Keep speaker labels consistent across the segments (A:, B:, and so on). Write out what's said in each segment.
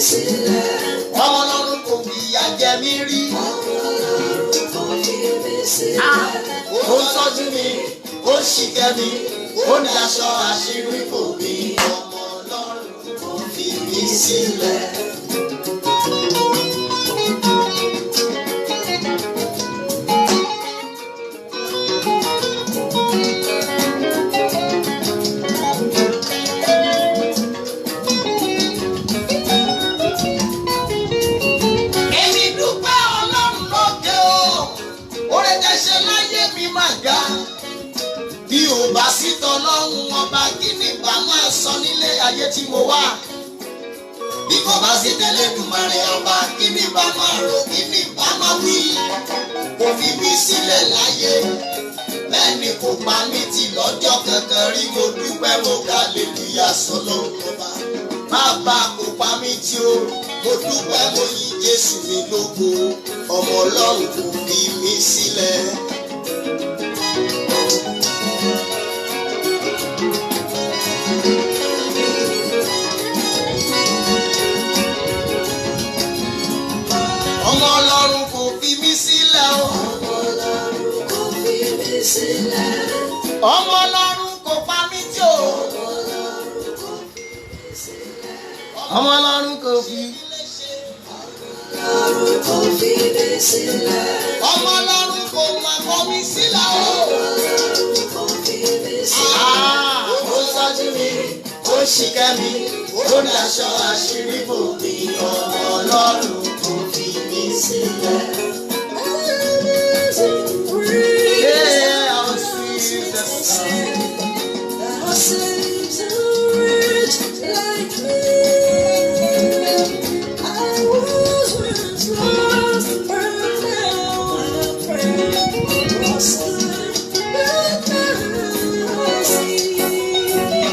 A: Ọmọ Ọlọ́run kò fìyà jẹ mí rí. Ó tọ́jú mi, ó ṣìkẹ́ mi, ó ní aṣọ àṣírí fò mí. Ọmọ Ọlọ́run kò fi mí sílẹ̀. Bí ò bá sí tọlọ́run ọba kí ni bá máa sọ nílé ayé tí mo wà? Bí kò bá sí tẹlẹ́dùmarè ọba kí ni bá máa rò, kí ni bá máa wí? Kò fi mí sílẹ̀ láyé, bẹ́ẹ̀ ni kò pa mí tì lọ́jọ́ kankan rí. Mo dúpẹ́ mo hallelujah sọ́lọ́run ọba. Bàbá kò pa mí tì o, mo dúpẹ́ mo yìn Jésù mi lógo. Ọmọ Ọlọ́run kò fi mí sílẹ̀. Ọmọ Ọlọ́run kò fi mí sílẹ̀ o.
B: Ọmọ Ọlọ́run kò fi mí sílẹ̀.
A: Ọmọ Ọlọ́run kò pa mí tì o.
B: Ọmọ Ọlọ́run kò fi mí sílẹ̀. Ọmọ Ọlọ́run kò fi mí sílẹ̀.
A: Ọmọ Ọlọ́run kò máa kọ̀ mí sílẹ̀ o.
B: Ọmọ Ọlọ́run kò fi mí sílẹ̀.
A: Ó tọ́jú mi, ó ṣìkẹ́ mi, ó ní aṣọ àṣírí bò mí. Ọmọ Ọlọ́run kò fi mí sílẹ̀. Yeah, how sweet the sound.
B: Thou saves a wretch like me. I was once lost, but now I'm free. Was blind, but now I see.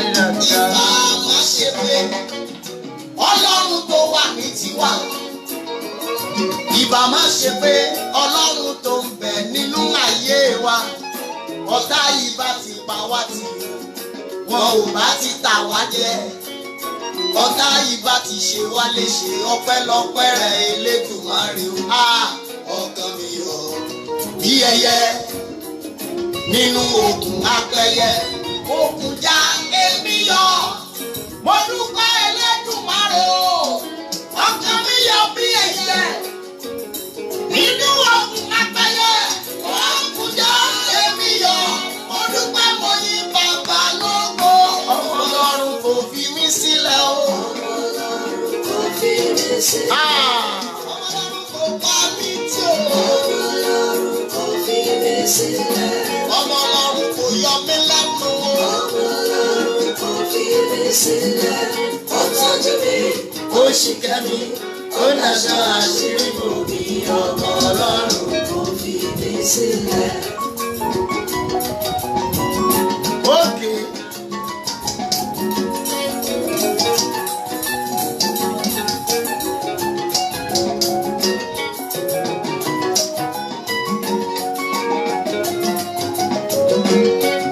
A: Má ṣe pé Ọlọ́run tó wà ní tiwa. Ìbá má ṣe pé Ọlọ́run tó ń bẹ nínú ayé wa. Ọ̀tá ìbá ti pa wá tì, wọn ò bá ti tà wá jẹ. Ọ̀tá ìbá ti ṣe wá léṣe, ọpẹ́lọpẹ́ rẹ̀ Elédùmarè o. Ọkàn mi yọ̀ bí ẹyẹ nínú òkun apẹyẹ. Òkun já èmi yọ̀, mo dúpẹ́ Elédùmarè o. Ọkàn mi yọ̀ bí ẹyẹ nínú òkun apẹyẹ. Òkun já èmi yọ̀, mo dúpẹ́ mo yìn Bàbá lógo. Ọmọ Ọlọ́run kò fi mí sílẹ̀ o.
B: Ọmọ Ọlọ́run kò fi mí sílẹ̀.
A: Ọmọ Ọlọ́run kò pa mí tì o.
B: Ọmọ Ọlọ́run kò fi mí sílẹ̀.
A: Ọmọ Ọlọ́run kò yọ mí lẹ́nu o.
B: Ọmọ Ọlọ́run kò fi mí sílẹ̀. Ó tọ́jú mi,
A: Ó ṣìkẹ́ mi, ó nàṣọ àṣírí bò mí. Ọmọ Ọlọ́run
B: kò fi mí sílẹ̀.
A: òkè.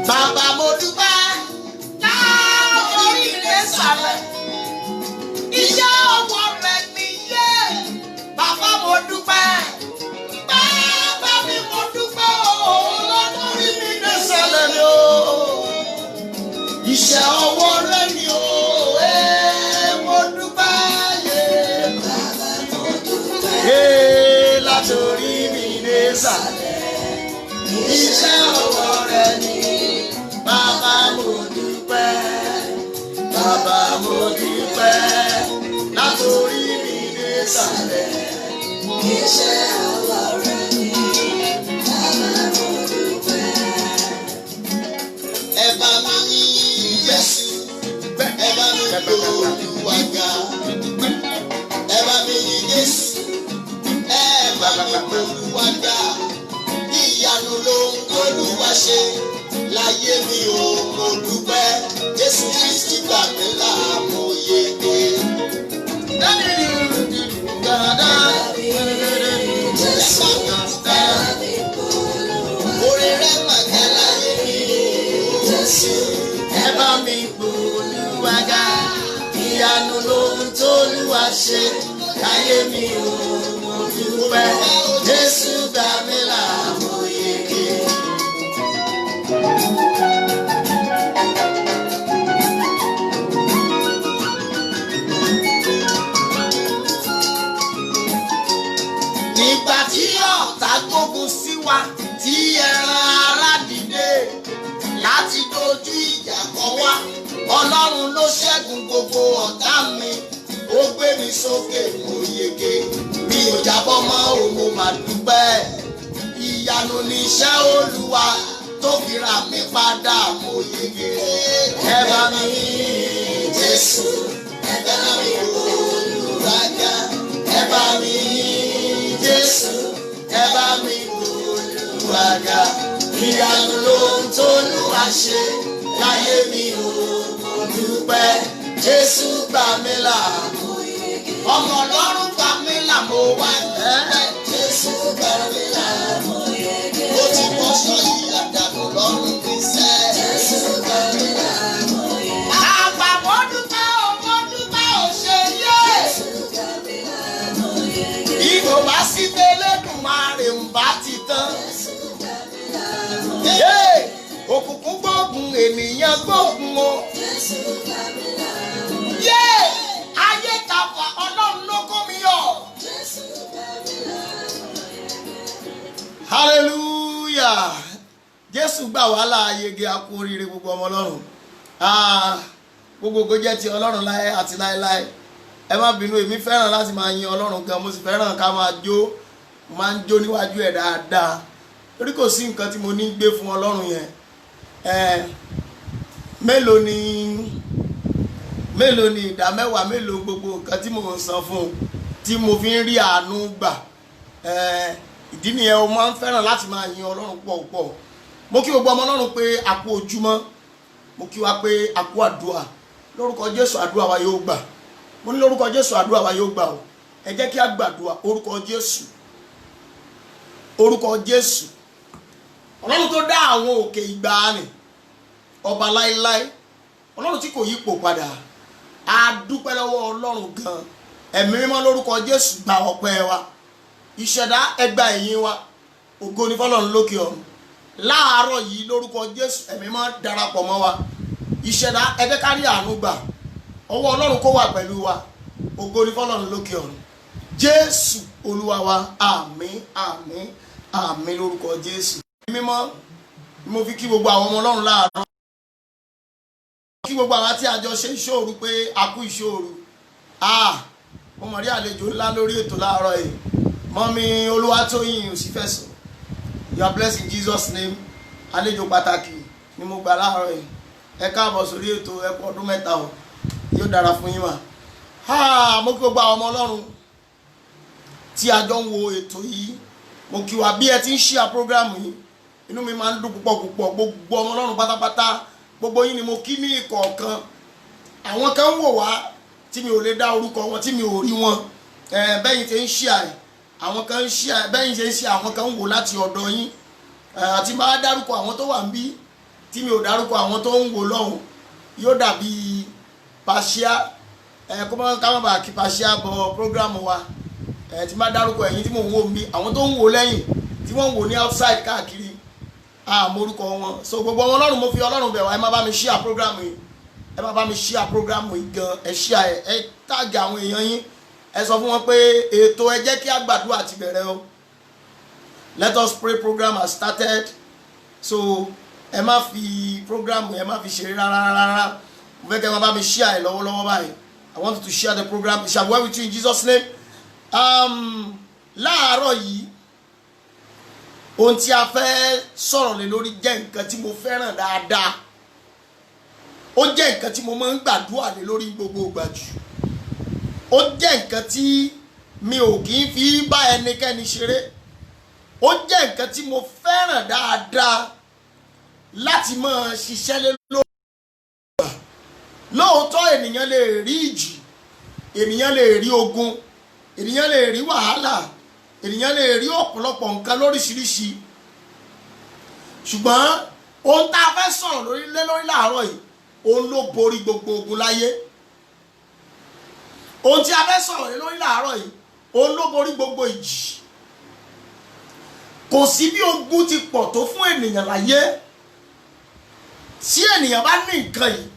A: Bàbá mo dúpẹ́ láàárín ilé sàlẹ̀. Iṣẹ́ ọwọ́ rẹ̀ nìyẹn. Bàbá mo dúpẹ́. Bàbá mi mo dúpẹ́ o. Lọ́dúnrí mi dé sàlẹ̀ ni o. Iṣẹ́ ọwọ́ rẹ̀ ni o. Mo dúpẹ́.
B: Bàbá mo dúpẹ́.
A: Látòrí mi dé sàlẹ̀. Iṣẹ́ ọwọ́ rẹ̀ ni. Bàbá mo dúpẹ́. Bàbá mo dúpẹ́. Látòrí mi dé sàlẹ̀.
B: Iṣẹ́ ọwọ́ rẹ̀ ni. Bàbá mo dúpẹ́.
A: Ẹ bá mi yìn Jésù. Ẹ bá mi gbé Olúwa ga. Ẹ bá mi yìn Jésù. Ẹ bá mi gbé Olúwa ga. Ìyanu ló ń gbólúwa ṣe. Láyé mi ò mo dúpẹ́. Jésù Kristi gbà mí là mo yege.
B: Jésù, bá mi bọ́ Olúwa.
A: Orí rẹ̀ mà jẹ́ láyé mi. Jésù ẹ bá mi gbóòlùwà ga ìyanu lóhun t'Olúwa ṣe láyé mi ò mo dúpẹ́ Jésù gbà mí là mo yege. Nígbà tí ọ̀tá gbógun sí wa tí ẹran ara dìde láti dojú ìjà kọ wá Ọlọ́run ló ṣẹ́gun gbogbo ọ̀tá mi ó gbé mi sókè mo yege mi ò jábọ́ mọ́ o mo mà dúpẹ́ ìyanu ni iṣẹ́ Olúwa tó fi rà mí padà mo yege. Ẹ bá mi yìn Jésù ẹ bá mi Olúwa ga ẹ bá mi yìn Jésù ẹ bá mi Olúwa ga ìyanu lóhun t'Olúwa ṣe láyé mi ò mo dúpẹ́ Jésù gbà mí là ọmọ Ọlọ́run gbà mí là mo wá dúpẹ́ Jésù gbà mí là ó ti bọ́ sọ́yìn àdàbò lọ́rùn fi sẹ́ Jésù gbà mí là àgbà mo dúpẹ́ ò ṣe yé bí kò bá sí Elédùmarè ń bá ti tán òkùnkùn gbógun ènìyàn gbógun o ayé kàfà Ọlọ́run ló kó mi yọ. Hallelujah Jésù gbà wá láàyègé a kú oríire gbogbo ọmọ Ọlọ́run gbogbo ògo jẹ́ ti Ọlọ́run láé àti láéláé ẹ má bínú èmi fẹ́ràn láti máa yin Ọlọ́run gan mo sì fẹ́ràn ká máa jó máa ń jó níwájú ẹ̀ dáadáa torí kò sí nǹkan tí mo ní gbé fún Ọlọ́run yẹn mélòó ni ìdá mẹ́wàá mélòó gbogbo nǹkan tí mo ń san fún tí mo fi ń rí àánú gbà ìdí nìyẹn o máa ń fẹ́ràn láti máa yin Ọlọ́run pọ̀ mo kí gbogbo ọmọ Ọlọ́run pé a kú ojúmọ́ mo kí wa pé a kú àdúrà lórúkọ Jésù àdúrà wa yóò gbà mo ní lórúkọ Jésù àdúrà wa yóò gbà o ẹ jẹ́ kí a gbàdúrà orúkọ Jésù Ọlọ́run tó dá àwọn òkè ìgbàanì ọba láíláí Ọlọ́run tí kò yípo padà a dúpẹ́ lọ́wọ́ Ọlọ́run gan ẹ̀mí mímọ́ lórúkọ Jésù gba ọpẹ́ wa ìṣẹ̀dá ẹ gbà ìyìn wa ògo ni fọ́lọ́run lókè ọ̀run láàárọ̀ yìí lórúkọ Jésù ẹ̀mí mímọ́ darapọ̀ mọ́ wa ìṣẹ̀dá ẹ jẹ́ ká rí àánú gbà ọwọ́ Ọlọ́run kó wà pẹ̀lú wa ògo ni fọ́lọ́run lókè ọ̀run Jésù Olúwa wa àmín àmín àmín lórúkọ Jésù mímọ́ mo fi kí gbogbo àwọn ọmọ Ọlọ́run láàárọ̀ kí gbogbo àwọn tí a jọ ṣe ìṣòro pé a kú ìṣòro mo mọ̀ rí àlejò ńlá lórí ètò láàárọ̀ yìí mọ́mí Olúwatóyìn Òsífẹ̀sọ you are blessed in Jesus name àlejò pàtàkì ni mo gbà láàárọ̀ yìí ẹ káàbọ̀ sórí ètò ẹ kú ọdún mẹ́ta o yóò dára fún yín mà mo kí gbogbo àwọn ọmọ Ọlọ́run tí a jọ ń wo ètò yìí mo kí wa bí ẹ ti ń ṣíà prógrámù yìí inú mi máa ń dùn púpọ̀ gbogbo ọmọ Ọlọ́run pátápátá gbogbo yín ni mo kí ní ìkọ̀ọ̀kan àwọn kan ń wò wá tí mi ò lè dá orúkọ wọn tí mi ò rí wọn bẹ́yìn tí ń ṣíà ẹ̀ àwọn kan ń ṣíà bẹ́yìn tí ń ṣíà àwọn kan ń wò láti ọ̀dọ̀ yín àti máa dárúkọ àwọn tó wà ń bí tí mi ò dárúkọ àwọn tó ń wò lọ́hùn yóò dàbí pàṣíà kó má ká má bàa kí pàṣíà bọ prógrámù wa tí máa dárúkọ ẹ̀yin tí mò ń wò ń bí àwọn tó ń wò lẹ́yìn tí wọ́n ń wò ní outside káàkiri àmórúkọ wọn so gbogbo ọmọ Ọlọ́run mo fi Ọlọ́run bẹ̀ wá ẹ má bá mi share program yìí ẹ má bá mi share program yìí gan ẹ share ẹ tag àwọn èèyàn yín ẹ sọ fún wọn pé ètò ẹ jẹ́ kí a gbàdúrà ti bẹ̀rẹ̀ o let us pray program has started so ẹ má fi program ẹ má fi ṣeré rárá mo fẹ́ kẹ́ ẹ má bá mi share ẹ lọ́wọ́lọ́wọ́ báyìí I want you to share the program it shall be well with you in Jesus name láàárọ̀ yìí ohun tí a fẹ́ sọ̀rọ̀ lé lórí jẹ́ nǹkan tí mo fẹ́ràn dáadáa ó jẹ́ nǹkan tí mo máa ń gbàdúrà lé lórí gbogbo ìgbà jù ó jẹ́ nǹkan tí mi ò kì í fi bá ẹnikẹ́ni ṣeré ó jẹ́ nǹkan tí mo fẹ́ràn dáadáa láti máa ṣiṣẹ́ lé lórí ìgbà lóòótọ́ ènìyàn lè rí ìjì ènìyàn lè rí ogun ènìyàn lè rí wàhálà ènìyàn lè rí ọ̀pọ̀lọpọ̀ nǹkan lóríṣiríṣi ṣùgbọ́n
B: ohun tá a fẹ́ sọ̀rọ̀ lórí láàárọ̀ yìí òun ló borí gbogbo ogun láyé. Ohun tí a fẹ́ sọ̀rọ̀ lórí láàárọ̀ yìí òun ló borí gbogbo ìjì. Kò sí bí ogun ti pọ̀ tó fún ènìyàn láyé tí ènìyàn bá ní nǹkan yìí,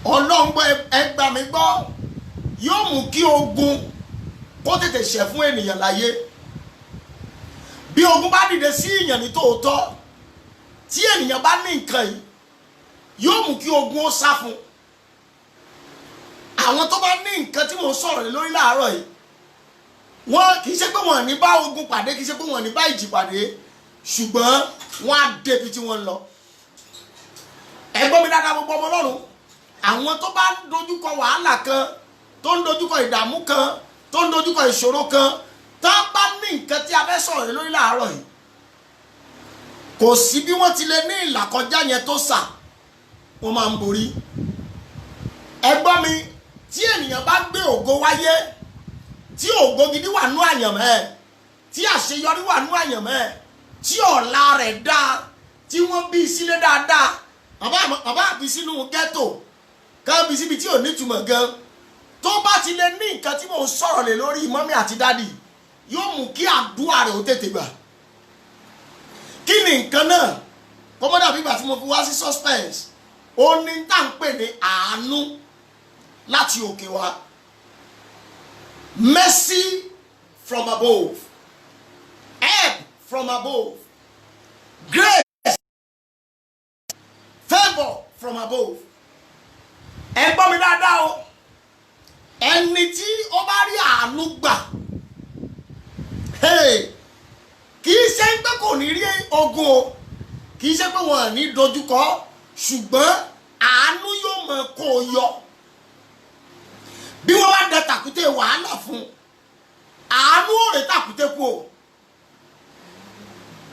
B: Ọlọ́run gbọ́, ẹ gbà mí gbọ́, yóò mú kí ogun kó tètè ṣẹ́ fún ènìyàn láyé. Bí ogun bá dìde sí èèyàn ní tòótọ́, tí ènìyàn bá ní nǹkan yìí, yóò mú kí ogun ó sá fún. Àwọn tó bá ní nǹkan tí mo sọ̀rọ̀ lórí láàárọ̀ yìí, wọ́n kì í ṣe pé wọ́n ní bá ogun pàdé, kì í ṣe pé wọ́n ní bá ìjì pàdé, ṣùgbọ́n wọ́n á débi tí wọ́n ń lọ. Ẹ gbọ́ mi dáadáa gbogbo ọmọ Ọlọ́run, àwọn tó bá ń dojúkọ wàhálà kan, tó ń dojúkọ ìdààmú kan, tó ń dojúkọ ìṣòro kan, tó bá ní nǹkan tí a fẹ́ sọ̀rọ̀ lórí láàárọ̀ yìí, kò sí bí wọ́n ti lè ní ìlàkọjá yẹn tó sà, wọ́n máa ń borí. Ẹ gbọ́ mi, tí ènìyàn bá gbé ògo wáyé, tí ògo gidi wà nú àyànmọ́ ẹ̀, tí àṣeyọrí wà nú àyànmọ́ ẹ̀, tí ọ̀la rẹ̀ dáa, tí wọ́n bí sílé dáadáa, bàbá àbí sínú ghetto, kan bí síbi tí ò nítumọ̀ gan, tó bá ti lè ní nǹkan tí mò ń sọ̀rọ̀ lé lórí mọ́mí àti dádì, yóò mú kí àdúrà rẹ̀ ó tètè gbà. Kí ni nǹkan náà? Kọ́mọ́dà bí ìgbà tí mo fi wá sí suspense, ó ní tá ń pè ní àánú láti òkè wá. Mercy from above, help from above, grace, favour from above. Ẹ gbọ́ mi dáadáa o, ẹni tí ó bá rí àánú gbà, kì í ṣe pé kò ní rí ogun o, kì í ṣe pé wọn ní dojúkọ, ṣùgbọ́n àánú yóò mọ kó o yọ. Bí wọ́n bá dẹ tàkúté wàhálà fún, àánú ò rè tàkúté kú o.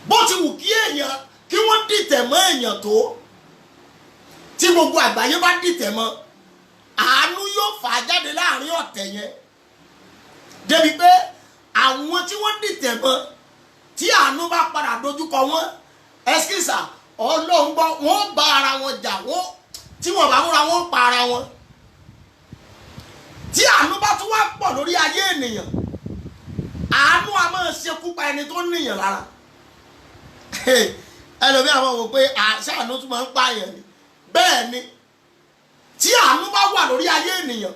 B: Bó ti wù kí èèyàn kí wọ́n dìtẹ̀ mọ́ èèyàn tó, tí gbogbo àgbáyé bá dìtẹ̀ mọ́, àánú yóò fà á jáde láàrin ọ̀tẹ̀ yẹn. Débi pé àwọn tí wọ́n dìtẹ̀ mọ́, tí àánú bá padà dojúkọ wọn, ẹskísà Ọlọ́run gbọ́, wọ́n bá ara wọn jà, tí wọ́n bá múra wọn pa ara wọn. Tí àánú bá tún wá pọ̀ lórí ayé ènìyàn, àánú a máa ṣekú pa ẹni tó níyàn lára. Ẹlòmí àwọn wò pé àṣà àánú tún máa ń pààyàn ni. Bẹ́ẹ̀ ni, tí àánú bá wà lórí ayé ènìyàn,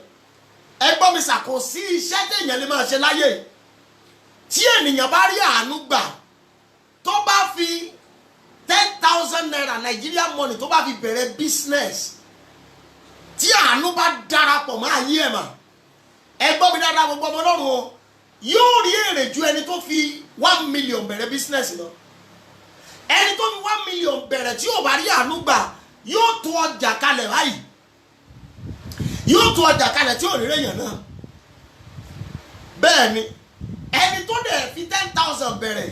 B: ẹ gbọ́ mi sà, kò sí iṣẹ́ téèyàn lè máa ṣe láyé. Tí ènìyàn bá rí àánú gbà, tó bá fi 10,000 naira Nigerian money tó bá fi bẹ̀rẹ̀ business, tí àánú bá darapọ̀ mọ́ ayé ẹ̀ mà, ẹ gbọ́ mi dáadáa gbogbo ọmọ Ọlọ́run o, yóò rí èrè ju ẹni tó fi 1 million bẹ̀rẹ̀ business lọ. Ẹni tó fi 1 million bẹ̀rẹ̀ tí ò bá rí àánú gbà, yóò tó ọjà kalẹ̀ báyìí, yóò tó ọjà kalẹ̀ tí ò rí èèyàn náà. Bẹ́ẹ̀ ni, ẹni tó dẹ̀ fi 10,000 bẹ̀rẹ̀,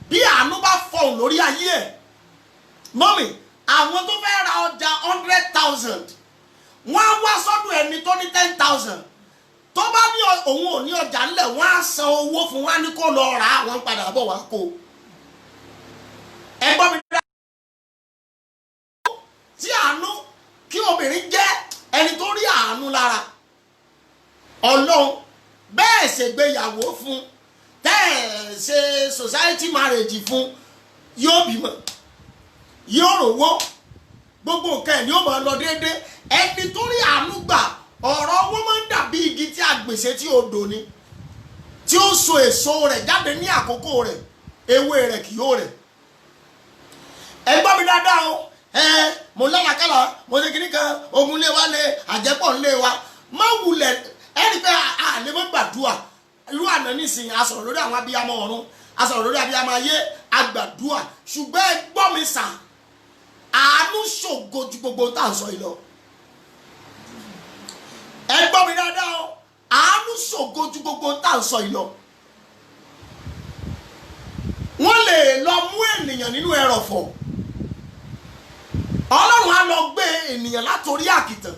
B: bí àánú bá fọ̀hún lórí ayé ẹ̀, mọ́mì, àwọn tó fẹ́ ra ọjà 100,000, wọ́n á wá sọ́dọ̀ ẹni tó ní 10,000. Tó bá ní òun ò ní ọjà ńlẹ̀, wọ́n á san owó fún, wọ́n á ní kó lọ rà á, wọ́n padà bọ̀ wá kó. Ẹ gbọ́ mi dáadáa. Tí àánú, kí obìnrin jẹ́ ẹni tó rí àánú lára, Ọlọ́run bẹ́ẹ̀ ṣègbéyàwó fún, tẹ́ ẹ̀ ṣe society marriage fún, yóò bímọ, yóò rówó, gbogbo nǹkan ẹ̀ ni yóò máa lọ déédéé. Ẹni tó rí àánú gbà, ọ̀rọ̀ wọn máa ń dàbí igi tí a gbèsè tí odò ni, tí ó so èso rẹ̀ jáde ní àkókò rẹ̀, ewé rẹ̀ kì yóò rẹ̀. Ẹ gbọ́ mi dáadáa o, mo lálàkàlà, mo ṣe kíní kan, ogun lé wa lé, àjẹpọ̀ ń lé wa, má wulẹ̀. Ẹni pé àlè mọ́ gbàdúrà, irú àná nísìnyí a sọ̀rọ̀ lórí àwọn abiyamọ ọ̀run, a sọ̀rọ̀ lórí abiyamọ ayé, àgbàdúrà, ṣùgbọ́n ẹ gbọ́ mi sà, àánú ṣògo ju gbogbo tá à ń sọ yìí lọ. Ẹ gbọ́ mi dáadáa o, àánú ṣògo ju gbogbo tá à ń sọ yìí lọ. Wọ́n lè lọ mú ènìyàn nínú ẹrọ̀fọ̀, Ọlọ́run á lọ gbé ènìyàn látorí àkìtàn,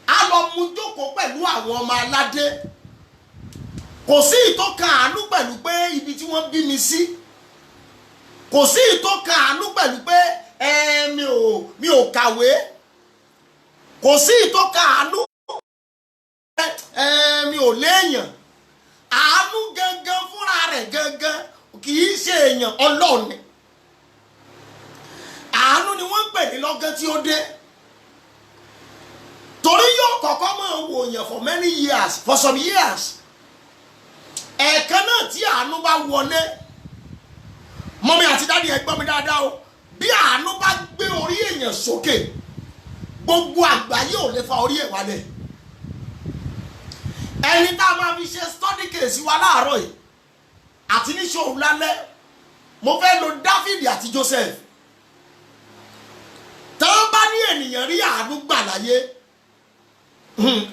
B: á lọ mú jókòó pẹ̀lú àwọn ọmọ aládé. Kò sí ìtọ́ka àánú pẹ̀lú pé ibi tí wọ́n bí mi sí, kò sí ìtò kan àánú pẹ̀lú pé mi ò kàwé, kò sí ìtò kan àánú mi ò léèyàn. Àánú gangan fúnra rẹ̀ gangan kì í ṣe èèyàn, Ọlọ́run ni. Àánú ni wọ́n ń pè ní lọ́gán tí ó dé. Torí yóò kọ́kọ́ máa wò yàn for many years, for some years. Ẹ̀ẹ̀kan náà tí àánú bá wọlé, mọ́mí àti dádì ẹ gbọ́ mi dáadáa o, bí àánú bá gbé orí èèyàn sókè, gbogbo àgbáyé ò lè fa orí ẹ̀ wálẹ̀. Ẹni tá a máa fi ṣe study case wa láàárọ̀ yìí àti ní ṣòro lálẹ́, mo fẹ́ lo Dáfídì àti Joseph. Tán bá ní ènìyàn rí àánú gbà láyé,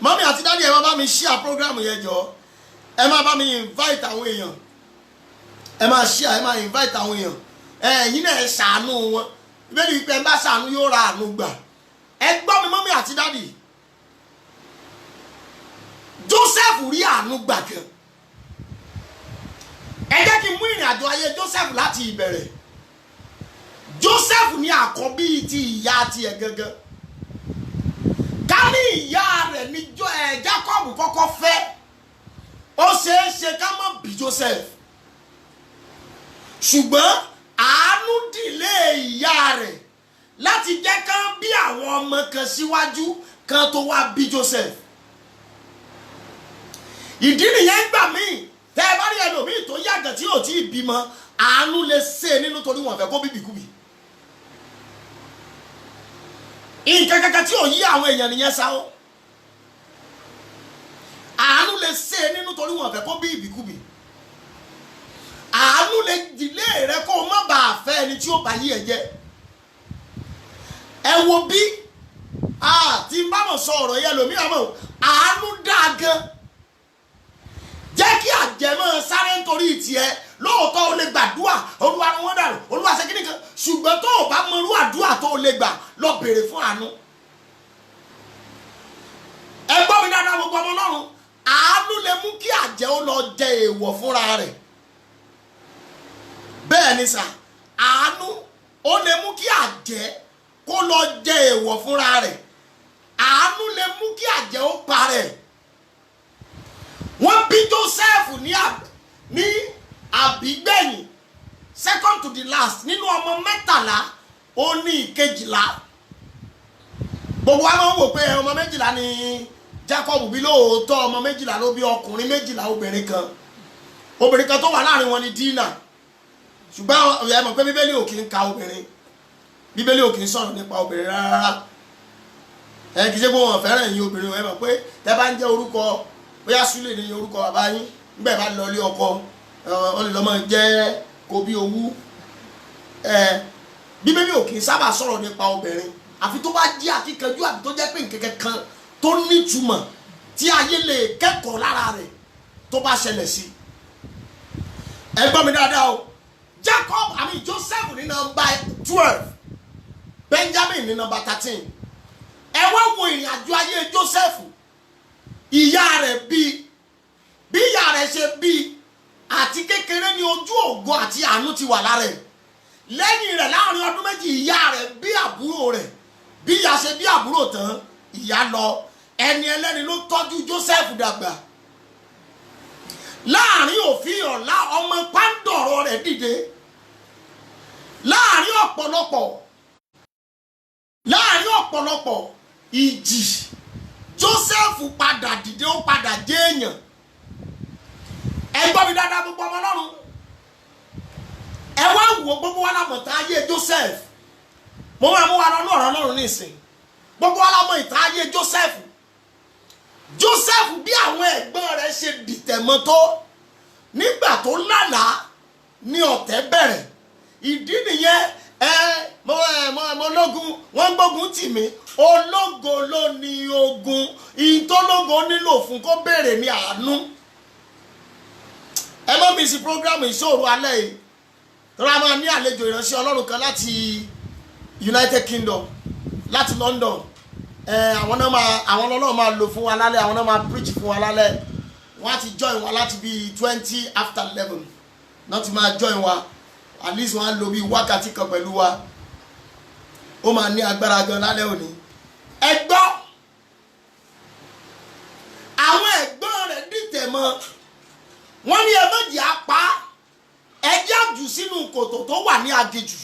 B: mọ́mí àti dádì ẹ máa bá mi share program yẹn jọ, ẹ máa bá mi invite àwọn èèyàn, ẹ máa share, ẹ máa invite àwọn èèyàn, ẹ̀yin náà ẹ ṣàánú wọn. Bíbélì wípé ẹ bá ṣàánú yóò ra àánú gbà. Ẹ gbọ́ mi mọ́mí àti dádì, Joseph rí àánú gbà gan. Ẹ jẹ́ kí n mú ìrìn àjò ayé Joseph láti ìbẹ̀rẹ̀. Joseph ní àkọ́bí ti ìyá tiẹ̀ gangan. Ká ní ìyá rẹ̀ ní Jacob kọ́kọ́ fẹ́, ó ṣeé ṣe ká má bí Joseph. Ṣùgbọ́n àánú dìlé ìyá rẹ̀ láti jẹ́ ká bí àwọn ọmọ kan síwájú kan tó wá bí Joseph. Ìdí nìyẹn gbà míì tẹ́ ẹ bá rí ẹlòmíì tó yàgàn tí ò tí ì bímọ, àánú lè ṣe nínú torí wọn fẹ́ kó bíbíkúbi. Nǹkan kankan tí ò yí àwọn èèyàn nìyẹn sá o. Àánú lè ṣe nínú torí wọn fẹ́ kó bíbíkúbi. Àánú lè dìlé rẹ kó o má bàa fẹ́ ẹni tí ó bá yí ẹ jẹ́. Ẹ wo bí tí n bá mọ̀ sọ ọ̀rọ̀ yẹn lòmí àmọ́ àánú dáa gan. Jẹ́ kí àjẹmọ́ sáré nítorí tiẹ̀, lóòótọ́ o lè gbàdúrà, Olúwa ni wọ́n dàrú, Olúwa ṣe kíní kan, ṣùgbọ́n tó o bá mọ irú àdúrà tó o lè gbà lọ béèrè fún àánú. Ẹ gbọ́ mi dáadáa gbogbo ọmọ Ọlọ́run, àánú lè mú kí àjẹ́ ó lọ jẹ èèwọ̀ fúnra rẹ̀. Bẹ́ẹ̀ ni sà, àánú ó lè mú kí àjẹ́ kó lọ jẹ èèwọ̀ fúnra rẹ̀. Àánú lè mú kí àjẹ́ ó parẹ́. Wọ́n bí Joseph ní àbígbẹ̀yìn, second to the last, nínú ọmọ 13 ó ní ìkejìlá. Gbogbo wa máa ń wò pé ọmọ 12 ni Jacob bí, lóòótọ́ ọmọ 12 ló bí, ọkùnrin 12 obìnrin kan tó wà láàrin wọn ni Dínà. Ṣùgbọ́n ẹ mọ̀ pé Bíbélì ò kì í ka obìnrin, Bíbélì ò kì í sọ̀rọ̀ nípa obìnrin rárá. Kì í ṣe pé wọn fẹ́ràn ẹ̀yin obìnrin, ẹ mọ̀ pé tẹ́ bá ń jẹ́ orúkọ, bóyá Súlè ní orúkọ bàbá yín, nígbà bá lọ ilé ọkọ wọn lè lọ máa jẹ́ Kòbí Owú. Bíbélì ò kì í sábà sọ̀rọ̀ nípa obìnrin, àfi tó bá jẹ́ akíkanjú àbí tó jẹ́ pé nǹkan kan tó nítumọ̀ tí ayé lè kẹ́kọ̀ọ́ lára rẹ̀ tó bá ṣẹlẹ̀ sí. Ẹ gbọ́ mi dáadáa o, Joseph ní nọ́mbà 12, Benjamin ní nọ́mbà 13. Ẹ wá wo ìrìn àjò ayé Joseph. Ìyá rẹ̀ bí ìyá rẹ̀ ṣe bí, àti kékeré ní ojú ògo àti àánú ti wà lára ẹ̀. Lẹ́yìn rẹ̀ láàrin ọdún méjì, ìyá rẹ̀ bí àbúrò rẹ̀. Bí ìyá ṣe bí àbúrò tán, ìyá lọ. Ẹni ẹlẹ́ni ló tọ́jú Joseph dàgbà. Láàrin òfin ọ̀la, ọmọ pàǹdọ̀rọ̀ rẹ̀ dìde. Láàrin ọ̀pọ̀lọpọ̀ ìjì, Joseph padà dìde, ó padà jẹ́ èèyàn. Ẹ gbọ́ mi dáadáa gbogbo ọmọ Ọlọ́run. Ẹ wá wo gbogbo wa la mọ̀ ìtàn ayé Joseph. Mo máa mú wa lọ ní ọ̀rọ̀ Ọlọ́run nísìn. Gbogbo wa la mọ̀ ìtàn ayé Joseph. Joseph bí àwọn ẹ̀gbọ́n rẹ̀ ṣe dìtẹ̀ mọ́ tó, nígbà tó lálàá ní ọ̀tẹ̀ bẹ̀rẹ̀. Ìdí nìyẹn mo lógun, wọ́n gbógun tì mí. Ológo ló ní ogun, ìtọ́lógo nílò fún kó béèrè ní àánú. Ẹ má miss program ìṣòro alẹ́ yìí, tọ́lá máa ní àlejò ìránṣẹ́ Ọlọ́run kan láti United Kingdom, láti London. Àwọn Ọlọ́run máa lò fún wa lálẹ́, àwọn náà máa preach fún wa lálẹ́. Wọ́n á ti join wa láti bí 20 after 11 náà ti máa join wa. at least wọ́n á lo bí wákàtí kan pẹ̀lú wa ó máa ní agbára gan lálẹ́ òní. ẹ gbọ́ àwọn ẹ̀gbọ́n rẹ̀ dìtẹ̀ mọ́ wọ́n ní ẹ méjì apá ẹjẹ́ àjù sínú kòtò tó wà ní aginjù.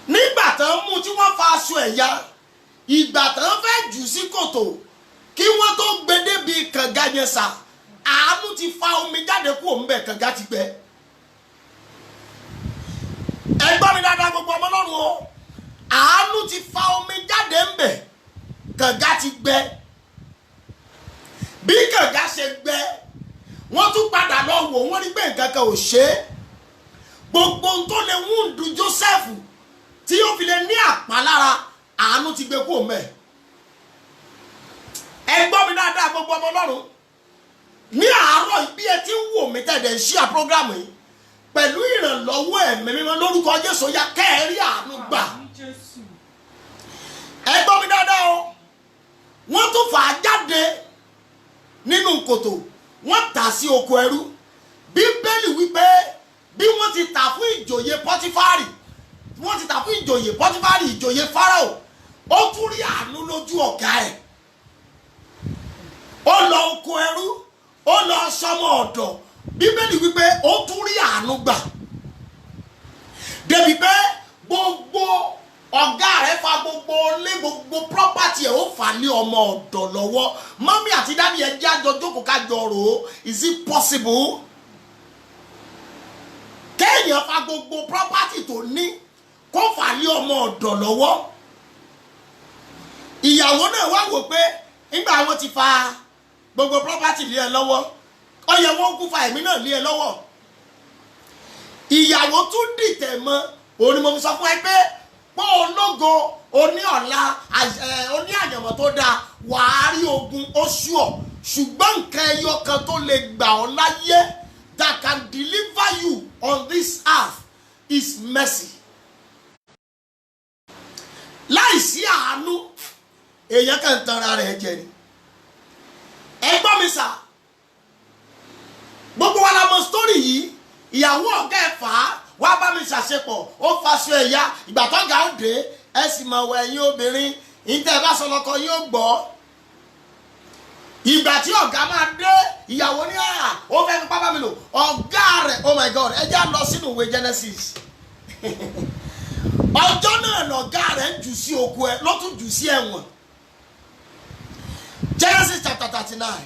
B: nígbà tán mú tí wọ́n fa aṣọ ẹ̀yà ìgbà tán fẹ́ jù sí kòtò kí wọ́n tó gbé débi kànga yẹn sà àánú ti fa omi jáde kú òǹbẹ kànga ti gbẹ. ẹ gbọ́ mi dáadáa gbogbo ọmọ Ọlọ́run o àánú ti fa omi jáde ńbẹ kànga ti gbẹ. bí kànga ṣe gbẹ wọ́n tún padà lọ wò wọ́n rí pé nǹkan kan ò ṣe é. gbogbo ohun tó lè wúndù Joseph tí ó fi lè ní àpálára àánú ti gbé kú òǹbẹ. ẹ gbọ́ mi dáadáa gbogbo ọmọ Ọlọ́run ní àárọ̀ bí ẹ ti ń wò mí tẹ̀dẹ̀ ń ṣí à prógrámù yìí pẹ̀lú ìrànlọ́wọ́ ẹ̀mí mímọ́ lórúkọ Jésù ya kẹ́ẹ̀rí àánú gbà. ẹ gbọ́ mi dáadáa o wọ́n tún fà á jáde nínú kòtò wọ́n tà sí oko ẹrú. Bíbélì wípé bí wọ́n ti tà fún ìjòyè Pọ́tífárì wọ́n ti tà fún ìjòyè Pọ́tífárì ìjòyè Fáráò ó tún rí àánú lójú ọ̀gá ẹ̀. ó lọ oko ẹrú ó lọ sọmọ ọ̀dọ̀ Bíbélì wípé ó tún rí àánú gbà débi pé gbogbo ọ̀gá rẹ̀ fa gbogbo lé gbogbo property ẹ̀ ó fà lé ọmọ ọ̀dọ̀ lọ́wọ́. Mọ́mí àti dáàdì ẹ̀ jẹ́ àjọ jókòó kájọ rò ó is it possible kéèyàn fa gbogbo property tó ní kó fà lé ọmọ ọ̀dọ̀ lọ́wọ́. ìyàwó náà wá wò pé nígbà wọn ti fa gbogbo property lé ẹ lọ́wọ́ ó yẹ wọ́n kú fa ẹ̀mí náà lé ẹ lọ́wọ́. ìyàwó tún dìtẹ̀ mọ́ òun ni mo fi sọ fún ẹ pé pọ́ ológo oní ọ̀la oní àyànmọ́ tó dáa wàá rí ogun oṣù ọ̀ ṣùgbọ́n nǹkan ẹyọ kan tó lè gbà ọ́ láyé that can deliver you on this earth is mercy. láìsí àánú èèyàn kan tanra rẹ̀ jẹ ni. ẹ gbọ́ mi sà gbogbo wa la mọ̀ sítórì yìí ìyàwó ọ̀gá ẹ̀ fà á wá bá mi ṣàṣepọ̀ ó faṣọ ẹ̀yà ìgbà tó ga ó dé ẹ sì mọ̀ wọ ẹ̀yin obìnrin ìtẹ́ ẹ bá sọ lọ́kọ yóò gbọ́. ìgbà tí ọ̀gá máa dé ìyàwó ní àrà ó fẹ́ fi pápá mi lò ọ̀gá rẹ̀ oh my God ẹ já lọ sínú ìwé Genesis ọjọ́ náà lọ̀gá rẹ̀ ń jù sí oko ẹ ló tún jù sí ẹ̀wọ̀n. Genesis chapter 39.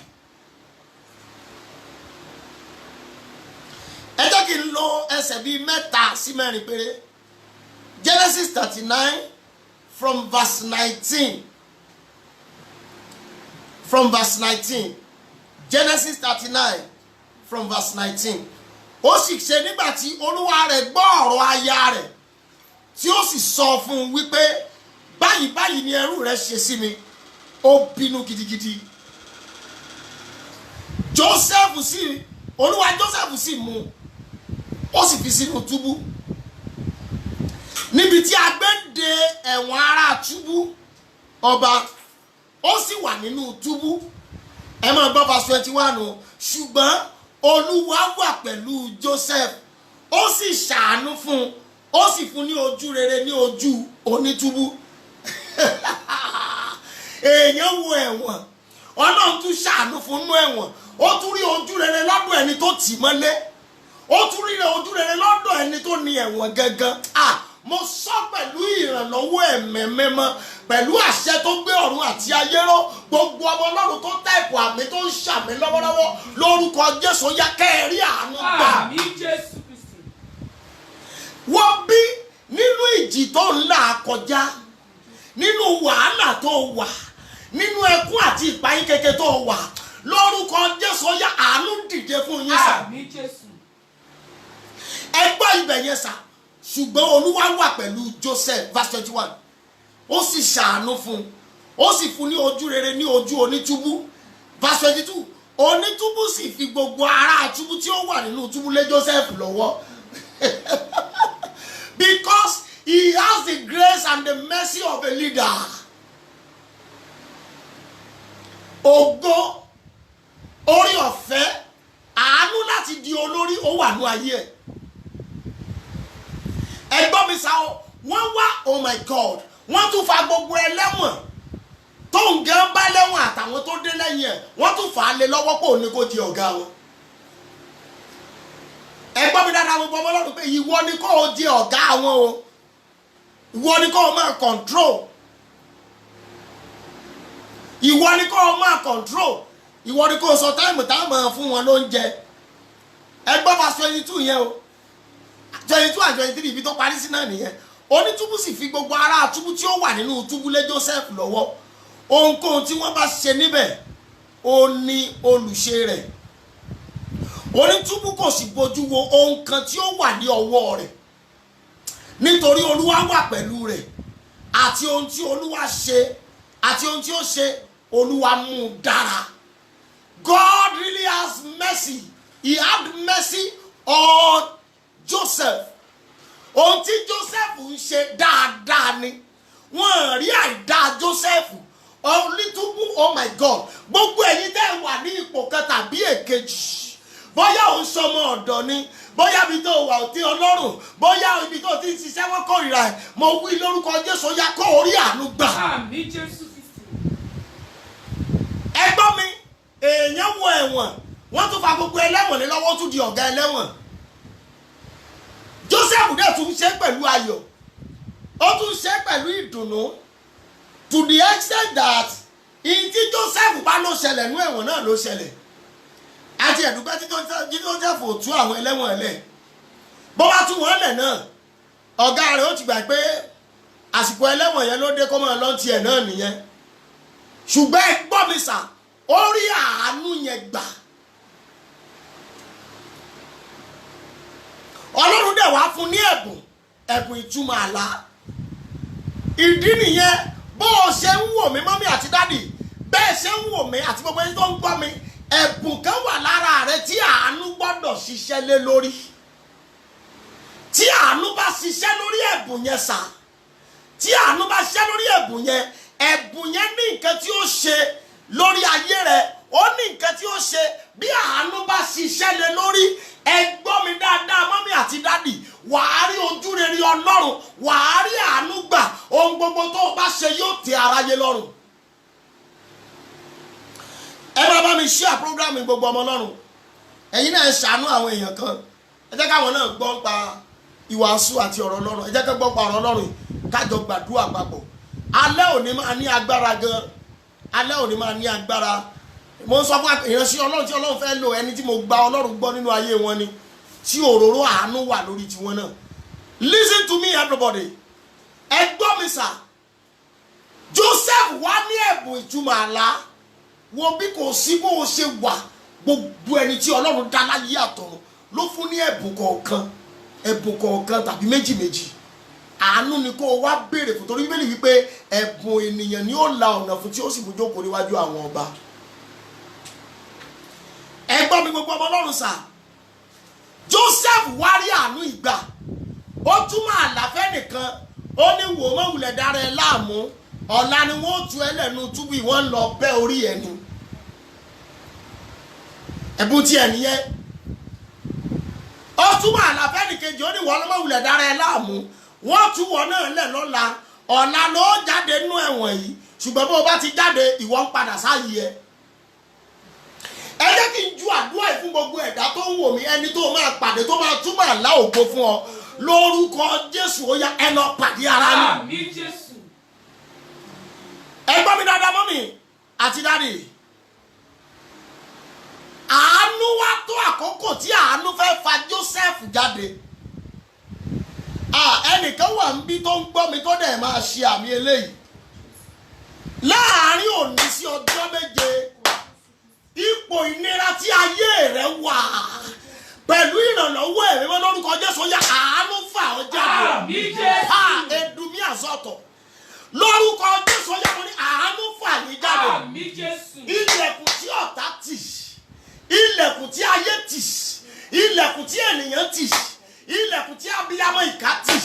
B: ẹ jẹ́ kí n lo ẹsẹ̀ bíi mẹ́ta sí mẹ́rin péré. Genesis 39 from verse 19. From verse 19. Genesis 39 from verse 19. ó sì ṣe nígbà tí olúwa rẹ̀ gbọ́ ọ̀rọ̀ aya rẹ̀ tí ó sì sọ fún un wípé báyìí báyìí ni ẹrú rẹ̀ ṣe sí mi ó bínú gidigidi. olúwa Joseph sì mú ó sì fi sínú túbú níbi tí a gbé ń de ẹ̀wọ̀n ará túbú ọba ó sì wà nínú túbú. ẹ máa gbọ́ verse 21 ṣùgbọ́n olúwa wà pẹ̀lú Joseph ó sì ṣàánú fún un ó sì fún ní ojú rere ní ojú onítúbú. èèyàn wo ẹ̀wọ̀n ọlọ́run tún ṣàánú fún inú ẹ̀wọ̀n ó tún rí ojú rere lọ́dọ̀ ẹni tó tì mọ́lé ó tún rí ojú rere lọ́dọ̀ ẹni tó ní ẹ̀wọ̀n gangan. mo sọ pẹ̀lú ìrànlọ́wọ́ ẹ̀mẹ́ mẹ́mọ́ pẹ̀lú àṣẹ tó gbé ọ̀run àti ayé ró gbogbo ọmọ ọlọ́run tó táìpù àmì tó ń ṣàmì lọ́wọ́lọ́wọ́ lórúkọ Jésù yá kẹ́ẹ̀rí àánú gbà.
C: Àmín Jésù Kristi.
B: wọ́n bí nínú ìjì tó ń là kọjá nínú wàhálà tó wà nínú ẹkún àti ìpayín kékeré tó wà lórúkọ Jésù yá àánú dìde fún yín sà.
C: Àmín Jésù.
B: ẹ gbọ́ ibẹ̀ yẹn sà ṣùgbọ́n olúwa wà pẹ̀lú Joseph verse 21 ó sì ṣàánú fún un ó sì fún ní ojú rere ní ojú onítúbú verse 22 onítúbú sì fi gbogbo ará túbú tí ó wà nínú túbú lé Joseph lọ́wọ́ because he has the grace and the mercy of a leader. ògo orí ọ̀fẹ́ àánú láti di olórí ó wà ní ayé ẹ̀ ẹgbọ́n mi sá o wọ́n wá oh my God wọ́n tún fa gbogbo ẹlẹ́wọ̀n tó ń gẹ́ bá lẹ́wọ̀n àtàwọn tó dé lẹ́yìn ẹ̀ wọ́n tún fà á lé lọ́wọ́ pé òun ni kò di ọ̀gá wọn. ẹgbọ́n mi dáadáa gbogbo ọmọ Ọlọ́run pé ìwọ ni kò di ọ̀gá wọn o ìwọ ni kò máa control ìwọ ni kò máa control ìwọ ni kò sọ táìmù táìmù fún wọn lóúnjẹ. ẹgbọ́n verse 22 yẹn o 22 and 23 ibi tó parí sí náà nìyẹn. onítúbú sì fi gbogbo ará túbú tí ó wà nínú túbú lé Joseph lọ́wọ́ ohunkóhun tí wọ́n bá ṣe níbẹ̀ ó ní olùṣe rẹ̀ onítúbú kò sì bójú wo ohun kan tí ó wà ní ọwọ́ rẹ̀ nítorí Olúwa wà pẹ̀lú rẹ̀ àti ohun tí Olúwa ṣe àti ohun tí ó ṣe Olúwa mú un dára. God really has mercy. He had mercy on Joseph. Ohun tí Joseph ń ṣe dáadáa ni wọ́n rí àìdá Joseph onítúbú oh my God gbogbo ẹ̀yin tẹ́ wà ní ipò kan tàbí èkejì bóyá ò ń sọmọ ọ̀dọ̀ ni bóyá ibi tó wà ò tí Ọlọ́run bóyá ibi tó ti ń ṣiṣẹ́ wọ́n kórìíra ẹ̀ mo wí lórúkọ Jésù yá kó orí àánú gbà.
C: Àmín Jésù Kristi.
B: ẹgbọ́n mi èèyàn wọ ẹ̀wọ̀n wọ́n tún fa gbogbo ẹlẹ́wọ̀n ní lọ́wọ́ tún di ọ̀gá ẹlẹ́wọ̀n. Joseph dẹ̀ tún ṣe pẹ̀lú ayọ̀ ó tún ṣe pẹ̀lú ìdùnnú to the extent that in tí Joseph bá ló ṣẹlẹ̀ nú ẹ̀wọ̀n náà ló ṣẹlẹ̀ àti ẹ̀dùpẹ́ tí Joseph ò tú àwọn ẹlẹ́wọ̀n ẹlẹ́ bó bá tú wọn lẹ̀ náà ọ̀gá rẹ̀ ó ti gbà pé àsìkò ẹlẹ́wọ̀n yẹn ló dé kó máa lọ́n tiẹ̀ náà nìyẹn ṣùgbọ́n ẹ gbọ́ mi sà ó rí àánú yẹn gbà. Ọlọ́run dẹ̀ wá fún ní ẹ̀bùn ìtumọ̀ àlá. Ìdí nìyẹn bó o ṣe ń wò mí mọ́mí àti dádì bẹ́ẹ̀ ṣe ń wò mí àti gbogbo ẹni tó ń gbọ́ mi ẹ̀bùn kan wà lára rẹ tí àánú gbọ́dọ̀ ṣiṣẹ́ lé lórí. Tí àánú bá ṣiṣẹ́ lórí ẹ̀bùn yẹn sà tí àánú bá ṣiṣẹ́ lórí ẹ̀bùn yẹn ní nǹkan tí ó ṣe lórí ayé rẹ ó ní nǹkan tí ó ṣe bí àánú bá ṣiṣẹ́ lé lórí. Ẹ gbọ́ mi dáadáa mọ́mí àti dádì wàá rí ojú rere Ọlọ́run wàá rí àánú gbà ohun gbogbo tó o bá ṣe yóò tẹ́ aráyé lọ́rùn. ẹ máa bá mi share program gbogbo ọmọ Ọlọ́run ẹ̀yin náà ṣàánú àwọn èèyàn kan ẹ jẹ́ káwọn náà gbọ́ pa ìwàásù àti ọ̀rọ̀ Ọlọ́run ẹ jẹ́ ká gbọ́ pa ọ̀rọ̀ Ọlọ́run kájọ gbàdúrà papọ̀. Alẹ́ òní máa ní agbára gan alẹ́ òní máa ní agbára. Mo ń sọ fún ìránṣẹ́ Ọlọ́run tí Ọlọ́run fẹ́ lò ẹni tí mo gba Ọlọ́run gbọ́ nínú ayé wọn ni tí òróró àánú wà lórí tiwọn náà. Listen to me everybody. Ẹ gbọ́ mi sà. Joseph wá ní ẹ̀bùn ìtumọ̀ àlá wo bí kò sí bó o ṣe wà gbogbo ẹni tí Ọlọ́run dá láyé àtọ̀run ló fún ní ẹ̀bùn kọ̀ọ̀kan tàbí méjì méjì. Àánú ni kó o wá béèrè fún torí Bíbélì wípé ẹ̀bùn ènìyàn ni ó la ọ̀nà fún tí ó sì mú jókòó níwájú àwọn ọba. Ẹ gbọ́ mi gbogbo ọmọ Ọlọ́run sà Joseph wá rí àánú ìgbà ó túmọ̀ àlàfẹ́ nìkan ó ní wò ó mọ̀wùlẹ̀ dára ẹ láàmú ọ̀la ni wọ́n tú ẹlẹ́nu túbú ìwọ́n lọ bẹ́ orí ẹni ẹ̀bùn tí ẹ̀ nìyẹn ó túmọ̀ àlàfẹ́ nìkejì ó ní wọ́n mọ̀wùlẹ̀ dára ẹ láàmú wọ́n tú wọ́n náà lẹ̀ lọ́la ọ̀la ló jáde nínú ẹ̀wọ̀n yìí ṣùgbọ́n bó o bá ti jáde ìwọ́n ń padà sáyé ẹ. Ẹ jẹ́ kí n ju àdúrà yìí fún gbogbo ẹ̀dá tó ń wò mí ẹni tó máa pàdé tó máa túmọ̀ àlá ògo fún ọ lórúkọ Jésù ó yá ẹ lọ pàdé ara mi.
C: Àmín Jésù.
B: Ẹ gbọ́ mi dáadáa mọ́mì àti dádì. Àánú wá tó àkókò tí àánú fẹ́ fa Joseph jáde. Ẹnìkan wà níbí tó ń gbọ́ mi tó dẹ̀ máa ṣe àmì eléyìí. Láàárín òní sí ọjọ́ méje ipò ìnira tí ayé rẹ wà pẹ̀lú ìrànlọ́wọ́ ẹ̀mí wọn lórúkọ Jésù yá àánú fà ọ́ jáde.
C: Àmín Jésù.
B: Èdùmí àsọtọ̀ lórúkọ Jésù yá wọn ní àánú fà yín jáde.
C: Àmín Jésù.
B: Ilẹ̀kùn tí ọ̀tá tì ilẹ̀kùn tí ayé tì ilẹ̀kùn tí ènìyàn tì ilẹ̀kùn tí abiyamọ ìka tì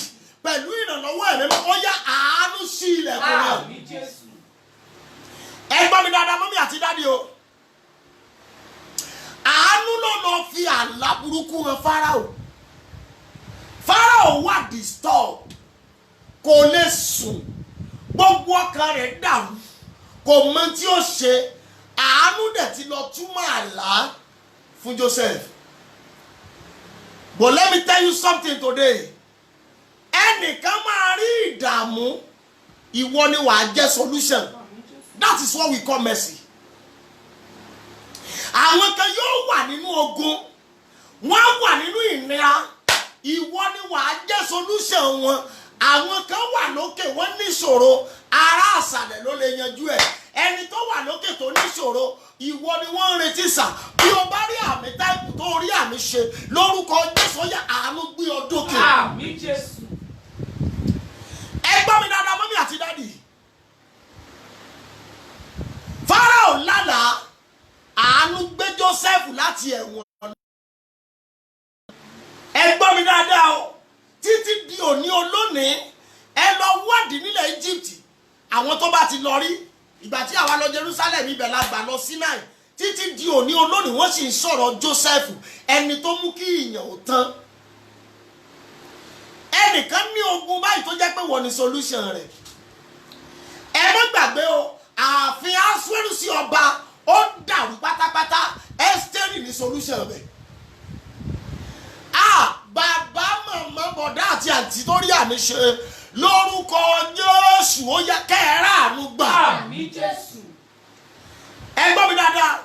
B: pẹ̀lú ìrànlọ́wọ́ ẹ̀mí wọn yá àánú sí ilẹ̀kùn náà.
C: Àmín Jésù.
B: Ẹ gbọ́ mi dáadáa mọ́mí àti dádì o. Àánú ló lọ fi àlá burúkú hàn Fáráò. Fáráò wá wà disturb, kò lè sùn, gbogbo ọkàn rẹ̀ dàrú, kò mọ tí ó ṣe. Àánú dẹ̀ ti lọ túmọ̀ àlá fún Joseph. But let me tell you something today. Ẹnìkan máa rí ìdààmú, ìwọ ni wàá jẹ́ solution. That is what we call mercy. Àwọn kan yóò wà nínú ogun, wọ́n wà nínú ìnira, ìwọ ni wàá jẹ́ solution wọn. Àwọn kan wà lókè, wọ́n ní ìṣòro, ará àsàlẹ̀ ló lè yanjú ẹ̀. Ẹni tó wà lókè tó ní ìṣòro, ìwọ ni wọ́n ń retí sà. Bí o bá rí àmì táìpù tó rí àmì ṣe, lórúkọ Jésù ó yá àánú gbé ọ dókè.
C: Àmín Jésù.
B: Ẹ gbọ́ mi dáadáa, mọ́mí àti dádì. Fáráò lálàá, àánú gbé Joseph láti ẹ̀wọ̀n. Ẹ gbọ́ mi dáadáa o, títí di òní olónìí, ẹ lọ wádìí nílẹ̀ Egypt. Àwọn tó bá ti lọ rí, ìgbà tí àwa lọ Jerusalem ibẹ̀ la gbà lọ Sinai, títí di òní olónìí wọ́n sì ń sọ̀rọ̀ Joseph, ẹni tó mú kí ìyàn ò tán. Ẹnìkan ní ogun báyìí tó jẹ́ pé wọ́n ní solution rẹ̀. Ẹ má gbàgbé o, ààfin Asuerusi ọba ó dàrú pátápátá, Ẹ́sítérì ní solution rẹ̀. Bàbá màmá bọ̀dá àti àǹtí tó rí àmì ṣe, lórúkọ Jésù ó yá kẹ́ẹ̀rá àánú gbà.
C: Àmín Jésù.
B: Ẹ gbọ́ mi dáadáa,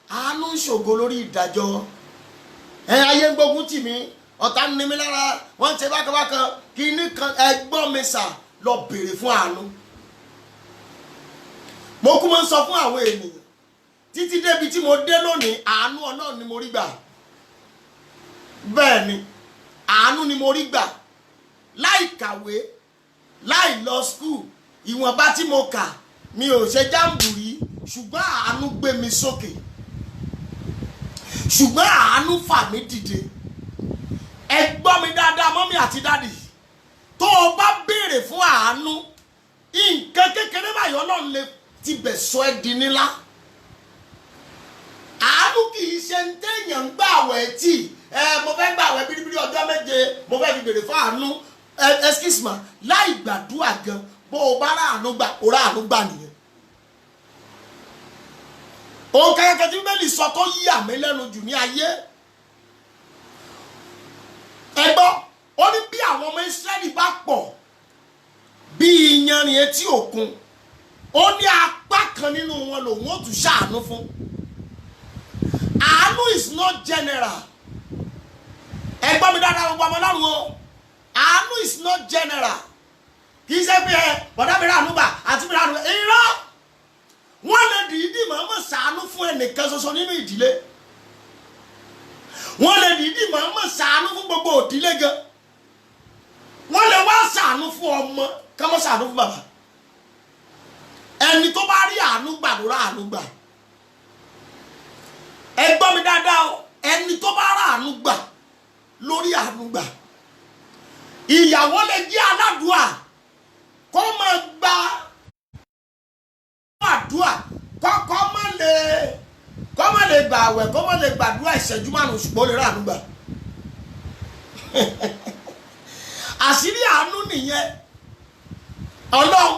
B: àánú ń ṣògo lórí ìdájọ́. Ayé ń gbógun tì mí, ọ̀tá ń ní mi lára, wọ́n ń ṣe bákanbákan, kí ní kan ẹgbọ́n mi sà lọ béèrè fún àánú. Mo kú mọ́ ń sọ fún àwọn ènìyàn, títí débi tí mo dé lónìí, àánú Ọlọ́run ni mo rí gbà. Bẹ́ẹ̀ ni, àánú ni mo rí gbà. Láì kàwé, láì lọ skúù, ìwọ̀nba tí mo kà, mi ò ṣe jáàmù rí, ṣùgbọ́n àánú gbé mi sókè. Ṣùgbọ́n àánú fà mí dìde. Ẹ gbọ́ mi dáadáa, mọ́mí àti dádì. Tó o bá béèrè fún àánú, nǹkan kékeré báyìí Ọlọ́run lè ti bẹ̀ sọ ẹ́ di nílá. Àánú kì í ṣe ń téèyàn ń gbààwẹ̀ tí mo fẹ́ gbààwẹ̀ bíríbírí ọjọ́ méje, mo fẹ́ fi béèrè fún àánú. Excuse me, láì gbàdúrà gan, bó o bá ráàánú gbà, o ráàánú gbà nìyẹn. Ohun kẹ́kẹ́ tí Bíbélì sọ tó yà mí lẹ́nu jù ní ayé. Ẹ gbọ́, ó ní bí àwọn ọmọ Ísírẹ́lì bá pọ̀ bí iyanrìn etí òkun, ó ní apá kan nínú wọn lòun ó tún ṣàánú fún. Àánú is not general. Ẹ gbọ́ mi dáadáa gbogbo ọmọ Ọlọ́run o. Àánú is not general. Kì í ṣe pé bọ̀dá mi ráàánú gbà àti mi ráàánú gbà. Irọ́! Wọ́n lè dìídì mọ̀ọ́mọ̀ ṣàánú fún ẹnìkan ṣoṣo nínú ìdílé. Wọ́n lè dìídì mọ̀ọ́mọ̀ ṣàánú fún gbogbo òdílé gan. Wọ́n lè wá ṣàánú fún ọmọ ká mọ́ ṣàánú fún bàbá. Ẹni tó bá rí àánú gbà ló rá àánú gbà. Ẹ gbọ́ mi dáadáa o, ẹni tó bá rá àánú gbà lórí àánú gbà. Ìyàwó lè jẹ́ aládùúà kó máa gba àdúà kọ́ má lè gbà àwẹ̀, kó má lè gbàdúrà ìṣẹ́jú márùn-ún ṣùgbọ́n lè rà àánú gbà. Àṣírí àánú nìyẹn. Ọlọ́run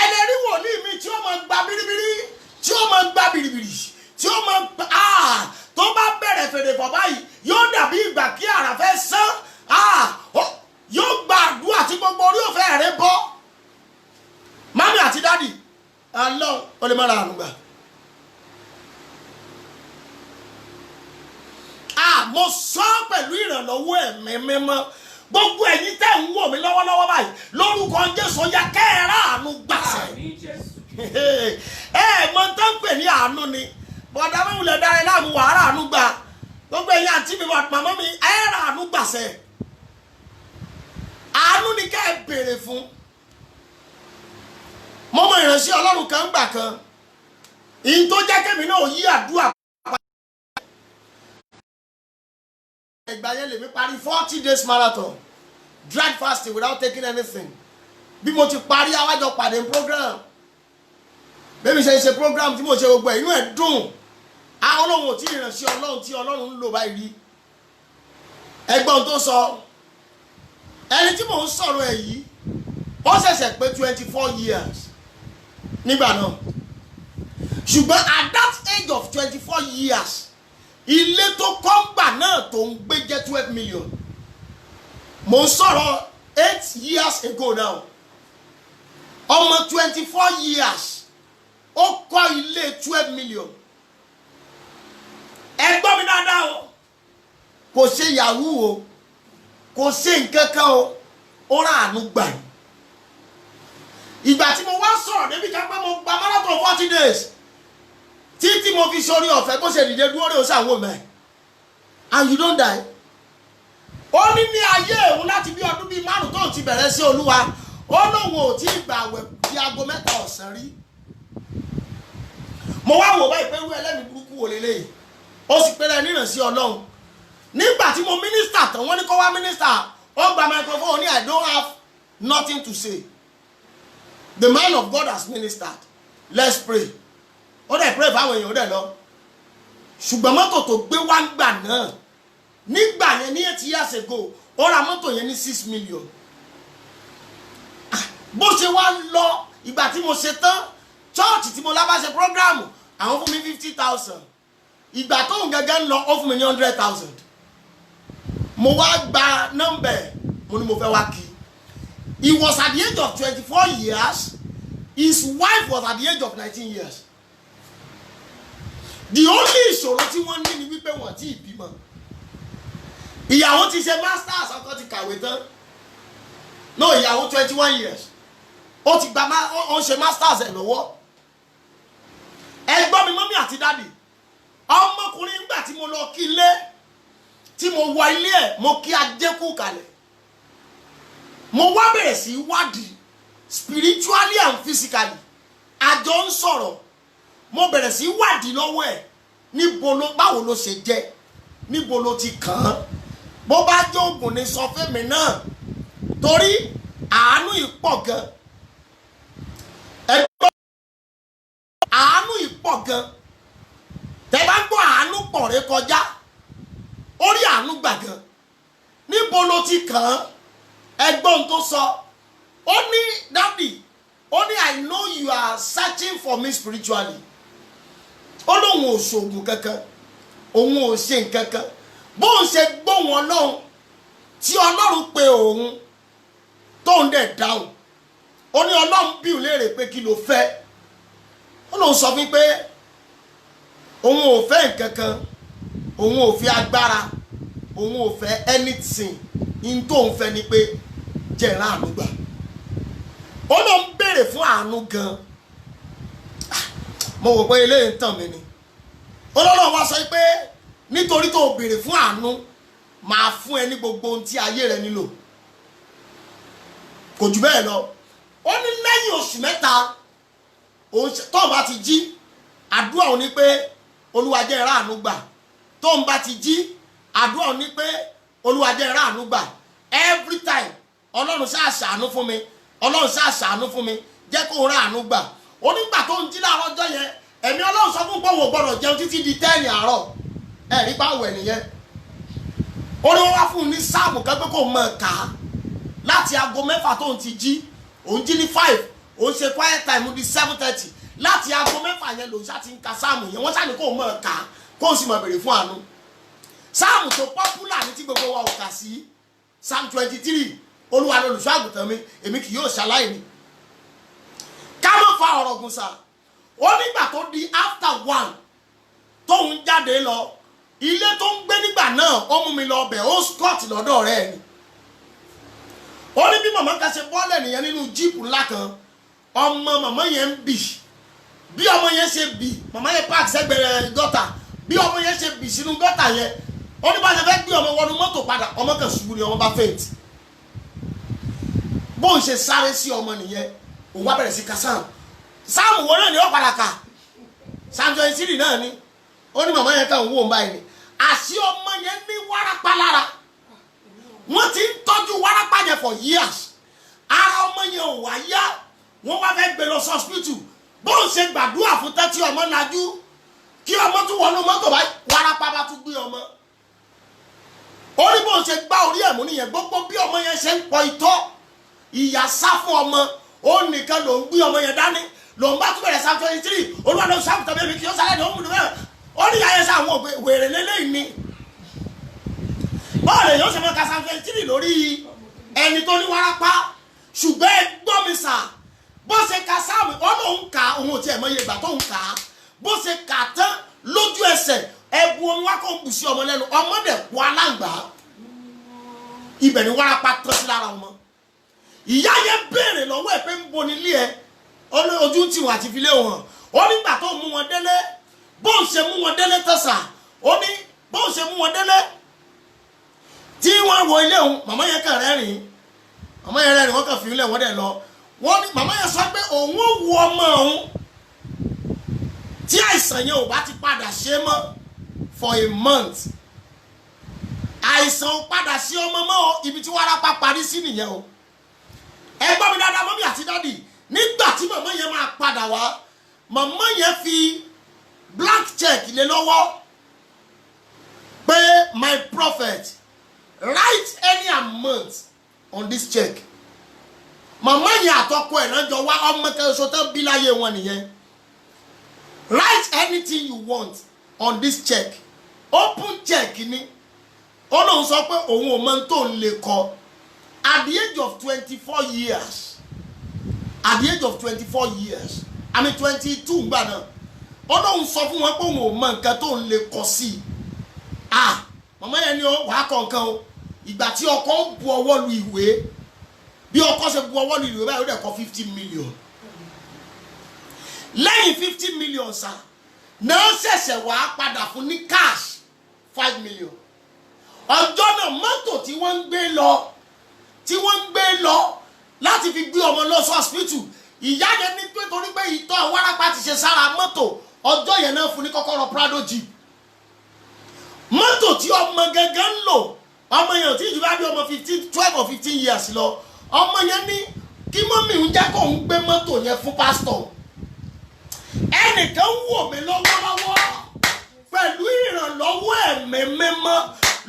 B: ẹlẹ́rí wòlíì mi tí ó máa gba bíríbírí, tí ó máa gba bìrìbìrì, tí ó máa tó bá bẹ̀rẹ̀ fèrè fọ̀ báyìí yóò dàbí ìgbà kí àrà fẹ́ sán. Yóò gba àdúrà tí gbogbo orí òfẹ́ rẹ̀ bọ́. Mami àti dádì, Ọlọ́run ó lè má ra àánú gbà. Mo sọ pẹ̀lú ìrànlọ́wọ́ ẹ̀mí mímọ́, gbogbo ẹ̀yin tẹ́ ń wò mí lọ́wọ́lọ́wọ́ báyìí lórúkọ Jésù yá kẹ́ẹ̀rá àánú gbàṣẹ. Mo tán pè ní àánú ni bọ̀dá mi wùlẹ̀ dára láàmú wàhálà àánú gbà. Gbogbo ẹ̀yin àti mi màmá mi ẹ̀rà àánú gbàṣẹ. Àánú ni ká ẹ béèrè fún. Mo mọ ìránṣẹ́ Ọlọ́run kan gbà kan, ìyìn tó jẹ́ kémi náà yí àdúrà. Ìgbà yẹn lèmi parí 40 days marathon, dry fasting without taking anything. Bí mo ti parí àwájọ pàdé program, bẹ́ẹ̀ni ṣe program tí mo ṣe gbogbo ẹ̀ inú ẹ̀ dùn. Àwọn Ọlọ́run tí ìránṣẹ́ Ọlọ́run tí Ọlọ́run ń lò báyìí rí. Ẹgbọ́n tó sọ, ẹni tí mò ń sọ̀rọ̀ ẹ̀ yìí ó ṣẹ̀ṣẹ̀ pé 24 years nígbà náà ṣùgbọ́n at that age of 24 years ilé tó kọ́ ńgbà náà tó ń gbé jẹ́ 12 million mò ń sọ̀rọ̀ 8 years ago now ọmọ 24 years ó kọ́ ilé 12 million ẹ gbọ́ mi dáadáa o kò ṣe yahoo o kò ṣe nǹkan kan o ó rà àánú gbà ní. ìgbà tí mo wá sọ̀rọ̀ débi ká pé mo gba marathon 40 days títí mo fi sórí ọ̀fẹ́ bó ṣe dìde dúró rè ó ṣàwọ̀ mẹ́ and you don't die. ó ní ní ayé òun láti bí ọdún bíi 5 tó ti bẹ̀rẹ̀ sí olúwa ó lóun ò tí ì gbà wẹ̀ di aago 3 ọ̀sán rí. mo wá wò báyìí pé irú ẹlẹ́mìí burúkú wò lélẹ́yìí ó sì péré níràn sí ọlọ́run nígbà tí mo mínísítà tán wọ́n ní kó wá mínísítà ó gba microphone ní I don't have nothing to say the man of God has ministered let's pray ó dẹ̀ pray fáwọn èèyàn ó dẹ̀ lọ ṣùgbọ́n mọ́tò tó gbé wá ń gbà náà nígbà yẹn ní 8 years ago ó ra mọ́tò yẹn ní 6 million bó ṣe wá lọ ìgbà tí mo ṣe tán chọ́ọ̀chì tí mo lábá ṣe prógráàmù àwọn fún mi 50,000 ìgbà tó ń gẹ́gẹ́ ń lọ ó fún mi ní 100,000 mo wá gba nọ́mbà mo ní mo fẹ́ wá kí he was at the age of 24 years his wife was at the age of 19 years the only ìṣòro tí wọ́n ní ni wípé wọ́n ti bímọ ìyàwó ti ṣe masters ọkọ ti kàwé tán no ìyàwó 21 years ó ti gba ó ń ṣe masters ẹ̀ lọ́wọ́ ẹ̀gbọ́n mi mọ́mí àti dáàdì ọmọkùnrin nígbà tí mo lọ kí ilé tí mo wọ ilé ẹ̀ mo kí ajékù kalẹ̀ mo wá bẹ̀rẹ̀ sí wádìí spiritually and physically àjọ ń sọ̀rọ̀ mo bẹ̀rẹ̀ sí wádìí lọ́wọ́ ẹ̀ níbo ló báwo ló ṣe jẹ́ níbo ló ti kàn án bó bá jẹ́ oògùn ní sọ fẹ́mi náà torí àánú ìpọ̀ gan ẹgbẹ́ àánú ìpọ̀ gan tẹ́ bá gbọ́ àánú pọ̀ rẹ kọjá orí àánú gbà gan níbo ló ti kàn án ẹgbọ́n tó sọ ó ní dábì ó ní I know you are searching for me spiritually ó lóun ò ṣoògùn kankan òun ò ṣe nǹkan kan bóun ṣe gbóhùn ọlọ́run tí ọlọ́run pe òun tóun dẹ̀ dáhùn ó ní ọlọ́run bí òun léèrè pé kí ló fẹ́ ó lóun sọ fún pé òun ò fẹ́ nǹkan kan òun ò fi agbára òun ò fẹ́ anything in tóun fẹ́ ni pé jẹ́ àánú gbà ó lóun béèrè fún àánú gan mo wò pé eléyìí ń tàn mí ni ọlọ́run wá sọ pé nítorí tó béèrè fún àánú máa fún ẹ ní gbogbo ohun tí ayé rẹ nílò kò jù bẹ́ẹ̀ lọ ó ní lẹ́yìn oṣù 3 tó bá ti jí àdúrà ò ní pé olúwa jẹ́ ìráàánú gbà tó ń bá ti jí àdúrà ò ní pé olúwa jẹ́ ìráàánú gbà every time ọlọ́run ṣáà ṣàánú fún mi ọlọ́run ṣáà ṣàánú fún mi jẹ́ kó ráàánú gbà onígbà tó ń jí láàárọ̀ ọjọ́ yẹn ẹ̀mí ọlọ́run sọ fún pọ̀wọ̀ gbọ́dọ̀ jẹun títí di 10 àárọ̀ ẹ̀rí báwo ẹ̀ nìyẹn ó ní wọ́n wá fún un ní sáàmù kan pé kò mọ̀ ká láti aago 6 tó ń ti jí òun jí ní 5 òun ṣe quiet time di 7:30 láti aago 6 yẹn lòun ṣáà ti ń ka sáàmù yẹn wọ́n ṣáà ní kò mọ̀ ká kó o sì mọ̀ bèrè fún àánú sáàmù tó popular ní tí gbogbo wa ò kà sí Psalm 23 olúwa lolùṣọ́ àgùntàn mi èmi kì yóò ṣaláìní ká má fa ọ̀rọ̀ gùn sá ó nígbà tó di after 1 tóun jáde lọ ilé tó ń gbé nígbà náà ó mú mi lọ bẹ̀ ó scott lọ́dọ̀ rẹ̀ ni ó ní bí màmá kan ṣe bọ́ọ̀lẹ̀ nìyẹn nínú jíìpù ńlá kan ọmọ màmá yẹn ń bì bí ọmọ yẹn ṣe bì màmá yẹn park sẹ́gbẹ̀rẹ̀ gọ́tà bí ọmọ yẹn ṣe bì sínú gọ́tà yẹn ó ní bá ṣe fẹ́ gbé ọmọ wọnú mọ́tò padà ọmọ kan ṣubú ni ọmọ bá faint bó ń ṣe sáré sí ọmọ nìyẹn òun wá bẹ̀rẹ̀ sí ka sáàmù wo náà ni ó padà kà Psalm 23 náà ni ó ní màmá yẹn kàn ń wò ń báyìí ni àṣì ọmọ yẹn ní wárápá lára wọ́n ti ń tọ́jú wárápá yẹn for years ara ọmọ yẹn ò wá yá wọ́n wá fẹ́ gbé lọ sọ́spítù bó ń ṣe gbàdúrà fún tẹ́tí ọmọ nájú kí ọmọ tún wọnú mọ́tò báyìí wárápá bá tún gbé ọmọ ó ní bó ṣe gbá orí ẹ̀mú nìyẹn, gbogbo bí ọmọ yẹn ṣe ń pọ itọ́ ìyá sá fún ọmọ, ó nìkan ló ń gbé ọmọ yẹn dání, ló ń bá tún bẹ̀rẹ̀ Psalm 23 olúwa ló ṣàkùtà bẹ́ẹ̀ mi kì í sálẹ̀ ní òun mìíràn. Ó ní ìyá yẹn sá àwọn wèrè lélẹ́yìn ni. Bọ́ọ̀lù yóò ṣe mọ́ ka Psalm 23 lórí ẹni tó ní wárápá, ṣùgbọ́n ẹ gbọ́ mi sà, bó ṣe ka sáàmù ọlọ́run kà òun ò tiẹ̀ mọ iye ìgbà tó ń kà á, bó ṣe kà tán lójú ẹsẹ̀ ẹbu omi wá kó ń bù sí ọmọ lẹ́nu, ọmọ dẹ̀ kú aláǹgbá, ibẹ̀ ni wárápá tán sí lára ọmọ. Ìyá yẹn béèrè lọ́wọ́ ẹ̀ pé ń bo nílé ẹ, ojú tí wọn àti filé wọn, ó nígbà tó mú wọn délé, bó ń ṣe mú wọn délé tẹ̀sà, ó ní bó ń ṣe mú wọn délé tí wọ́n wo ilé òun, màmá yẹn kàn rẹ́rìn-ín, màmá yẹn rẹ́rìn-ín, wọ́n kàn fi ilé wọn dẹ̀ lọ. Wọ́n ní màmá yẹn sọ pé òun ò wo ọmọ òun tí àìsàn yẹn ò bá ti padà ṣe mọ́ for a month. Àìsàn ò padà sí ọmọ mọ́ ibi tí wárápá parí sí nìyẹn o. Ẹ gbọ́ mi dáadáa mọ́mí àti dádì, nígbà tí màmá yẹn máa padà wá, màmá yẹn fi blank check lé lọ́wọ́ pé my prophet write any amount on this check. Màmá yẹn àtọkọ ẹ̀ náà jọ wá ọmọ kẹsọ tán bí láyé wọn nìyẹn. Write anything you want on this check. Open check ni. Ó lóun sọ pé òun ò mọ tó ń lè kọ. At the age of 24 years, at the age of 24 years, I mean 22 gbà náà, ó lóun sọ fún wọn pé òun ò mọ nǹkan tó ń lè kọ sí. Màmá yẹn ni ó wàá kọ̀ọ̀kan o. Ìgbà tí ọkọ ń bu ọwọ́ lu ìwé, bí ọkọ ṣe bu ọwọ́ lu ìwé báyìí ó dẹ̀ kọ 50 million. Lẹ́yìn 50 million sá, náà ṣẹ̀ṣẹ̀ wàá padà fún ní cash 5 million. Ọjọ́ náà mọ́tò tí wọ́n ń gbé lọ láti fi gbé ọmọ lọ sí hospital, ìyá yẹn ní pé torí pé ìtọ́ wárápá ti ṣe sára mọ́tò, ọjọ́ yẹn náà fún ní kọ́kọ́rọ́ Prado Jeep. Mọ́tò tí ọmọ gẹ́gẹ́ ń lò, ọmọ yẹn ò tí ìjọba bí ọmọ 12 or 15 years lọ, ọmọ yẹn ní kí mọ́mì ń jẹ́ kó ń gbé mọ́tò yẹn fún pásítọ̀. Ẹnìkan wò mí lọ́wọ́lọ́wọ́ pẹ̀lú ìrànlọ́wọ́ ẹ̀mí mímọ́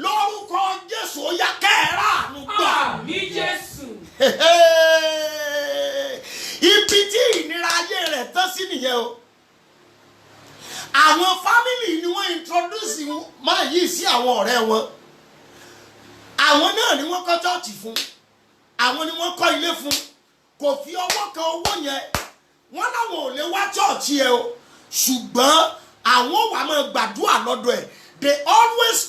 B: lórúkọ Jésù, ó yá kẹ́ẹ̀rá àánú gbà.
C: Àmín Jésù.
B: Ibi tí ìnira ayé rẹ̀ tán sí nìyẹn o. Àwọn fámìlì ni wọ́n introduce máa yìí sí àwọn ọ̀rẹ́ wọn. Àwọn náà ni wọ́n kọ́ chọ́ọ̀chì fún, àwọn ni wọ́n kọ́ ilé fún, kò fi ọwọ́ kan owó yẹn. Wọ́n láwọn ò lè wá chọ́ọ̀chì ẹ o, ṣùgbọ́n àwọn wà máa gbàdúrà lọ́dọ̀ ẹ̀. They always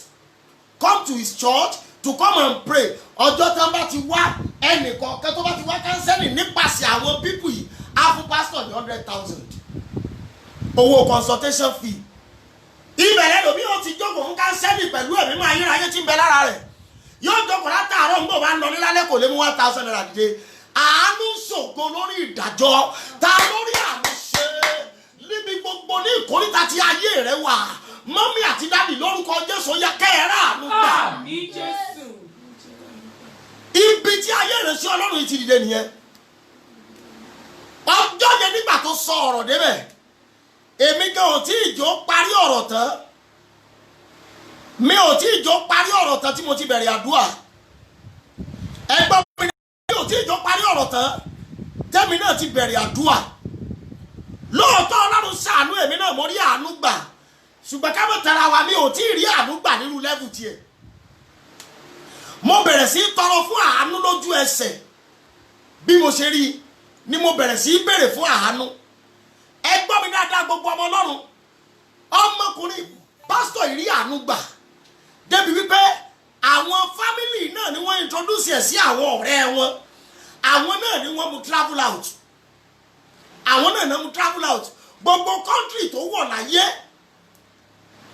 B: come to his church to come and pray. Ọjọ́ tán bá ti wá ẹnìkan kan tó bá ti wá kánsẹ́lì nípasẹ̀ àwọn pípù yìí, á fún pásítọ̀ ní 100,000 owó consultation fee. Ìbẹ̀rẹ̀ lòmí ó ti jókòó fún kánsẹ́lì pẹ̀lú ẹ̀mí máa yíra ayé tí ń bẹ lára rẹ̀. Yóò jókòó látàárọ̀ ń bọ̀ bá ń lọ nílálẹ́ kò lè mú 1,000 naira dìde. Àánú ṣògo lórí ìdájọ́, ta lórí àánú ṣe níbi gbogbo ní ìkórìtà tí ayé rẹ̀ wà. Mọ́mí àti dádì lórúkọ Jésù yá kẹ́ẹ̀rá àánú gbà.
C: Àmín Jésù.
B: Ibi tí ayé rẹ̀ sí Ọlọ́run yìí ti dìde nìyẹn. Ọjọ́ yẹn nígbà tó sọ ọ̀rọ̀ débẹ̀, èmi gan ò tí ìjọ parí ọ̀rọ̀ tán. Mi ò tí ìjọ parí ọ̀rọ̀ tán tí mo ti bẹ̀rẹ̀ àdúrà. Ẹgbọ́n mi ní ò tí ìjọ parí ọ̀rọ̀ tán tẹ́mi náà ti bẹ̀rẹ̀ àdúrà. Lóòótọ́ Ọlọ́run ṣàánú èmi náà, mo rí àánú gbà. Ṣùgbọ́n ká mọ̀ tara wa, mi ò tí ì rí àánú gbà nínú lẹ́vù tiẹ̀. Mo bẹ̀rẹ̀ sí tọrọ fún àánú lójú ẹsẹ̀. Bí mo ṣe rí ni mo bẹ̀rẹ̀ sí béèrè fún àánú. Ẹ gbọ́ mi dáadáa gbogbo ọmọ Ọlọ́run. Ọmọkùnrin pásítọ̀ yìí rí àánú gbà. Débi wípé àwọn fámìlì náà ni wọ́n introduce ẹ̀ sí àwọn ọ̀rẹ́ wọn. Àwọn náà ni wọ́n mú travel out. Àwọn náà mú travel out. Gbogbo country tó wọ̀ láyé,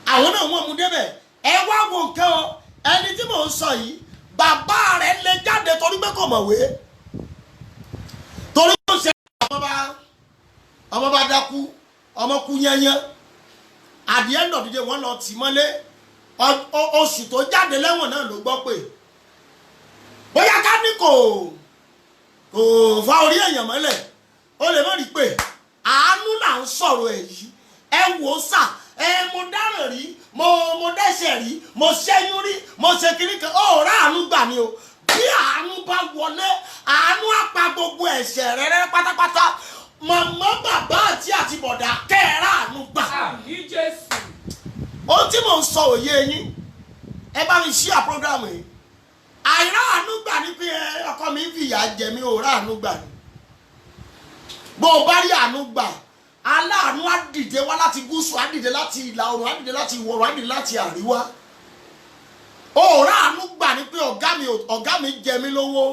B: àwọn náà wọ́n mú débẹ̀. Ẹ wá wo nǹkan o, ẹni tí mò ń sọ yìí, bàbá rẹ̀ lè jáde torí pé kò mọ̀wé. Torí ó ṣe ọmọ bá dákú, ọmọ kú yányán. At the end of the day wọ́n lọ tì mọ́lé. Oṣù tó jáde lẹ́wọ̀n náà ló gbọ́ pé bóyá ká ní kò fa orí èèyàn mọ́lẹ̀, ó lè má rí pé àánú là ń sọ̀rọ̀ ẹ̀ yìí. Ẹ wò ó sà, mo dáràn rí mo dẹ́ṣẹ̀ rí mo ṣẹ́yún rí mo ṣe kiri kan ó ráàánú gbà ní o bí àánú bá wọlé àánú á pa gbogbo ẹ̀ṣẹ̀ rẹ̀ pátápátá màmá bàbá àti bọ̀dá kẹ́ẹ̀rá àánú gbà. Ohun tí mò ń sọ òye yín ẹ bá mi ṣí àpọ́gírámù yìí àìrá àánú gbà ní pé ọkọ mi ń fìyà jẹ mí ò rá àánú gbà ní bó o bá rí àánú gbà aláàánú á dìde wá láti gúúsù á dìde láti ìlà oòrùn á dìde láti ìwọ̀ oòrùn á dìde láti àríwá ò rá àánú gbà ní pé ọ̀gá mi jẹ mí lówó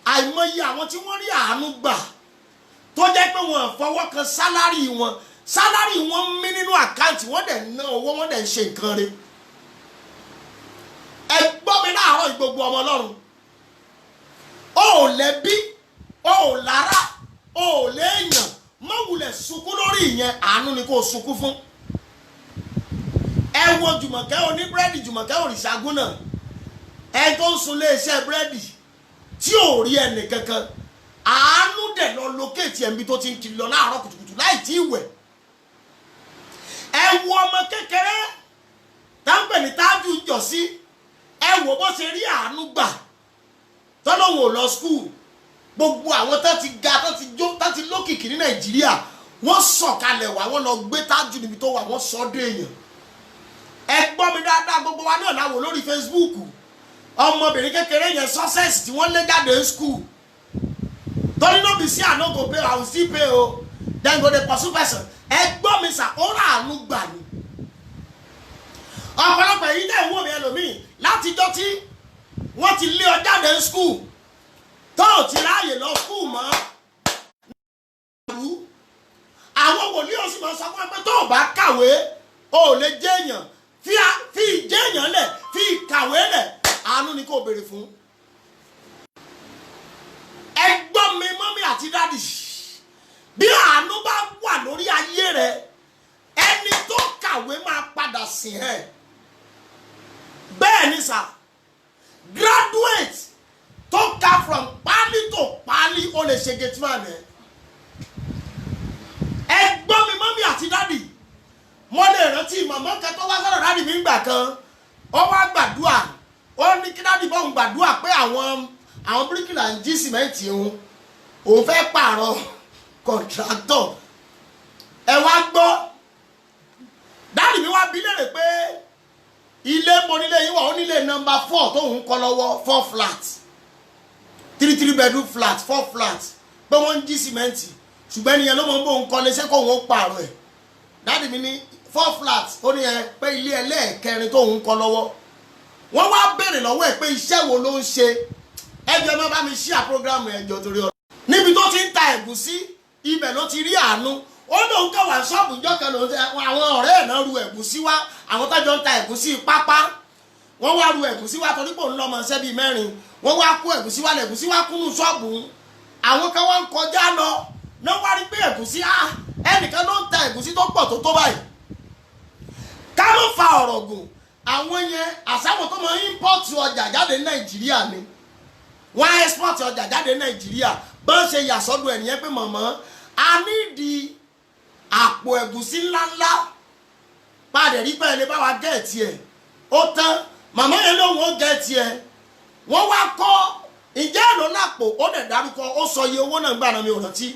B: àìmọye àwọn tí wọ́n rí àánú gbà tó jẹ́ pé wọ́n fọwọ́ kan sálárì wọn mí nínú àkáǹtì wọ́n dẹ̀ ná owó wọ́n dẹ̀ ń ṣe nǹkan rẹ̀ ẹ gbọ́ mi láàárọ̀ gbogbo ọmọ Ọlọ́run o ò lẹ́bí o ò lára o ò léèyàn má wulẹ̀ sunkún lórí ìyẹn àánú ni kò sunkún fún ẹ wo Jùmọ̀kẹ́ oníbúrẹ́dì Jùmọ̀kẹ́ òrìṣàgún náà ẹ tó ń sun iléeṣẹ́ búrẹ́dì tí ò rí ẹnì kankan àánú dẹ̀ lọ lókèétì ẹ̀mí tó ti ń kiri lọ láàárọ̀ kùtùkùtù láì tí ì wẹ̀ ẹ wo ọmọ kékeré táǹpẹ̀ ní tájú ń jọ sí ẹ wo bó ṣe rí àánú gbà tọ́lọ́wọ́ lọ skul gbogbo àwọn tó ti ga tó ti lókìkí ní Nàìjíríà wọ́n sọ̀kalẹ̀ wá wọ́n lọ gbé tájú níbi tó wà wọ́n sọ dé èèyàn ẹ gbọ́ mi dáadáa gbogbo wa náà láwò lórí Facebook ọmọbìnrin kékeré yẹn success tí wọ́n lé jáde skul torí no be say I no go pay I will still pay o then go dey pursue person ẹ gbọ́ mi sà ó rà àánú gbà ní ọ̀pọ̀lọpọ̀ èyí tẹ̀ ń wò mí ẹlòmíì látijọ́ tí wọ́n ti lé ọ jáde skul tó ò ti ráàyè lọ skul mọ́ àwọn wòlíì ó sì máa sọ fún ẹ pé tó o bá kàwé o ò lè jẹ́ èèyàn fi ìjẹ́ èèyàn lẹ̀ fi ìkàwé lẹ̀ àánú ni kò béèrè fún. ẹgbọ́n mi mọ́mí àti dádì bí àánú bá wà lórí ayé rẹ ẹni tó kàwé máa padà sìn ẹ́ bẹ́ẹ̀ ni sà graduate tó ka from pálí tó pálí ó lè ṣe gateman ẹ̀ ẹgbọ́n mi mọ́mí àti dádì mo lè rántí màmá kan tó wá sọ̀rọ̀ dádì mi gbà kan ó wá gbàdúrà ó ní kí dádì bọ́ọ̀n gbàdúrà pé àwọn bíríkìlà ń jí sìmẹ́ǹtì òun fẹ́ pààrọ̀ kọ̀ǹtrátọ̀ ẹ wá gbọ́ dádì mi wá bi léèrè pé ilé monílé yín wà ó nílé nọ́mbà 4 tóun kọ́ lọ́wọ́ 4 flat 3 bedroom flat 4 flat pé wọ́n ń jí sìmẹ́ǹtì ṣùgbọ́n ẹnìyẹn ló mọ̀ ń bò ń kọ́lé ṣé kó òun ó pààrọ̀ ẹ̀ dádì mi ní 4 flat ó ní ẹ pé ilé ẹlẹ́ẹ̀kẹrin tóun kọ́ lọ́wọ́ wọ́n wá béèrè lọ́wọ́ ẹ̀ pé iṣẹ́ wo ló ń ṣe ẹjọ́ máa bá mi ṣí àpọ́gírámù ẹjọ́ torí ọ̀rọ̀ níbi tó ti ń ta ẹ̀gúsí ibẹ̀ ló ti rí àánú ó lóun kẹwàá ṣọ́ọ̀bù ìjọ kan lòun àwọn ọ̀rẹ́ ẹ̀ náà ru ẹ̀gúsí wá àwọn tájọ ń ta ẹ̀gúsí pápá wọ́n wá ru ẹ̀gúsí wá torí pò ń lọ́mọ ṣẹ́ bíi 4 wọ́n wá kó ẹ̀gúsí wá lẹ̀gúsí wá kúnnú ṣọ́ọ̀bù àwọn kan wá ń kọjá lọ náà wá rí pé ẹ̀gúsí ẹnìkan ló ń ta ẹ̀gúsí tó pọ̀ tó báyìí ká ló fa ọ̀rọ̀ gùn àwọn yẹn àsáwọn tó máa ń import ọjà jáde ní Nàìjíríà ni wọ́n á export ọjà jáde ní Nàìjíríà bá ń ṣe yàsọ́dọ̀ ẹ̀nìyẹn pé mọ̀mọ́ a nídìí àpò ẹ̀gúsí ńláńlá padà rí pé ẹni bá wa gẹ̀ẹ́tì ẹ̀ ó tán màmá yẹn lóun ó gẹ̀ẹ́tì ẹ̀ wọ́n wá kọ́ ìjẹ́ èlò lápò ó dẹ̀ dárúkọ ó sọ iye owó náà gbàdán mi ò rántí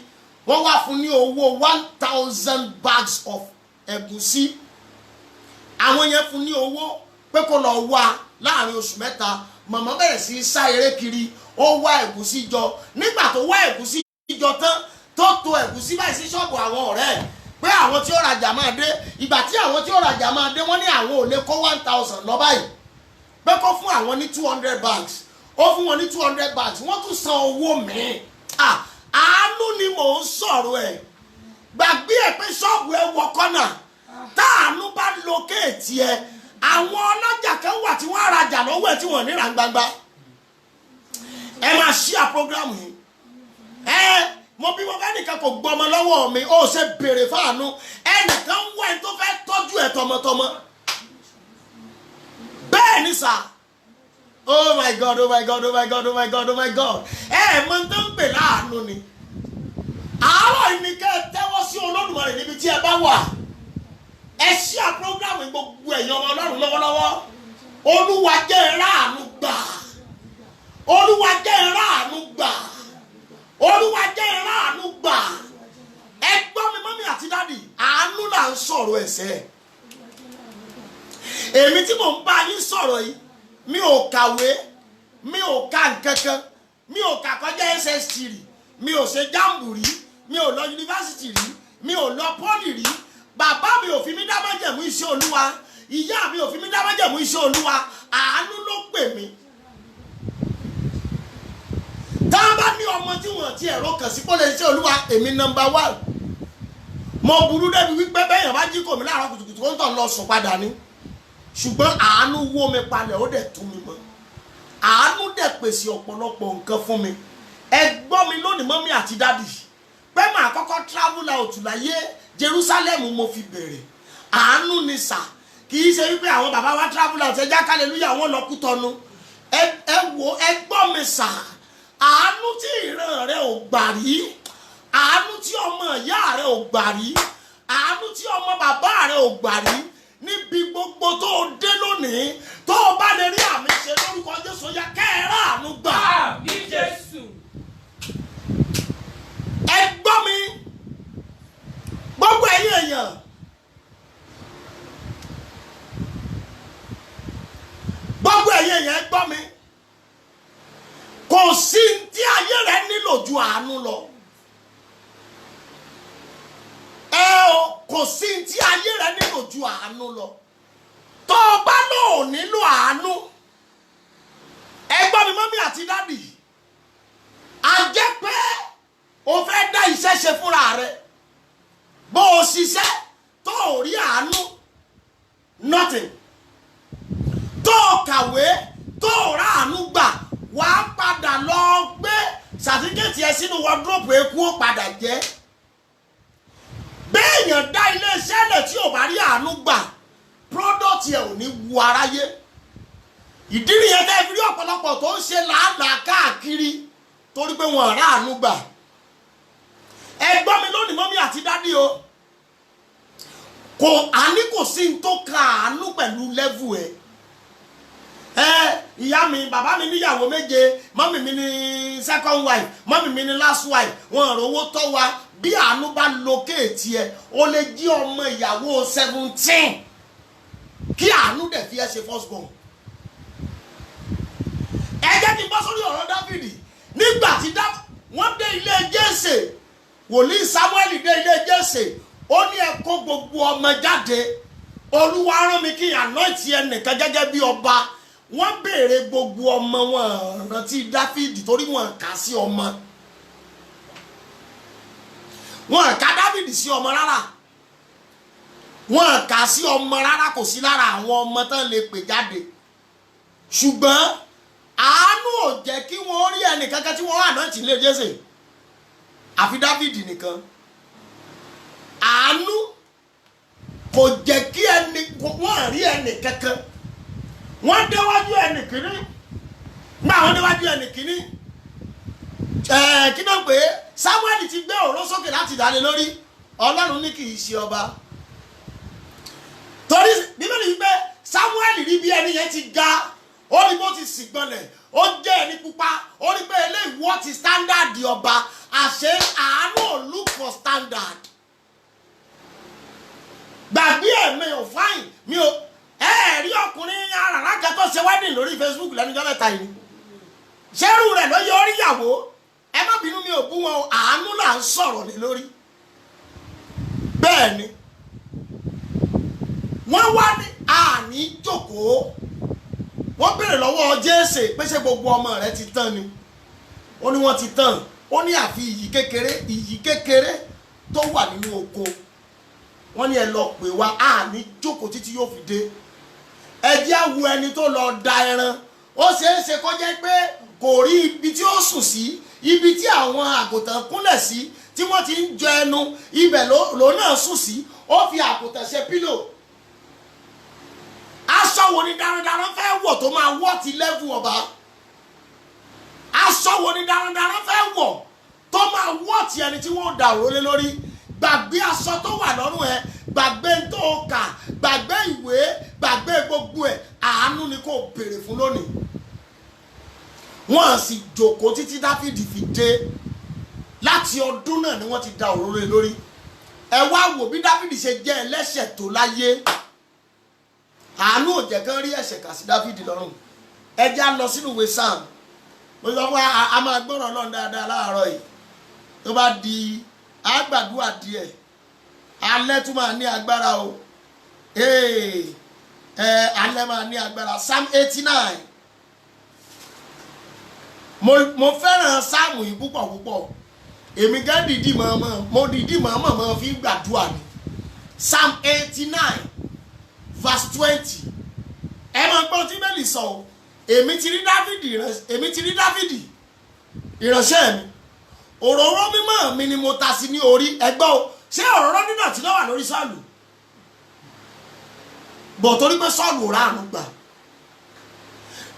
B: wọ́n wá fún ní owó 1000 bags of ẹ̀gúsí àwọn yẹn fún ní owó pé kó lọ wá láàrin oṣù 3 màmá bẹ̀rẹ̀ sí sá eré kiri ó wá ẹ̀gúsí jọ nígbà tó wá ẹ̀gúsí jọ tán tó to ẹ̀gúsí báyìí sí ṣọ́ọ̀bù àwọn ọ̀rẹ́ ẹ̀ pé àwọn tí ó rajà máa dé ìgbà tí àwọn tí ó rajà máa dé wọ́n ní àwọn ò lè kó 1000 lọ báyìí pé kó fún àwọn ní 200 bags ó fún wọn ní 200 bags wọ́n tún san owó míì àánú ni mò ń sọ̀rọ̀ ẹ̀ gbàgbé ẹ̀ pé ṣọ́ọ̀bù ẹ̀ wọ kọ́nà táànú bá lókèétì ẹ̀ àwọn ọlọ́jà kan wà tí wọ́n rajà lọ́wọ́ ẹ̀ tí wọ́n níra gbangba ẹ máa ṣí à program yìí mo bí wọn fẹ́ nìkan kò gbọmọ lọ́wọ́ mi ó ṣe béèrè fáànú ẹnìkan wọ ẹni tó fẹ́ tọ́jú ẹ̀ tọmọtọmọ bẹ́ẹ̀ ni sà oh my God oh my God oh my God oh my God oh my God mọ tó ń pè láàánú ni àárọ̀ ìníkẹ́ tẹ́wọ́ sí Olódùmarè níbi tí ẹ bá wà ẹ ṣí ṣíà program gbogbo ẹ̀yin ọmọ Ọlọ́run lọ́wọ́lọ́wọ́ Olúwa jẹ́ ìráàánú gbà Olúwa jẹ́ ìráàánú gbà Olúwa jẹ́ ìráàánú gbà ẹ gbọ́ mi mọ́mí àti dádì àánú là ń sọ̀rọ̀ ẹ̀sẹ̀ èmi tí mò ń bá yín sọ̀rọ̀ yìí mi ò kàwé mi ò ka nǹkankan mi ò kà kọjá SST rí mi ò ṣe jambu rí mi ò lọ yunifásitì rí mi ò lọ pọ́lì rí bàbá mi ò fi mí dá májẹ̀mú iṣẹ́ Olúwa ìyá mi ò fi mí dá májẹ̀mú iṣẹ́ Olúwa àánú ló pè mí tá a bá ní ọmọ tí wọ́n ti ẹ̀rọ kàn sí pọ́lẹ̀ iṣẹ́ Olúwa èmi number 1 mo burú débi wípé bẹ́yàn bá jí kò mí láàárọ̀ kùtùkùtù ó ń tọ̀ lọ sùn padà ní ṣùgbọ́n àánú wó mi palẹ̀ ó dẹ̀ tún mi mọ́ àánú dẹ̀ pèsè ọ̀pọ̀lọpọ̀ nǹkan fún mi ẹ gbọ́ mi lónìí mọ́mí àti dádì pé màá kọ́kọ́ travel out láyé Jerusalem mo fi bẹ̀rẹ̀ àánú ni sà kì í ṣe wípé àwọn bàbá wa travel out ẹja hallelujah wọn lọ Kútọ̀nù ẹ wo ẹ gbọ́ mi sà àánú tí ìran rẹ ò gbà rí àánú tí ọmọ ìyá rẹ ò gbà rí àánú tí ọmọ bàbá rẹ ò gbà rí níbi gbogbo tó o dé lónìí tó o bá lè rí àmì ṣe lórúkọ Jésù yá kẹ́ẹ̀rẹ́ àánú gbà.
C: Àmín Jésù.
B: ẹ gbọ́ mi gbogbo ẹ̀yin èèyàn gbogbo ẹ̀yin èèyàn ẹ gbọ́ mi kò sí tí ayé rẹ nílò ju àánú lọ kò sí tí ayé rẹ nílò ju àánú lọ tó o bá lò ó nílò àánú ẹ gbọ́ mi mọ́mí àti dádì a jẹ́ pé o fẹ́ dá iṣẹ́ ṣe fúnra rẹ bó o ṣiṣẹ́ tó o rí àánú nothing tó o kàwé tó o rá àánú gbà wàá padà lọ gbé sàtífíkẹ́tì ẹ sínú wọ́dúrópù eku ó padà jẹ́ béèyàn dá iléeṣẹ́ lẹ̀ tí ò bá rí àánú gbà product yẹn ò ní wu aráyé ìdí nìyẹn tẹ́ fi rí ọ̀pọ̀lọpọ̀ tó ń ṣe làálàá káàkiri torí pé wọn rá àánú gbà ẹ gbọ́ mi lónìí mọ́mí àti dádì o kò sí ní tó ka àánú pẹ̀lú level ẹ̀ ìyá mi bàbá mi níyàwó méje mọ́mí mi ní second wife mọ́mí mi ní last wife wọn rówó tọ́ wa bí àánú bá locate ẹ o lè jí ọmọ ìyàwó 17 kí àánú dẹ̀ fi ẹ ṣe first born ẹ jẹ́ kí n bọ́ sórí ọ̀rọ̀ Dáfídì nígbà tí wọ́n dé ilé Jésè wòlíì Samuel dé ilé Jésè ó ní ẹ kó gbogbo ọmọ jáde Olúwa rán mi kí anoint ẹnìkan gẹ́gẹ́ bí ọba wọ́n béèrè gbogbo ọmọ wọn rántí Dáfídì torí wọn kà sí ọmọ wọn kà Dáfídì sí ọmọ rárá wọn kà sí ọmọ rárá kò sí lára àwọn ọmọ tán lè pè jáde ṣùgbọ́n àánú ò jẹ́ kí wọ́n rí ẹnìkankan tí wọ́n wà náà tí lè Jésè àfi Dáfídì nìkan àánú kò jẹ́ kí wọ́n rí ẹnìkankan wọ́n déwájú ẹnìkíní gbà wọ́n déwájú ẹnìkíní kí náà pé Samuel ti gbé òró sókè láti dálé lórí Ọlọ́run ní kì í ṣe ọba torí Bíbélì wípé Samuel rí bí ẹni yẹn ti ga ó rí bó ti sìgbọnlẹ̀ ó jẹ́ ẹni pupa ó rí pé eléyìí wọ́n ti standard ọba àṣẹ àánú ò look for standard gbàgbé ẹ̀mí ò fáìn mi ò rí ọkùnrin aràràkà tó ṣe wedding lórí Facebook lẹ́nujọ́ mẹ́ta yìí ṣẹ́rù rẹ̀ ló yẹ orí ìyàwó ẹ má bínú mi ò bú wọn àánú là ń sọ̀rọ̀ lé lórí bẹ́ẹ̀ ni wọ́n wá ní àní jókòó wọ́n béèrè lọ́wọ́ Jésè pé ṣé gbogbo ọmọ rẹ̀ ti tán ni ó ní wọ́n ti tán ó ní àfi ìyí kékeré tó wà nínú oko wọ́n ní ẹ lọ pè wá àní jókòó títí yóò fi dé ẹ jẹ́ á wo ẹni tó lọ da ẹran ó ṣeé ṣe kó jẹ́ pé kò rí ibi tí ó sùn sí ibi tí àwọn àgùntàn kúnlẹ̀ sí tí wọ́n ti ń jọ ẹnu ibẹ̀ ló náà sùn sí ó fi àgùntàn ṣe pílò aṣọ wo ni darandaran fẹ́ wọ̀ tó máa wọ̀ ti lẹ́fù ọba aṣọ wo ni darandaran fẹ́ wọ̀ tó máa wọ̀ ti ẹni tí wọ́n dà òrólé lórí gbàgbé aṣọ tó wà lọ́rùn ẹ, gbàgbé tó kà, gbàgbé ìwé, gbàgbé gbogbo ẹ̀, àánú ni kò béèrè fún lónìí. Wọ́n sì jókòó títí Dáfídì fi dé. Láti ọdún náà ni wọ́n ti da òróró lórí. Ẹ wá wò bí Dáfídì ṣe jẹ́ ẹlẹ́ṣẹ̀ tó láyé. Àánú ò jẹ́ kán rí ẹ̀ṣẹ̀ kà sí Dáfídì lọ́rùn. Ẹ já lọ sínú ìwé Sáàmù. Mo sọ pé a máa gbọ́rọ̀ Ọlọ́run dáadáa láàárọ̀ yìí. Tó bá di àgbàdua díẹ̀, alẹ́ tún máa ní agbára o. Alẹ́ máa ní agbára. Psalm 89. Mo fẹ́ràn Sáàmù yìí púpọ̀ púpọ̀. Èmi gẹ́ dìdí mọ̀ọ́mọ̀ fi gbàdúrà ni. Psalm 89 verse 20. Ẹ máa gbọ́ tí Bẹ́ẹ̀lì sọ o. Èmi ti rí Dáfídì ìránṣẹ́ mi. Òróró mímọ́ mi ni mo ta sí ní orí. Ẹgbọ́ o, ṣé òróró nínà tí ló wà lórí Sọ́ọ̀lù? Bọ̀ torí pé Sọ́ọ̀lù ò ráàánú gbà.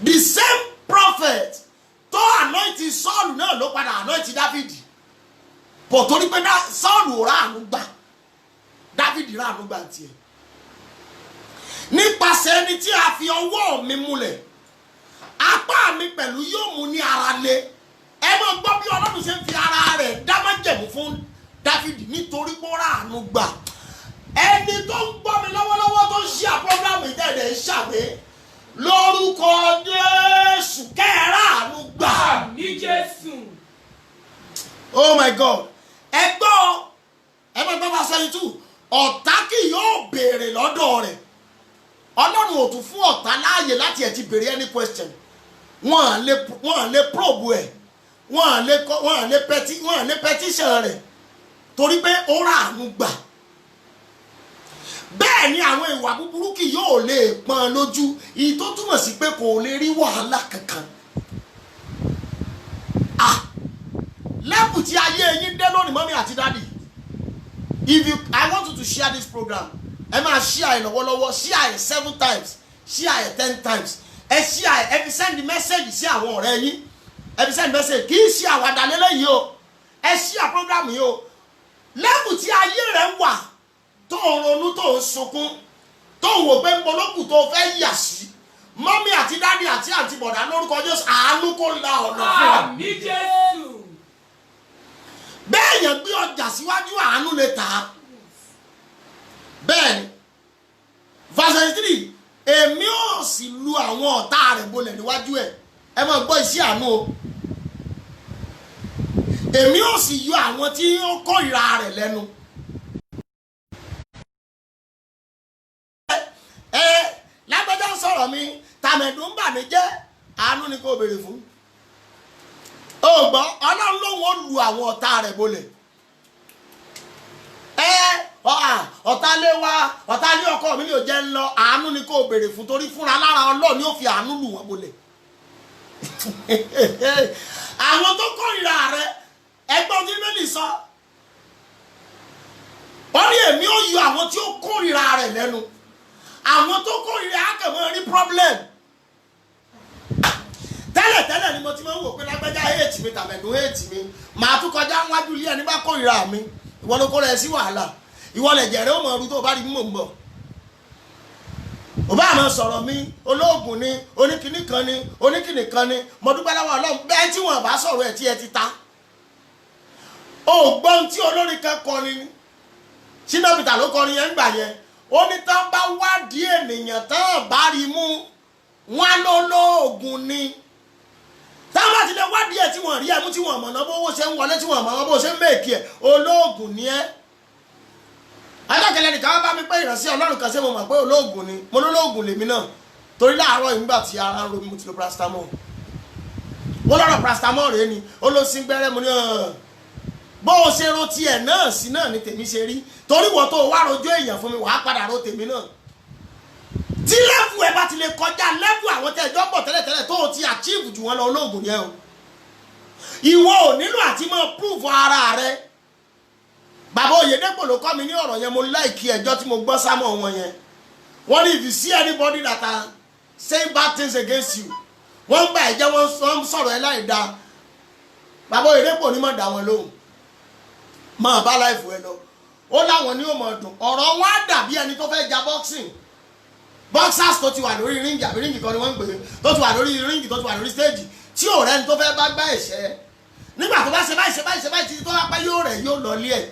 B: The same prophet tó anoint Sọ́ọ̀lù náà ló padà anoint Dáfídì. Bọ̀ torí pé Sọ́ọ̀lù ò ráàánú gbà. Dáfídì ráàánú gbà tiẹ̀. Nípasẹ̀ ẹni tí a fi ọwọ́ mi múlẹ̀, apá mi pẹ̀lú yóò mú ní ara le. Ẹ máa gbọ́ bí Ọlọ́run ṣe ń fi ara rẹ̀ dá májẹ̀mú fún Dáfídì nítorí pé ó ráàánú gbà. Ẹni tó ń gbọ́ mi lọ́wọ́lọ́wọ́ tó ń ṣí àpọ́grámù ìtẹ̀lẹ̀ ń ṣàwé lórúkọ Jésù kẹ́ẹ̀ráàánú gbà.
C: Ní Jésù.
B: Oh my God. Ẹ máa gbọ́ bá 22. Ọ̀tá kì yóò béèrè lọ́dọ̀ rẹ̀. Ọlọ́run ò tún fún ọ̀tá láàyè láti ẹ̀ ti béèrè any question. Wọ́n lè probe ẹ̀. Wọ́n lè petition rẹ̀. Torí pé ó ráàánú gbà. Bẹ́ẹ̀ ni àwọn ìwà búburú kì yóò lè pọ́n lójú. Èyí tó túmọ̀ sí pé kò lè rí wàhálà kankan. Lẹ́bù tí ayé yín dé lónìí mọ́mí àti dádì. I want you to share this program. Ẹ máa share lọ́wọ́lọ́wọ́, share 7 times, share 10 times. Ẹ share, ẹ fi send message sí àwọn ọ̀rẹ́ yín. Ẹ fi send message kì í ṣe àwàdà lélẹ́yìí o. Ẹ share program yìí o. Lẹ́bù tí ayé rẹ̀ wà tó ń ronú tó ń sunkún tó ń wò pé ń bolókù tó fẹ́ yà sí. Mọ́mí àti dádì àti àǹtí bọ̀dá lórúkọ Jésù àánú kó la ọ̀nà fún wa.
C: Ní Jésù.
B: Bẹ́ẹ̀ yẹn gbé ọjà síwájú àánú lè tà á. Bẹ́ẹ̀ni verse 3, èmi ò sì lu àwọn ọ̀tá rẹ̀ bolẹ̀ níwájú ẹ̀. Ẹ máa gbọ́ iṣẹ́ àánú o. Èmi ò sì yọ àwọn tí ó kórìíra rẹ̀ lẹ́nu. Lágbájá ń sọ̀rọ̀ mi, tàmẹ̀dùn ń bà mí jẹ́, àánú ni kò béèrè fún. Ó gbọ́, Ọlọ́run lòun ó lu àwọn ọ̀tá rẹ̀ bolẹ̀. Ọ̀tá lé wa, ọ̀tá lé ọkọ mi ni ò jẹ́ ń lọ, àánú ni kò béèrè fún torí fúnra lára Ọlọ́run ni ó fi àánú lù wọ́n bolẹ̀. Àwọn tó kórìíra rẹ̀, ẹgbọ́n tí Bíbélì sọ, ó ní èmi ó yọ àwọn tí ó kórìíra rẹ̀ lẹ́nu. Àwọn tó kórìíra á kàn máa rí problem. Tẹ́lẹ̀ ni mo ti máa ń wò pé lágbájá hate mi tàbẹ̀dùn hate mi. Màá tún kọjá wájú ilé ẹni bá kórìíra mi. Ìwọ ló kó rẹ̀ sí wàhálà. Ìwọ lẹ̀ jẹ̀rẹ̀ ó mọ̀ ọdún tó bá rí mímọ̀ ń bọ̀. Ò bá máa sọ̀rọ̀ mi, olóògùn ni, oníkìní kan ni, oníkìní kan ni. Mo dúpẹ́ lọ́wọ́ Ọlọ́run bẹ́ẹ̀ tí wọ́n bá sọ̀rọ̀ ẹ̀ tí ẹ ti ta. Ó gbọ́n tí olórin kan kọrin ni. Shina Peter ló kọrin yẹn gbà yẹn. Ó ní tán bá wádìí ènìyàn tán bá rí mú wọn lólóògùn ni. Táwọn bá ti lè wádìí ẹ̀ tí wọ́n rí ẹ̀mú tí wọ́n mọ̀nà bówó ṣe ń wọlé tí wọ́n mọ̀nà bó ṣe ń mèkì ẹ̀ olóògùn ni ẹ́. Adákẹ́lẹ́ nìkan wá bá mi pé ìránṣẹ́ Ọlọ́run kan ṣe mo mọ̀ pé olóògùn ni mo lólóògùn lèmi náà torí láàárọ̀ yìí nígbà tí ara ń ro mi mo ti lo paracetamol. Wọ́n lọ́rọ̀ paracetamol rèé ni ó ló sí gbẹ́rẹ́ mo ní bó o ṣe ro tiẹ̀ náà sí náà ni tèmi ṣe rí torí wọ́n tó wá rojọ́ èèyàn fún mi wàá padà ro tèmi náà. Tí lẹ́fù ẹ bá ti lè kọjá lẹ́fù àwọn tẹ́jọ́ bọ̀ tẹ́lẹ̀tẹ́lẹ̀ tó o ti achieve jù wọ́n lọ olóògùn yẹn o. Ìwọ ò nílò àti máa prove ara rẹ. Bàbá Oyèdépò ló kọ́ mi ní ọ̀rọ̀ yẹn mo like ẹjọ́ tí mo gbọ́ sámọ̀ wọn yẹn. Wọ́n ní if you see anybody that are saying bad things against you wọ́n gbà ẹ̀jẹ̀ wọ́n sọ̀rọ̀ ẹ láì dáa. Bàbá Oyèdépò ní mọ̀ dá wọn lóhùn. Máa bá láìfù ẹ lọ. ó láwọn ní òmò dùn ọ̀rọ̀ wọn á dàbí ẹni tó fẹ́ ja boxing boxers tó ti wà lórí ríngì àbí ríngì kan ni wọ́n ń pè é tó ti wà lórí ríngì tó ti wà lórí stage tí ò rẹ́ni tó fẹ́ bá gbá ẹ̀ṣẹ́ nígbà tó bá ṣe báyìí títí tó bá pẹ́ yóò rẹ̀ yóò lọ lé ẹ̀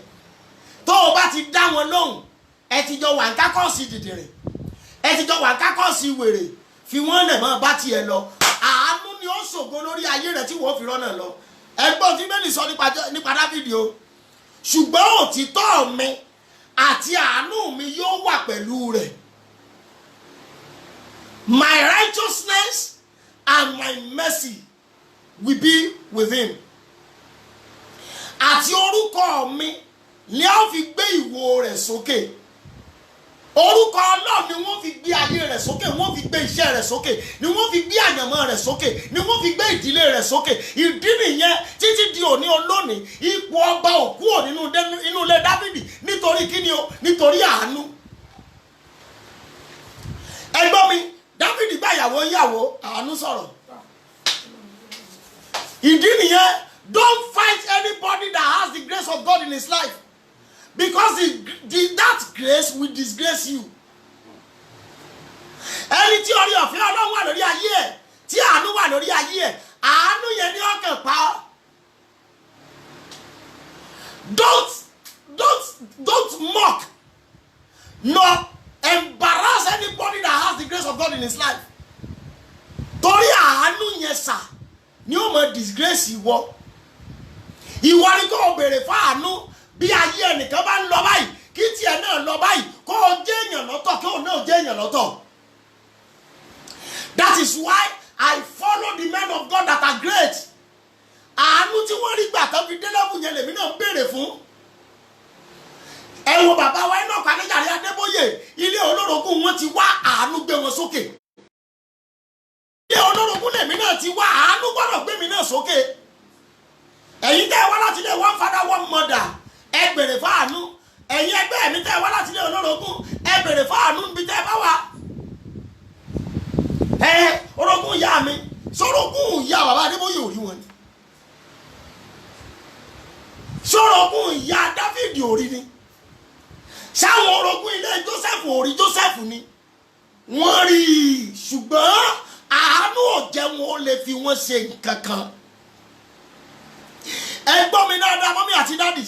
B: tó o bá ti dá wọn lóhùn ẹ ti jọ wà ń kákọ́ọ̀sì dìdìrìn ẹ ti jọ wà ń kákọ́ọ̀sì wèrè fi wọ́n lẹ̀ mọ́ bá tiẹ̀ lọ àánú ni ó ṣògo lórí ayé rẹ̀ tí wọ́n fi rọ́nà lọ ẹgbọ́n tí bẹ́ẹ̀ sọ nípa Dáfídì o ṣùgbọ́n òtítọ́ mi àti àánú mi yóò wà pẹ̀lú rẹ̀. My righteousness and my mercy will be with him. Àti orúkọ mi ni a fi gbé ìwo rẹ̀ sókè. Orúkọ Ọlọ́run ni wọ́n fi gbé ayé rẹ̀ sókè, wọ́n fi gbé iṣẹ́ rẹ̀ sókè, ni wọ́n fi gbé àyànmọ́ rẹ̀ sókè, ni wọ́n fi gbé ìdílé rẹ̀ sókè. Ìdí nìyẹn títí di òní olónìí ipò ọba òkú ò nínú ilé Dáfídì nítorí kíni o nítorí àánú. Ẹgbọ́n mi Dáfídì bá ìyàwó àánú sọ̀rọ̀. Ìdí nìyẹn don't fight anybody that has the grace of God in his life. Because that grace will disgrace you. Ẹni tí orí ọ̀fẹ́ Ọlọ́run wà lórí ayé ẹ̀ tí àánú wà lórí ayé ẹ̀ àánú yẹn ní ọkàn pa ọ́. Don't mock nor embarrass anybody that has the grace of God in his life. Torí àánú yẹn sà ni ó mọ disgrace ìwọ. Ìwọ ni kò béèrè fún àánú. Bí ayé ẹnìkan bá ń lọ báyìí kí tiẹ̀ náà lọ báyìí kó o jẹ́ èèyàn lọ́tọ̀ kí o náà jẹ́ èèyàn lọ́tọ̀. That is why I follow the men of God that are great. Àánú tí wọ́n rí gbà tán fi dé level yẹn lèmi náà ń béèrè fún. Ẹ wo bàbá wa iná Adéjàre Adébóyè ilé olórogún wọn ti wá àánú gbé wọn sókè. Ilé olórogún lèmi náà ti wá àánú gbọ́dọ̀ gbé mi náà sókè. Ẹ̀yin tẹ́ wá láti ilé one father one mother ẹ bèrè fáànú ẹ̀yin ẹgbẹ́ mi tẹ́ wá láti ilé olórogún ẹ bèrè fáànú níbi tẹ́ bá wà. Orogún ìyá mi sórogún ìyá bàbá Adébóyè ò rí wọn ni sórogún ìyá Dáfídì ò rí ni sáwọn orogún ilé Jósẹ́fù ò rí Jósẹ́fù ni wọ́n rí i ṣùgbọ́n àánú ò jẹ́ wọn ó lè fi wọ́n ṣe nǹkan kan. Ẹ gbọ́ mi dáadáa mọ́mí àti dádì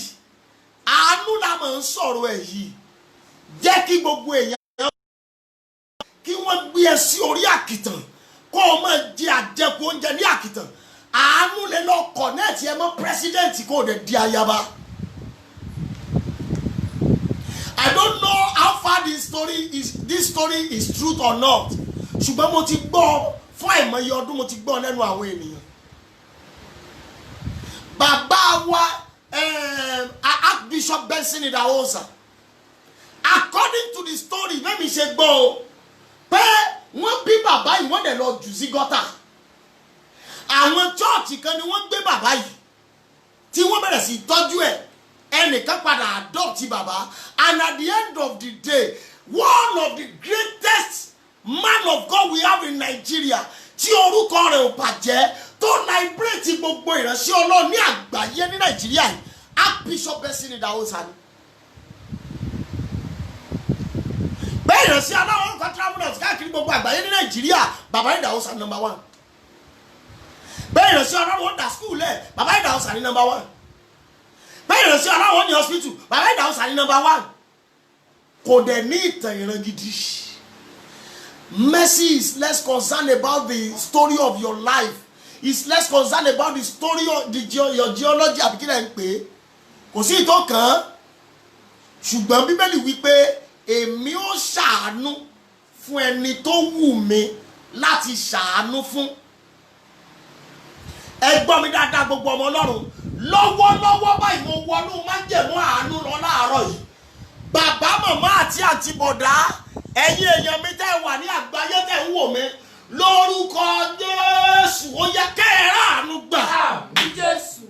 B: àánú la máa ń sọ̀rọ̀ ẹ̀ yìí jẹ́ kí gbogbo èèyàn kí wọ́n gbé ẹ sí orí àkìtàn kó o máa jẹ àjẹkù oúnjẹ ní àkìtàn àánú lè lọ kọ̀nẹ́ẹ̀tì ẹ mọ́ pírẹsidẹ́ǹtì kó o dẹ̀ di ayaba. I don't know how far this story is truth or not ṣùgbọ́n mo ti gbọ́ fún àìmọye ọdún mo ti gbọ́ lẹ́nu àwọn ènìyàn. Bàbá wa Archbishop Benson Idahosa according to the story bẹ́ẹ̀ mi ṣe gbọ́ o pé wọ́n bí bàbá yìí wọ́n dẹ̀ lọ jù sí gọ́tà àwọn chọ́ọ̀chì kan ni wọ́n gbé bàbá yìí tí wọ́n bẹ̀rẹ̀ sí tọ́jú ẹ̀ ẹnìkan padà adopt bàbá and at the end of the day one of the greatest man of God we have in Nigeria tí orúkọ rẹ̀ ò bàjẹ́ tó liberate gbogbo ìránṣẹ́ Ọlọ́run ní àgbáyé ní Nàìjíríà yìí Archbishop Benson Idahosa ni. Bẹ́ẹ̀ ìránṣẹ́ Ọlọ́run kan travelers káàkiri gbogbo àgbáyé ní Nàìjíríà bàbá Idahosa number 1. Bẹ́ẹ̀ ìránṣẹ́ Ọlọ́run dá school ẹ̀ bàbá Idahosa ní number 1. Bẹ́ẹ̀ ìránṣẹ́ Ọlọ́run ní hospital bàbá Idahosa ní number 1. Kò dẹ̀ ní ìtàn ìran gidi. Mercy is less concerned about the story of your life. It's less concerned about the story of your geology àbí kí lẹ́ ń pè é. Kò sí ìtọ́ kan. Ṣùgbọ́n Bíbélì wípé èmi ó ṣàánú fún ẹni tó wù mí láti ṣàánú fún. Ẹ gbọ́ mi dáadáa gbogbo ọmọ Ọlọ́run. Lọ́wọ́lọ́wọ́ báyìí mo wọnú májẹ̀mú àánú lọ láàárọ̀ yìí. Bàbá màmá àti àǹtí bọ̀dá ẹ̀yin èèyàn mi tẹ́ wà ní àgbáyé tẹ́ ń wò mí lórúkọ Jésù ó yẹ kẹ́ẹ̀rẹ́ àánú gbà.
C: Àmín Jésù.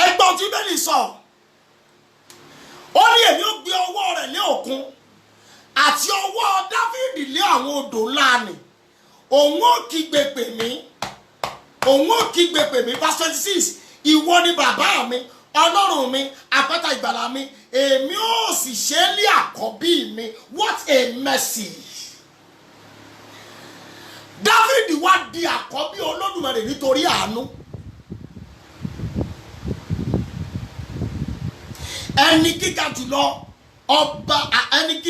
B: Ẹgbọ́n tí Bíbélì sọ ó ní èmi ó gbé ọwọ́ rẹ̀ lé òkun àti ọwọ́ Dáfídì lé àwọn odò ńlá ni òun ó kígbe pè mí verse 26 ìwọ ni bàbá mi Ọlọ́run mi àpáta olúwa ìgbàlà mi èmi ó sì ṣe é lé àkọ́bí mi. What a mercy. Dáfídì wá di àkọ́bí Olódùmarè nítorí àánú. Ẹni gíga jùlọ ọba ẹni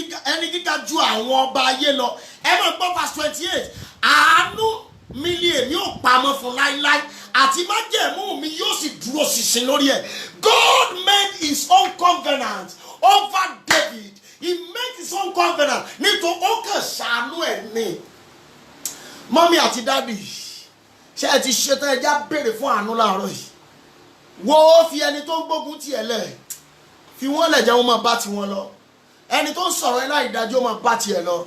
B: gíga ju àwọn ọba ayé lọ. Ẹ máa gbọ́ verse 28. Àánú mi ni èmi ò pamọ́ fún láíláí àti májẹ̀mú mi yóò sì dúró ṣinṣin lórí ẹ̀. God made his own covenant over David. He made his own covenant nítorí ó kàn ṣàánú ẹ̀ ní. Mọ́mí àti dádì ṣé ẹ ti ṣetán ẹja béèrè fún àánú láàárọ̀ yìí. Wo fi ẹni tó ń gbógun tiẹ̀ lẹ̀ fi wọ́n lẹ̀ jẹ́ wọ́n máa bá tiwọn lọ. Ẹni tó ń sọ̀rọ̀ ẹ láì dájú ó máa bá tiẹ̀ lọ.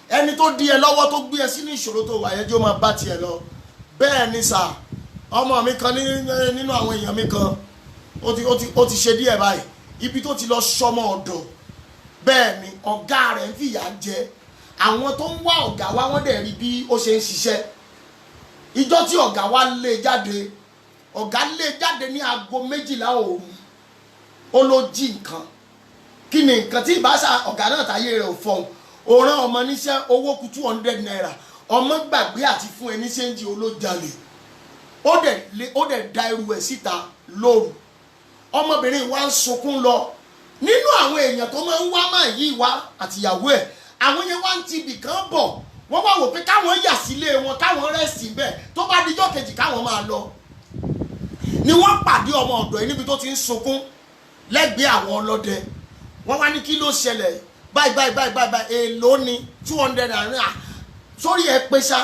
B: Ẹni tó di ẹ lọ́wọ́ tó gbé ẹ sínú ìṣòro tó wà yẹn jẹ́ ó máa bá tiẹ̀ lọ. Bẹ́ẹ̀ ni sà ọmọ mi kan nínú àwọn èèyàn mi kan ó ti ṣe díẹ̀ báyìí ibi tó ti lọ sọmọ ọ̀dọ̀ bẹ́ẹ̀ ni ọ̀gá rẹ̀ ń fìyà jẹ àwọn tó ń wá ọ̀gá wa wọ́n dẹ̀ rí bí ó ṣe ń ṣiṣẹ́. Ìjọ́ tí ọ̀gá wa lé jáde ní aago 12 òru ó ló jí nǹkan. Kí ni nǹkan tí ìbáṣà ọ̀gá náà táyé rẹ̀ ò fọ́n ó rán ọmọ níṣẹ́ owó kù 200 naira ọmọ gbàgbé àti fún ẹni ṣéǹjì olójalè ó dẹ̀ da irú ẹ̀ síta lóru. Ọmọbìnrin wa ń sunkún lọ nínú àwọn èèyàn tó máa ń wá máa yí wa àtìyàwó ẹ̀ àwọn yẹn wá ń ti ibì kan bọ̀ wọ́n wá wò pé káwọn yà sílé wọn káwọn rẹ́sì bẹ́ẹ̀ tó bá dijọ́ kejì káwọn máa lọ. Ni wọ́n pàdé ọmọ ọ̀dọ̀ yìí níbi tó ti ń sunkún lẹ́gbẹ̀ẹ́ àwọn ọlọ́dẹ. Wọ́n wá ní kí ló ṣẹlẹ̀ báyìí èèlò ni 200 naira sórí ẹ pé ṣá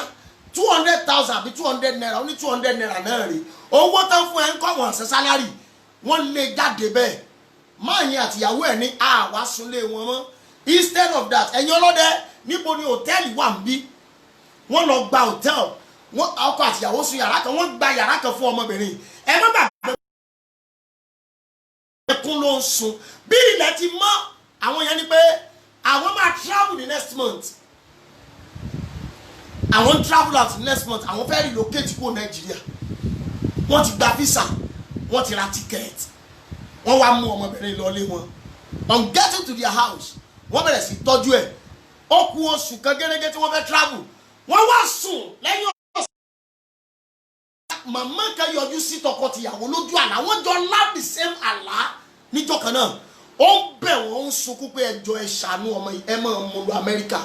B: 200,000 àbí 200 naira ó ní 200 naira náà rí owó tán fún ẹ ń kọ́ wọn ṣe sálárì wọ́n lé jáde bẹ́ẹ̀ máa yẹn àtìyàwó ẹ̀ ní àwa súnlé wọn mọ́. Instead of that ẹ̀yin ọlọ́dẹ níbo ni hòtẹ́ẹ̀lì wà ń bí wọ́n lọ gba hòtẹ́ẹ̀lì wọ́n ọkọ àtìyàwó sùn yàrá kan wọ́n gba yàrá kan fún ọmọbìnrin ẹ má gbàgbé ẹkún ló ń sun bí ilẹ̀ ti mọ́ àwọn yẹn ni pé àwọn máa travel the next month àwọn travel out next month àwọn fẹ́ relocate kó Nàìjíríà wọ́n ti gba visa wọ́n ti ra ticket wọ́n wá mú ọmọbìnrin lọlé wọn on getting to their house wọ́n bẹ̀rẹ̀ sí tọ́jú ẹ̀ ó kù oṣù kan gẹ́gẹ́ tí wọ́n fẹ́ travel wọ́n wá sùn lẹ́yìn ọ̀sẹ̀ màmá kan yọjú sí tọkọtìyàwó lójú àlá wọ́n jọ lá the same àlá níjọ́ kan náà ó ń bẹ̀ wọ́n ń sunkún pé ẹjọ́ ẹ ṣàánú ọmọ ẹ máa mú lọ Amẹ́ríkà.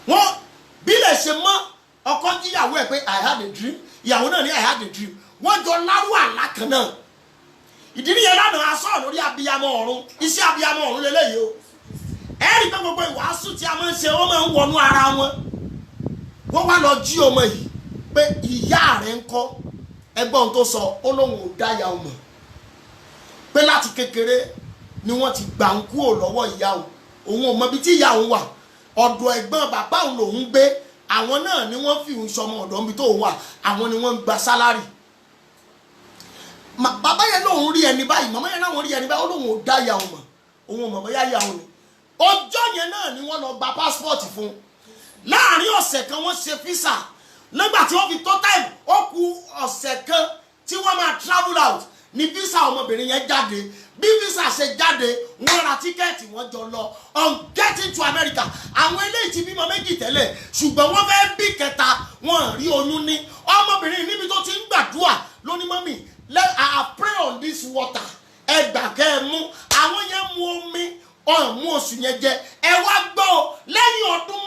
B: Wọ́n bí lè ṣe mọ́ ọkọ jíyàwó ẹ̀ pé I had a dream ìyàwó náà ní I had a dream wọ́n jọ lárú àlá kan náà. Ìdí nìyẹn lánàá aṣọ lórí abiyamọ ọ̀run iṣẹ́ abiyamọ ọ̀run lélẹ́yìí o. Ẹ rí pé gbogbo ìwàásù tí a máa ń ṣe ó máa ń wọnú ara wọn. Wọ́n wá lọ jí ọmọ yìí pé ìyá rẹ̀ ń kọ́ ẹgbọ́n tó sọ ó lóun ò dáyà ọmọ pé láti kékeré ni wọ́n ti gbà ń kúrò lọ́wọ́ ìyá òun ò mọ ibi tí ìyá òun wà ọ̀dọ̀ ẹ̀gbọ́n bàbá òun lòun gbé àwọn náà ni wọ́n fi òun sọmọ ọ̀dọ̀ níbi tó wà àwọn ni wọ́n ń gba sálárì. Bàbá yẹn lòun rí ẹni báyìí màmá yẹn náà wọ́n rí ẹni báyìí ó lóun ò dáyà ọmọ òun ò mọ̀ bóyá ìyá òun ni ọjọ́ yẹn náà ni wọ́n lọ gba passport fún láàrin ọ̀sẹ̀ kan wọ́n ṣe visa nígbà tí wọ́n fi tó time ó kù ọ̀sẹ̀ kan tí wọ́n máa travel out ni visa ọmọbìnrin yẹn jáde bí visa ṣe jáde wọ́n ra tíkẹ́ẹ̀tì wọ́n jọ lọ on getting to America àwọn eléyìí ti bímọ méjì tẹ́lẹ̀ ṣùgbọ́n wọ́n fẹ́ bí kẹta wọ́n rí oyún ní ọmọbìnrin níbi tó ti ń gbàdúrà lóní mọ́mì I pray on this water ẹgbà kẹ́ ẹ mú àwọn yẹn mú omi ọ̀hún mú oṣù yẹn jẹ ẹ wá gbọ́ lẹ́yìn ọdún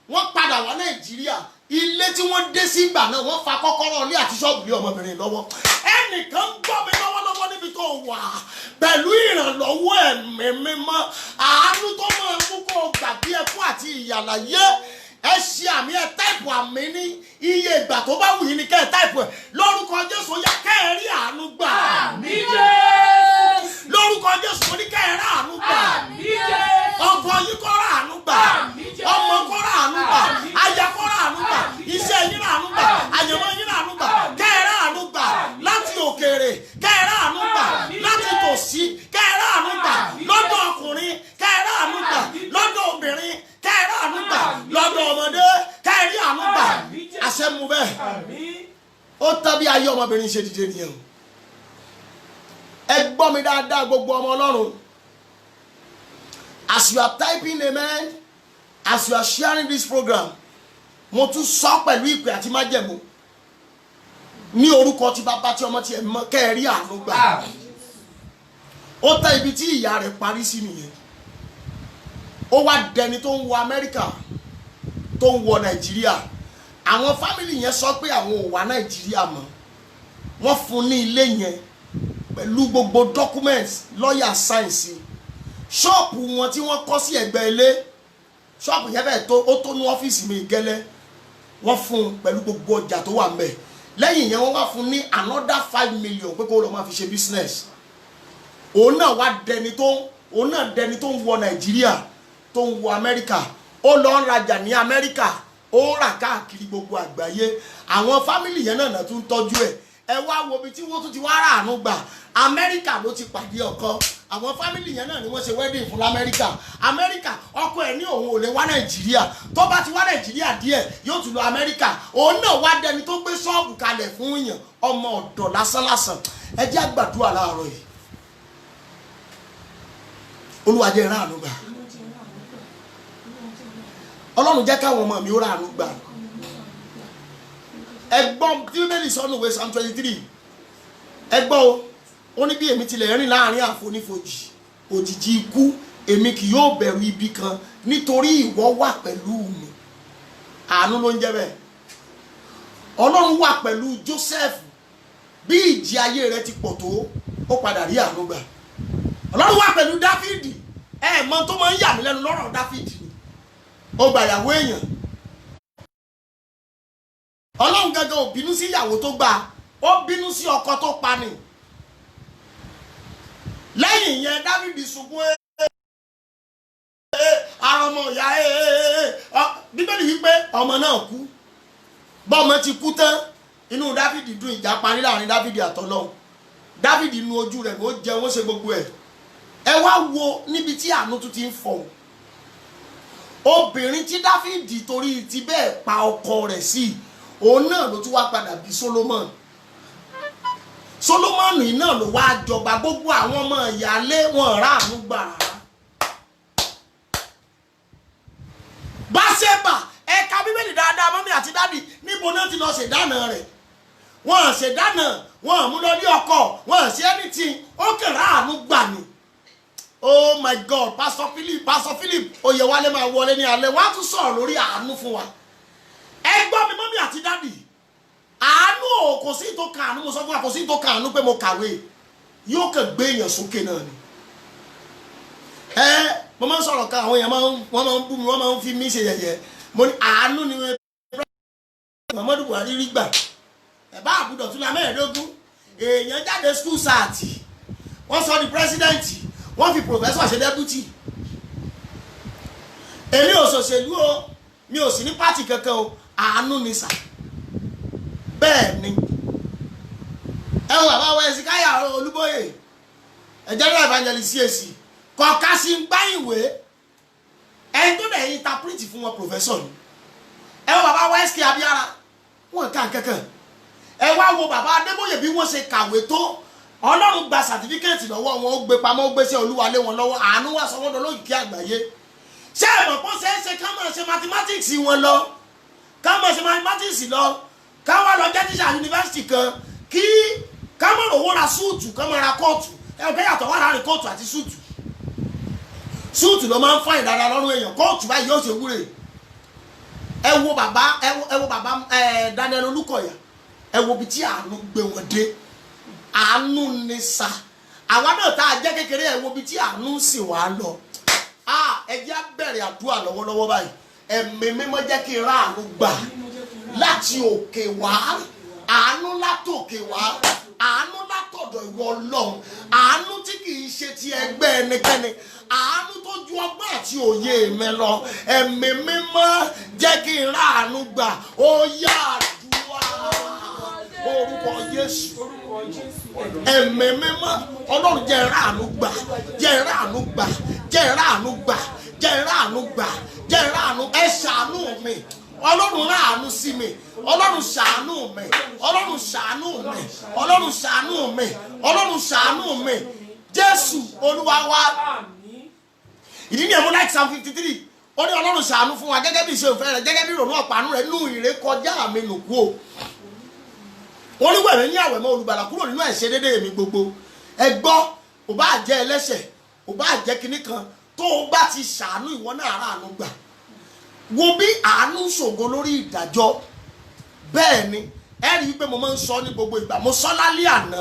B: 5 wọ́n padà wá Nàìjíríà ilé tí wọ́n dé sí ìgbà náà wọ́n fa kọ́kọ́rọ́ ilé àti ṣọ́ọ̀bù lé ọmọbìnrin lọ́wọ́ ẹnìkan gbọ́ mi lọ́wọ́lọ́wọ́ níbi tó wà pẹ̀lú ìrànlọ́wọ́ ẹ̀mí mímọ́ àánú tó máa mú kó gbàgbé ẹkún àti ìyàlàyé ẹ ṣe àmì ẹ táìpù àmì ní iye ìgbà tó bá wù yín ni kẹ́ ẹ táìpù ẹ lórúkọ Jésù yá kẹ́ ẹ rí àánú gbà lórúkọ Jésù ní kẹ́ ẹ rí àánú gbà ọkọ yín kọ́ rà àánú gbà ọmọ kọ́ rà àánú gbà aya kọ́ rà àánú gbà iṣẹ́ yín rà àánú gbà àyẹ̀mọ́ yín rà àánú gbà kẹ́ ẹ rí àánú gbà láti òkèèrè kẹ́ ẹ rí àánú gbà láti tòsí kẹ́ ẹ rí àánú gbà lọ́dọ̀ ọkùnrin kẹ́ ẹ rí àánú gbà lọ́dọ̀ obìnrin kẹ́ ẹ rí àánú gbà lọ́dọ̀ ọmọdé kẹ́ ẹ rí àánú gbà àṣẹ mu bẹ́ẹ̀ ó tàbí ayé ọmọbìnrin ṣe dìde nìyẹn ẹ gbọ́ mi dáadáa gbogbo ọmọ Ọlọ́run. As you are typing amen, as you are sharing this program, mo tún sọ pẹ̀lú ìpè àti májẹ̀mú ní orúkọ tí bàbá tí ọmọ tí ẹ mọ kẹ́ẹ̀rí àánú gbà. Ó tẹ ibi tí ìyá rẹ̀ parí sí nìyẹn. Ó wá dẹni tó ń wọ Amẹ́ríkà tó ń wọ Nàìjíríà. Àwọn fámìlì yẹn sọ pé àwọn ò wá Nàìjíríà mọ́. Wọ́n fún ní ilé yẹn pẹ̀lú gbogbo documents lọ́ọ̀yà sáyẹ̀nsì. Ṣọ́ọ̀pù wọn tí wọ́n kọ́ sí ẹ̀gbẹ́ ilé, ṣọ́ọ̀pù yẹn bẹ́ẹ̀ ó tó ní ọ́fíìsì mi gẹ́lẹ́. Wọ́n fún un pẹ̀lú gbogbo ọjà tó wà ńbẹ̀. Lẹ́yìn yẹn wọ́n wá fún ní another 5 million pé kó lọ máa fi ṣe business. Òun náà dẹni tó ń wọ Nàìjíríà tó ń wọ Amẹ́ríkà. Ó lọ ń rajà ní Amẹ́ríkà, ó ń rà káàkiri gbogbo àgbáyé. Àwọn fámìlì yẹn náà tún tọ́jú ẹ̀. Ẹ wá wo ibi tí wọ́n tún ti wá ràánú gbà. Amẹ́ríkà ló ti pàdé ọkọ. Àwọn fámìlì yẹn náà ni wọ́n ṣe wedding fún l'Amẹ́ríkà. Amẹ́ríkà ọkọ ẹ̀ ní òun ò lè wá Nàìjíríà. Tó bá ti wá Nàìjíríà díẹ̀ yóò tún lọ Amẹ́ríkà. Òun náà wá dẹni tó gbé ṣọ́ọ̀bù kalẹ̀ fún yàn. Ọmọ ọ̀dọ̀ lásánlásán. Ẹ jẹ́ àgbàdúrà láàárọ̀ yìí. Olúwa jẹ́ ìràánú gbà. Ọlọ́run jẹ́ káwọn ọmọ mi ó ràánú gbà. Ẹgbọ́n tí Bíbélì sọ nínú ìwé Psalm 23. Ẹgbọ́n o, ó ní bí èmi tilẹ̀ rìn láàrin àfonífojì òjìji ikú, èmi kì yóò bẹ̀rù ibi kan nítorí ìwọ wà pẹ̀lú mi. Àánú ló ń jẹ́ bẹ́ẹ̀. Ọlọ́run wà pẹ̀lú Joseph. Bí ìjì ayé rẹ̀ ti pọ̀ tó, ó padà rí àánú gbà. Ọlọ́run wà pẹ̀lú Dáfídì. Mọ tó máa ń yà mí lẹ́nu lọ́rọ̀ Dáfídì ni. Ó gba ìyàwó èèyàn. Ọlọ́run gẹ́gẹ́ ò bínú sí ìyàwó tó gbà, ó bínú sí ọkọ tó pa ni. Lẹ́yìn yẹn Dáfídì ṣubú ara ọmọ ìyá Bíbélì wípé ọmọ náà kú. Bọ́mọ ti kú tán, inú Dáfídì dùn, ìjà parí láàrin Dáfídì àtọlọ́run. Dáfídì nu ojú rẹ̀ ló jẹun, ó ṣe gbogbo ẹ̀. Ẹ wá wo níbi tí àánú tún ti ń fọ̀. Obìnrin tí Dáfídì torí ti bẹ́ẹ̀ pa ọkọ rẹ̀ sí, òun náà ló tún wá padà bí Solomon. Solomon yìí náà ló wá jọba. Gbogbo àwọn ọmọ ìyálé wọn ráàánú gbà rárá. Báṣẹ́bà ẹ̀ka Bíbélì dáadáa mọ́mí àti dádì níbo náà ti lọ ṣèdáná rẹ̀. Wọ́n ṣèdáná, wọ́n mú lọ ní ọkọ̀, wọ́n ṣe anything, ó kàn ráàánú gbà ni. Oh my God, Pastor Philip Oyewale máa wọlé ní alẹ́. Wọ́n á tún sọ̀rọ̀ lórí àánú fún wa. Ẹ gbọ́ mi mọ́mí àti dádì. Àánú ò kò sí tó kàánú, mo sọ fún wa kò sí tó kàánú pé mo kàwé. Yóò kàn gbé èèyàn sókè náà ni. Mo máa ń sọ̀rọ̀ kan, àwọn èèyàn wọ́n máa ń bú mi, wọ́n máa ń fi mí ṣe yẹ̀yẹ́. Mo ní àánú ni Muhammadu Buhari rí gbà. Ẹ̀bá àbúdọ̀ tún la mẹ́ẹ̀ẹ́dógún. Èèyàn jáde school sáàtì. Wọ́n sọ di pírẹ́sídẹ̀ǹtì. Wọ́n fi professor ṣe deputy. Èmi ò ṣòṣèlú o, mi ò sí ní pátì kankan o, àánú ni sà. Bẹ́ẹ̀ ni. Ẹ̀wọ̀n àbáwọ̀ Ẹ̀sìkáyà Olúbóyè, general evangelist CAC, kọ̀ọ̀ká sí ń gbá ìwé. Ẹni tó dẹ̀ interpret fún wọn professor ni. Ẹ̀wọ̀n àbáwọ̀ SK Abíára, wọ́n kà kankan. Ẹ wá wo bàbá Adébóyè bí wọ́n ṣe kàwé tó. Ọlọ́run gba sàtífíkẹ́ẹ̀tì lọ́wọ́ wọn, ó gbé pamọ́, ó gbé sí Olúwa lé wọn lọ́wọ́. Àánú wá sọ wọ́n dọ lókìkí àgbáyé. Ṣé ẹ̀mọ̀ pọ́ ṣe ká máa ṣe mathematics wọn lọ, ká máa ṣe mathematics lọ, ká wá lọ jẹ́ tíṣà yunifásitì kan, kí ká máa rówó ra súùtù, ká máa ra kóòtù. Ẹ̀wọ̀n yàtọ̀ wà láàrin kóòtù àti súùtù. Súùtù ló máa ń fáìn dáadáa lọ́rùn èèyàn, kóòtù báyìí yóò ṣe wúre. Ẹ wo bàbá Daniel Olúkọ̀yà, ẹ wo bí tí àánú gbé wọn dé. Àánú ni sà. Àwa náà tá a jẹ́ kékeré, ẹ wo bí tí àánú sì wá lọ. Ẹ jẹ́ á bẹ̀rẹ̀ àdúrà lọ́wọ́lọ́wọ́ báyìí. Ẹ̀mí mímọ́ jẹ́ kí n rá àánú gbà láti òkè wá. Àánú látòkè wá. Àánú látọ̀dọ̀ ìwọ Ọlọ́run. Àánú tí kì í ṣe ti ẹgbẹ́ ẹnikẹ́ni. Àánú tó ju ọgbọ́n àti òye mi lọ. Ẹ̀mí mímọ́ jẹ́ kí n rá àánú gbà. Ó yá àdúrà orúkọ Jésù. Ẹ̀mí mímọ́ Ọlọ́run jẹ́ ráàánú gbà, jẹ́ ráàánú gbà, jẹ́ ráàánú gbà, jẹ́ ráàánú gbà, jẹ́ ráàánú. Ẹ ṣàánú mi. Ọlọ́run ráàánú sí mi. Ọlọ́run ṣàánú mi. Ọlọ́run ṣàánú mi. Ọlọ́run ṣàánú mi. Ọlọ́run ṣàánú mi. Jésù Olúwa wa.
C: Àmín.
B: Ìdí ni ẹ̀mú like Psalm 53 ó ní Ọlọ́run ṣàánú fún wa gẹ́gẹ́ bí ìṣe òfin rẹ̀ gẹ́gẹ́ bí ìrònú ọ̀pánú rẹ̀ nú ìrékọjá mi nù kú o. Wọ́n ní wẹ̀mí ní àwẹ̀mọ́ olùgbàlà kúrò nínú ẹ̀ṣẹ̀ dédé mi gbogbo. Ẹ gbọ́ ò bá jẹ́ ẹlẹ́ṣẹ̀ ò bá jẹ́ kinní kan tó o bá ti ṣàánú ìwọ náà àánú gbà. Wo bí àánú ṣògo lórí ìdájọ́. Bẹ́ẹ̀ ni ẹ rí i pé mo máa ń sọ ní gbogbo ìgbà mo sọ lálẹ́ àná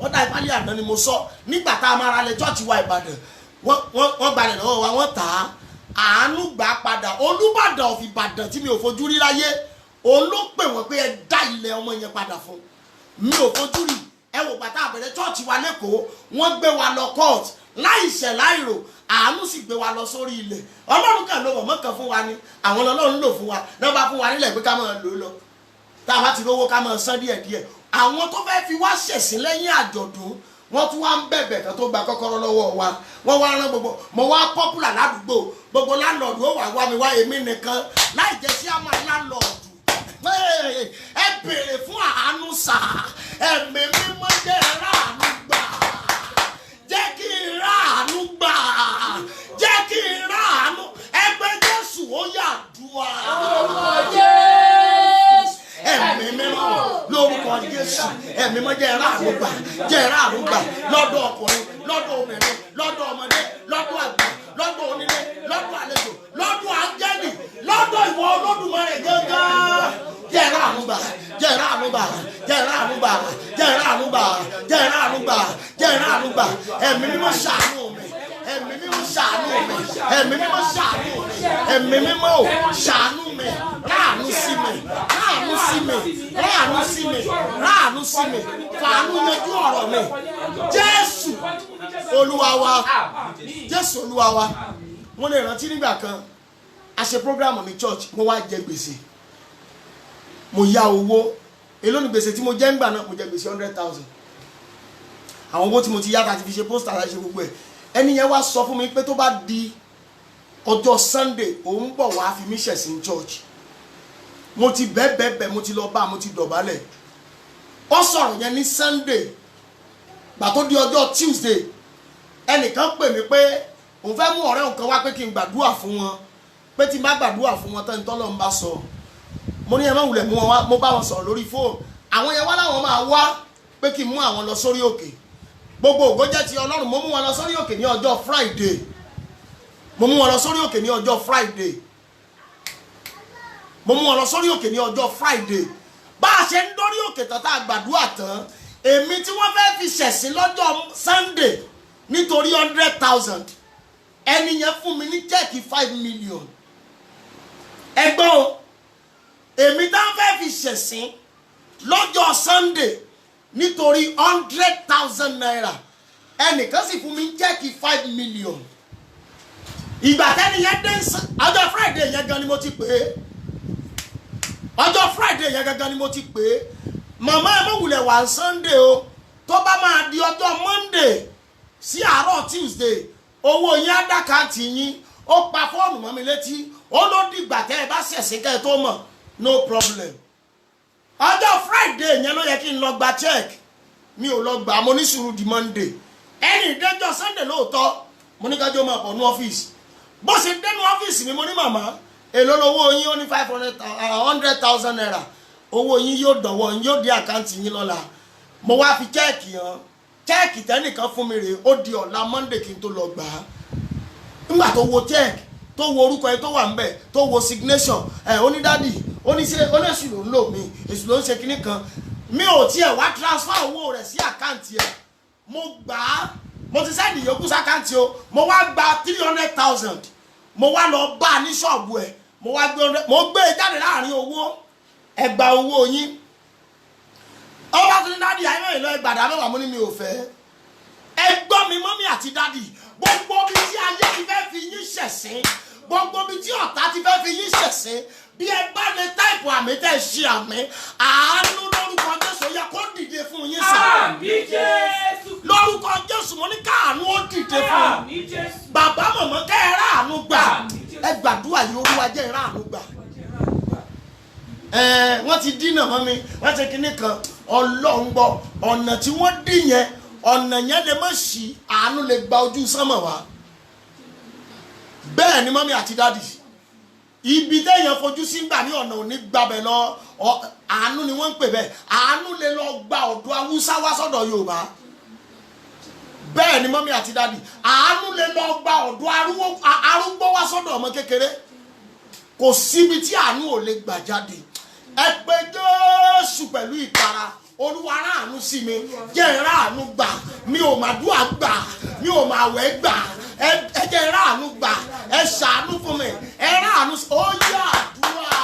B: wọ́n dá ìpálẹ̀ àná ni mo sọ nígbà tá a máa ra lẹ chọ́ọ̀chì wa Ìbàdàn wọ́n gbalẹ̀ lọ́wọ́ wa wọ́n tà á àánú gbà padà Olúbàdàn of Ìbàdàn tí mi ò fojú rí láyé òun ló pè wọ́n pé ẹ dá ilẹ̀ ọmọ yẹn padà fún mi ò fojú rí ẹ wò pàtà àbẹ̀rẹ̀ chọ́ọ̀chì wa lẹ́kọ̀ọ́ wọ́n gbé wa lọ court láìṣẹ̀ láìrò àánú sì gbé wa lọ sórí ilẹ̀ Ọlọ́run kan ló mọ̀ kan fún wa ni àwọn Ọlọ́run lò fún wa náà bá fún wa nílẹ̀ pé ká máa lò lọ tá a bá ti rówó ká máa san díẹ̀díẹ̀ àwọn tó fẹ́ fi wá ṣẹ̀sín lẹ́yìn àjọ̀dún wọ́n tún wá ń bẹ̀bẹ̀ kan tó gba kọ́kọ́rọ́ lọ́wọ́ wa wọ́n wá rán gbogbo mo wá popular ládùúgbò gbogbo láńlọ́ọ̀dù ó wà wá mi wá èmi nìkan láì jẹ́ sí àmọ́ láńlọ́ọ̀dù ẹ béèrè fún àánú sà ẹ̀mí mímọ́ jẹ́ ráàánú gbà jẹ́ kí n ráàánú gbà jẹ́ kí n ráàánú ẹgbẹ́ Jésù ó yàdúrà. Ẹ̀mí mímọ́ lórúkọ Jésù ẹ̀mí mímọ́ jẹ́ ráàánú gbà lọ́dọ̀ ọkùnrin lọ́dọ̀ obìnrin lọ́dọ̀ ọmọdé lọ́dọ̀ àgbà lọ́dọ̀ onílé lọ́dọ̀ àlejò lọ́dọ̀ áńgẹ́lì lọ́dọ̀ ìwọ Olódùmarè gángan jẹ́ ráàánú gbà jẹ́ ráàánú gbà jẹ́ ráàánú gbà jẹ́ ráàánú gbà jẹ́ ráàánú gbà jẹ́ ráàánú gbà ẹ̀mí mímọ́ ṣàánú mi ẹ̀mí mímọ́ ṣàánú mi ẹ̀mí mímọ́ ṣàánú mi ẹ̀mí mímọ́ ṣàánú mi ráàánú sí mi ráàánú sí mi ráàánú sí mi ráàánú sí mi fàánú yanjú ọ̀rọ̀ mi Jésù Olúwa wa Jésù Olúwa wa. Wọ́n lè rántí nígbà kan a ṣe programu ní church mo wá jẹ gbèsè mo yá owó èló ni gbèsè tí mo jẹ ńgbà náà mo jẹ gbèsè 100,000 àwọn owó tí mo ti yá láti fi ṣe pósítà láti ṣe gbogbo ẹ̀ ẹni yẹn wá sọ fún mi pé tó bá di ọjọ́ Sunday òun bọ̀ wá fi mí ṣẹ̀sìn church mo ti bẹ́ẹ̀ mo ti lọ bá mo ti dọ̀bálẹ̀ ó sọ̀rọ̀ yẹn ní Sunday gbà tó di ọjọ́ Tuesday ẹnìkan pè mí pé òun fẹ́ mú ọ̀rẹ́ nǹkan wá pé kí n gbàdúrà fún wọn pé tí n bá gbàdúrà fún wọn tán tọ́lọ́ ń bá sọ mo ní ẹ má wulẹ̀ mú wọn wá mo bá wọn sọ̀rọ̀ lórí fóònù àwọn yẹn wá láwọn máa wá pé kí n mú àwọn lọ sórí òkè gbogbo ògo jẹ́ ti Ọlọ́run mo mú wọn lọ sórí òkè ní ọjọ́ Friday mo mú wọn lọ sórí òkè ní ọjọ́ Friday mo mú wọn lọ sórí òkè ní ọjọ́ Friday bá a ṣe ń dórí òkè tán tá a gbàdúrà tán èmi tí wọ́n fẹ́ fi ṣẹ̀sìn lọ́jọ́ Sunday nítorí 100,000 ẹni yẹn fún mi ní chẹ́ẹ̀kì 5 million ẹgbọ́n o èmi tá a fẹ́ fi ṣẹ̀sìn lọ́jọ́ Sunday nítorí 100,000 naira ẹnìkan sì fún mi ní chẹ́ẹ̀kì 5 million ìgbà tẹ́ni yẹn dé ọjọ́ Friday yẹn gan ni mo ti pè é ọjọ́ Friday yẹn gangan ni mo ti pè é màmá ẹ mọ̀ wulẹ̀ wá Sunday o tó bá máa di ọjọ́ Monday sí àárọ̀ Tuesday owó yín á dàkáǹtì yín ó pa fóònù mọ́ mi létí ó ló dìgbà tẹ́ ẹ bá ṣẹ̀ṣẹ̀ kẹ́ ẹ tó mọ̀ no problem ọjọ́ Friday yẹn ló yẹ kí n lọ gba check mi ò lọ gbà mo ní sùúrù di Monday ẹni ìdẹ́jọ́ Sunday lóòótọ́ mo ní kájọ́ máa bọ̀ ní ọ́fíìsì bó ṣe dénú ọ́fíìsì mi mo ní màmá èló lówó yín ó ní 100,000 naira owó yín yóò dọ̀wọ́ yín yóò dé àkáǹtì yín lọ́la mo wá fi chẹ́ẹ̀kì hàn chẹ́ẹ̀kì tẹ́nìkan fún mi rè ó di ọ̀la Monday kí n tó lọ gbà á nígbà tó wo chẹ́ẹ̀kì tó wo orúkọ yẹn tó wà ńbẹ̀ tó wo signation onídàdì oníṣẹ́ olóṣù ló ń lò mí èṣù ló ń ṣe kinní kan mi ò tiẹ̀ wá transfer owó rẹ̀ sí àkáǹtì ẹ̀ mo gbà á mo ti sẹ́ni yòókù sí àkáǹtì o mo wá gba 300,000 mo wá lọ bá a ní ṣọ́ọ̀bù ẹ̀ mo wá gbé e jáde láàrin owó ẹ gba owó yín ọba tó ní dádì ayé ìlọ ìgbàdá mẹ́wàá mo ní mi ò fẹ́ ẹ gbọ́ mi mọ́mí àti dádì gbogbo bí tí ayé ti fẹ́ fi yín ṣẹ̀sín gbogbo bí tí ọ̀tá ti fẹ́ fi yín ṣẹ̀sín bí ẹ bá lè táìpù àmì tẹ́ ṣe àmì àánú lórúkọ Jésù yẹ kó dìde fún yín sá lórúkọ Jésù mo ní káàánú ó dìde fún bàbá mọ̀mọ́ kẹ́ ẹ ráàánú gbà ẹ gbàdúrà yìí Olúwa jẹ́ ráàánú gbà wọ́n ti dínà mọ́ mi wọ́n ti kíní kan Ọlọ́run gbọ́ ọ̀nà tí wọ́n dì yẹn ọ̀nà yẹn lè má ṣí àánú lè gba ojú sánmọ̀ wá bẹ́ẹ̀ ni mọ́mí àti dádì ibi téèyàn fojú sí gbà ní ọ̀nà òní gbàbẹ̀ lọ àánú ni wọ́n ń pè bẹ́ẹ̀ àánú lè lọ gba ọ̀dọ̀ Haúsá wá sọ́dọ̀ Yorùbá bẹ́ẹ̀ ni mọ́mí àti dádì àánú lè lọ gba ọ̀dọ̀ arúgbó wá sọ́dọ̀ ọmọ kékeré kò síbi tí àánú ò lè gbà jáde ẹ pé Jésù pẹ̀lú ìtara Olúwa ráàánú sí mi jẹ́ ráàánú gbà mi ò màdúà gbà mi ò màwẹ̀ gbà ẹ jẹ́ ráàánú gbà ẹ ṣàánú fún mi ẹ ráàánú ó yá àdúrà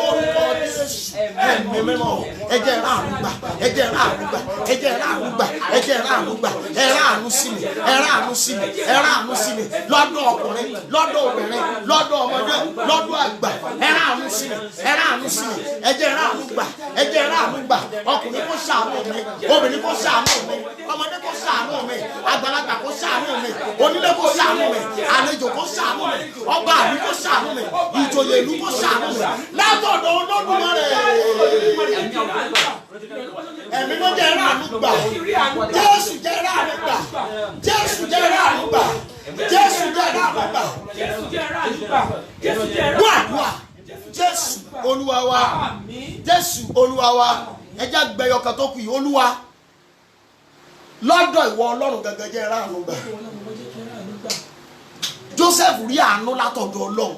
B: orúkọ Jésù ẹ̀mí mímọ́ ẹ jẹ́ ráàánú gbà ẹ jẹ́ ráàánú gbà ẹ jẹ́ ráàánú gbà ẹ jẹ́ ráàánú gbà ẹ ráàánú sí mi ẹ ráàánú sí mi ẹ ráàánú sí mi lọ́dọ̀ ọkùnrin lọ́dọ̀ obìnrin lọ́dọ̀ ọmọdé lọ́dọ̀ àgbà ẹ ráàánú sí mi ẹ ráàánú sí mi ẹ jẹ́ ráàánú gbà ẹ jẹ́ ráàánú gbà ọkùnrin kó ṣàánú mi obìnrin kó ṣàánú mi ọmọdé kó ṣàánú mi àgbàlagbà kó ṣàánú mi onílé kó ṣàánú mi àlejò kó ṣàánú mi ọba àbí kó ṣàánú mi ìjòyè ìlú kó ṣàánú mi látọ̀dọ̀ Olódùmarè ẹ̀mí ló jẹ́ ráàánú gbà Jésù jẹ́ ráàánú gbà Jésù jẹ́ ráàánú gbà Jésù jẹ́ ráàánú gbà gbàdúrà Jésù Olúwa wa Jésù Olúwa wa ẹjẹ́ gbẹ̀yọ̀ kan tó kù yìí Olúwa lọ́dọ̀ ìwọ Ọlọ́run gẹ́gẹ́ jẹ́ ráàánú gbà Joseph rí àánú látọ̀dọ̀ Ọlọ́run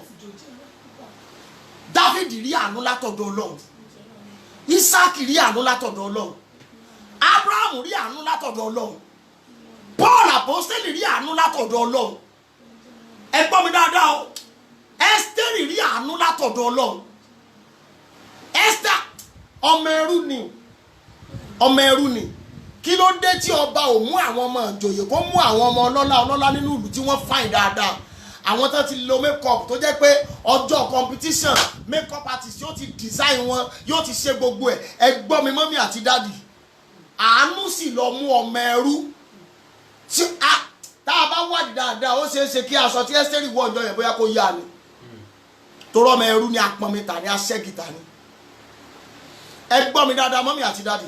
B: David rí àánú látọ̀dọ̀ Ọlọ́run Isaac rí àánú látọ̀dọ̀ Ọlọ́run Abraham rí àánú látọ̀dọ̀ Ọlọ́run Paul apostoli rí àánú látọ̀dọ̀ Ọlọ́run ẹ gbọ́ mi dáadáa o Esther rí àánú látọ̀dọ̀ Ọlọ́run Esther ọmọ ẹrú ni kí ló dé tí ọba ò mú àwọn ọmọ ìjòyè kó mú àwọn ọmọ ọlọ́lá nínú ìlú tí wọ́n fine dáadáa àwọn tó ti lo make-up tó jẹ́ pé ọjọ́ competition make-up artist yóò ti design wọn yóò ti ṣe gbogbo ẹ̀ ẹ gbọ́ mi mọ́mí àti dádì àánú sì lọ mú ọmọ ẹrú tí tá a bá wádìí dáadáa ó ṣeé ṣe kí aṣọ tí Ẹ́sítérì wọ̀ ọjọ́ yẹn bóyá kó yá ni torọ́ ọmọ ẹrú ni apọnmita ni aṣẹ́gìta ni ẹ gbọ́ mi dáadáa mọ́mí àti dádì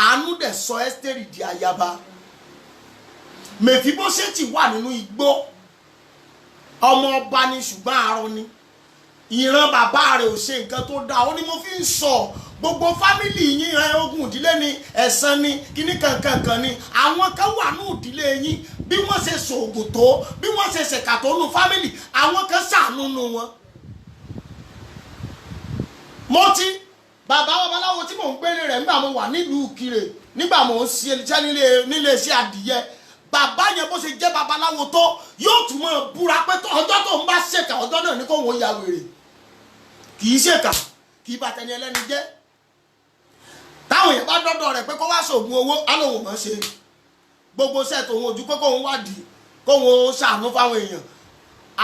B: àánú dẹ̀ sọ Ẹ́sítérì di ayaba Mèfíbóṣẹ́tì wà nínú igbó ọmọ ọba ni ṣùgbọ́n arọ ni ìran bàbá rẹ̀ ò ṣe nǹkan tó dáa ó ní mo fi ń sọ gbogbo fámìlì yín ogun ìdílé ni ẹ̀san ni kíní kankan ni àwọn kan wà ní ìdílé yín bí wọ́n ṣe ṣoògùn tó bí wọ́n ṣe ṣèkà tó nù fámìlì àwọn kan ṣàánú nù wọn. mo ti bàbá babaláwo tí mò ń gbélé rẹ̀ nígbà mo wà nílùú Ìkirè nígbà mo ń ṣiṣẹ́ nílé iṣẹ́ adìyẹ bàbá yẹn bó ṣe jẹ́ babaláwo tó yóò tún mọ̀ búra pé ọjọ́ tó ń bá ṣèkà ọjọ́ náà ní kó wọ́n ya wèrè kì í ṣèkà kì í bàtẹ́ni ẹlẹ́ni jẹ́ táwọn èèyàn bá dọ́dọ̀ rẹ̀ pé kó wá ṣògùn owó alóhùn mọ́ ṣe gbogbo ṣẹ́ẹ̀tì òun ojú pé kóun wádìí kóun ṣàánú fáwọn èèyàn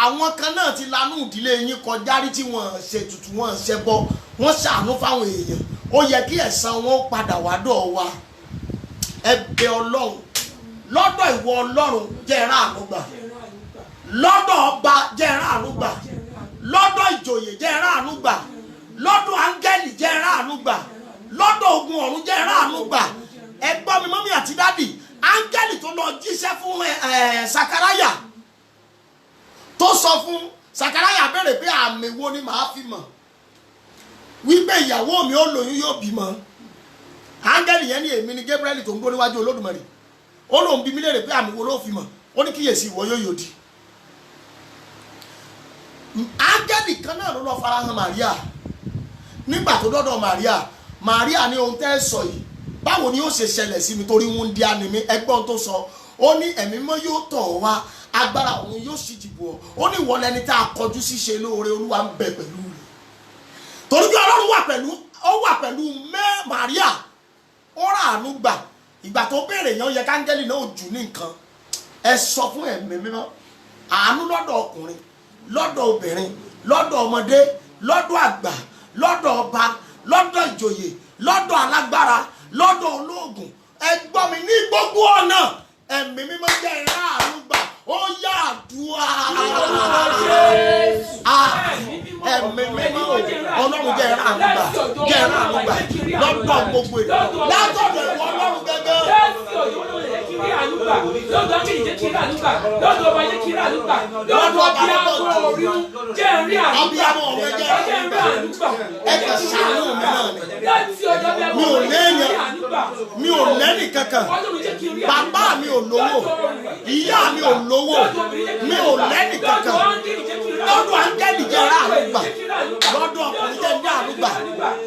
B: àwọn kan náà ti lanú ìdílé yín kọjá rí tí wọ́n ṣe tutù wọ́n ṣe bọ́ wọ́n ṣàánú fáwọn èèyàn ó yẹ kí ẹ̀san wọn padà wá dọ̀ wa ẹ bẹ̀ Ọlọ́run lọ́dọ̀ ìwọ Ọlọ́run jẹ́ ráàánú gbà lọ́dọ̀ ọba jẹ́ ráàánú gbà lọ́dọ̀ ìjòyè jẹ́ ráàánú gbà lọ́dọ̀ áńgẹ́lì jẹ́ ráàánú gbà lọ́dọ̀ ogun ọ̀run jẹ́ ráàánú gbà ẹ gbọ́ mi mọ́mí àti dádì áńgẹ́lì tó lọ jíṣẹ́ fún Sakaraya tó sọ fún Sakaraya béèrè pé àmì wo ni màá fi mọ̀ wípé ìyàwó mi ó lóyún yóò bímọ áńgẹ́lì yẹn ní èmi ni Gabriel tó ń gbó níwájú Olódùmarè ó lóun bí mi léèrè pé àmì wo ló fi mọ̀ ó ní kíyèsí ìwọ yóò yòdì áńgẹ́lì kan náà ló lọ farahàn Màríà nígbà tó dọ́dọ̀ Màríà ní ohun tẹ́ sọ yìí báwo ni ó ṣe ṣẹlẹ̀ sí mi torí wọ́n ń di àní mi ẹgbọ́n tó sọ ó ní ẹ̀mí mọ́ yóò tọ̀ wá agbára òun yóò sì dìbò ó ní ìwọ lẹni tá a kọjú sí ṣe lóore Olúwa ń bẹ pẹ̀lú rẹ̀ torí pé Ọlọ́run wà pẹ̀lú Màríà ó ràánú gbà ìgbà tó béèrè yẹn ó yẹ káńgẹ́lì náà jù ní nǹkan ẹ sọ fún ẹ̀mí mímọ́ àánú lọ́dọ̀ ọkùnrin lọ́dọ̀ obìnrin lọ́dọ̀ ọmọdé lọ́dọ̀ àgbà lọ́dọ̀ ọba lọ́dọ̀ ìjòyè lọ́dọ̀ alágbára lọ́dọ̀ olóògùn ẹ gbọ́ mi ní gbogbo ọ̀nà ẹ̀mí mímọ́ jẹ́ ìráàánú gbà ó yá àdúrà ẹ̀mí mímọ́ Ọlọ́run jẹ́ ìráàánú gbà lọ́dọ̀ gbogbo ènìyàn látọ̀dọ̀ ìwọ Ọlọ́run gẹ́gẹ́
C: olówó jẹ́ kí rí àánú gbà lọ́dọ̀ akéde jẹ́ kí rí àánú gbà lọ́dọ̀ ọba jẹ́ kí rí àánú gbà lọ́dọ̀ abiyamọ orí jẹ́ rí àánú gbà jẹ́ rí àánú gbà
B: ẹ̀ka ṣàánú mi náà ni.
C: láti ọjọ́ bí
B: mi ò léèyàn mi ò lẹ́nì kankan bàbá mi ò lówó ìyá mi ò lówó mi ò lẹ́nì kankan lọ́dọ̀ áńgẹ́lì jẹ́ ráàánú gbà lọ́dọ̀ ọkùnrin jẹ́ ráàánú gbà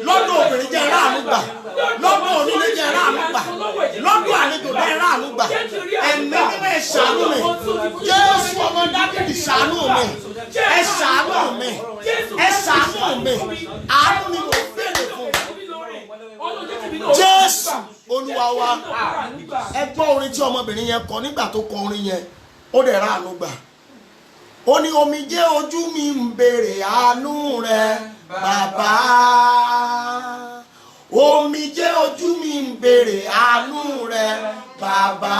B: lọ́dọ̀ obìnrin jẹ́ ráàánú gbà lọ́dọ̀ onílé jẹ́ ráàánú gbà lọ́dọ̀ àlejò jẹ́ ráàánú gbà ẹ̀mí mímọ́ ẹ ṣàánú mi Jésù ọmọ Dáfídì ṣàánú mi ẹ ṣàánú mi ẹ ṣàánú mi àánú ni mo fèrè fún Jésù Olúwa wa. Ẹ gbọ́ orin tí ọmọbìnrin yẹn kọ nígbà tó kọ orin yẹn ó dẹ̀ ráàánú gbà ó ní omijé ojú mi ń béèrè àánú rẹ bàbá omijé ojú mi ń béèrè àánú rẹ bàbá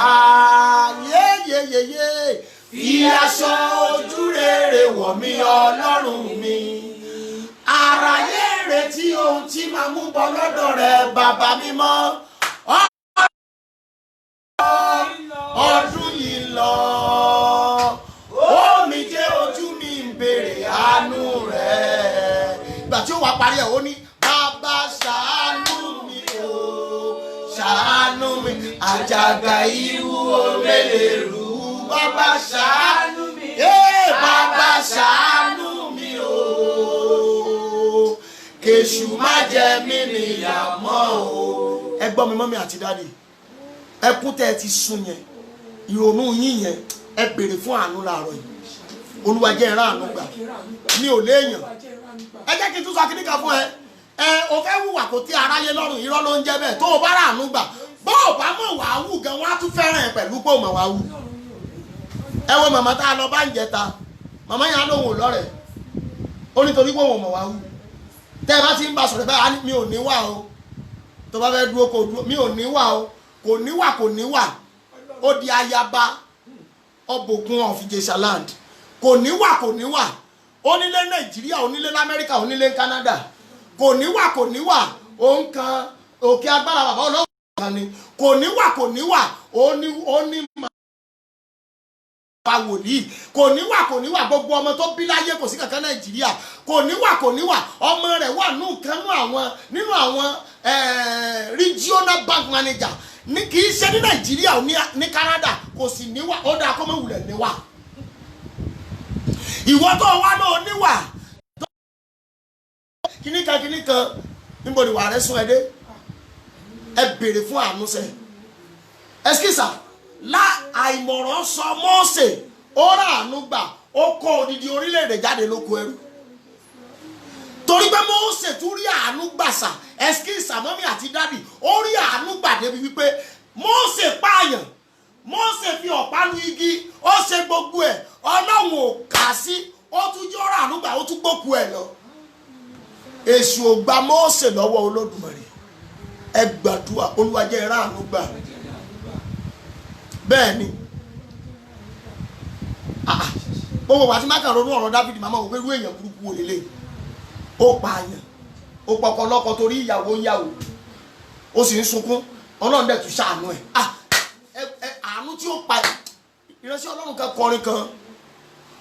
B: yéyeyeye fi aṣọ ojú rere wọ̀ mí Ọlọ́run mi àráyé retí ohun tí màá mú bọ̀ lọ́dọ̀ rẹ bàbá mímọ́ ọdún yìí lọ omijé ojú mi ń béèrè àánú rẹ ìgbà tí ó wà parí ẹ̀ ó ní bàbá ṣàánú mi o ṣàánú mi àjàgà ìwúwo mélèrú bàbá ṣàánú mi bàbá ṣàánú mi o kèṣù má jẹ mí níyà mọ́ o. ẹ gbọ́ mi mọ́mí àti dáàdì ẹkún tẹ́ ẹ ti sun yẹn ìrònú yín yẹn ẹ béèrè fún àánú láàárọ̀ yìí Olúwa jẹ́ ìran àánú gbà mi ò léèyàn ẹ jẹ́ kí n tún sọ kíníkà fún ẹ o fẹ́ hùwà kò tí aráyé lọ́rùn irọ́ ló ń jẹ́ bẹ́ẹ̀ tó o bá ràánú gbà bó o bá mọ̀ wá wù gan wọ́n á tún fẹ́ràn ẹ pẹ̀lú pé o mọ̀ wá wù. ẹ wo màmá tá a lọ bá ń jẹta màmá yẹn á lóhùn lọ́rẹ̀ ó nítorí pé òun mọ̀ wá wù tẹ́ ẹ bá ti ń bá sọ̀rọ̀ bẹ́ẹ̀ mi ò ní wà o tó bá fẹ́ dúró kò dúró mi ò ní wà o kò níwà ó di ayaba ọbòkun of Ìjẹ̀ṣàland kò níwà onílé Nàìjíríà onílé lamẹ́ríkà onílé Canada kò níwà òun kan òkè agbára bàbá ọlọ́run kan ni kò níwà ó ní máa wòlíì kò níwà gbogbo ọmọ tó bí láyé kò sí kankan Nàìjíríà kò níwà ọmọ rẹ̀ wà nínú àwọn regional bank manager ní kì í ṣe ní Nàìjíríà ní Canada kò sì níwà ó dáa kó mọ̀ wulẹ̀ níwà ìwọ tó wá náà níwà kíníkan níbo ni wà rẹ sún ẹ dé ẹ béèrè fún àánú sẹ ẹsikísà àìmọ̀ràn sọ Mósè ó rà àánú gbà ó kó odidi orílẹ̀-èdè jáde lóko ẹrú torí pé Mósè tún rí àánú gbàsà ẹsikísà mọ́mí àti dádì ó rí àánú gbà débi wípé Mósè pààyàn Mósè fi ọ̀pá lu igi ó ṣe gbogbo ẹ̀ Ọlọ́run ò kà sí ó tún jọ́ rà àánú gbà ó tún gbókù ẹ̀ lọ èṣù ò gba Mósè lọ́wọ́ Olódùmarè ẹ gbàdúrà Olúwa jẹ́ ẹ rà àánú gbà bẹ́ẹ̀ ni gbogbo wa ti má kàn ronú ọ̀rọ̀ Dáfídì màmá òwe rú èèyàn burúkú wò lélẹ̀ ó pààyàn ó pọkọlọ́kọ torí ìyàwó ó sì ń sunkún Ọlọ́run dẹ̀ tún ṣàánú ẹ̀ àánú tí ó pa ìránṣẹ́ Ọlọ́run kan kọrin kan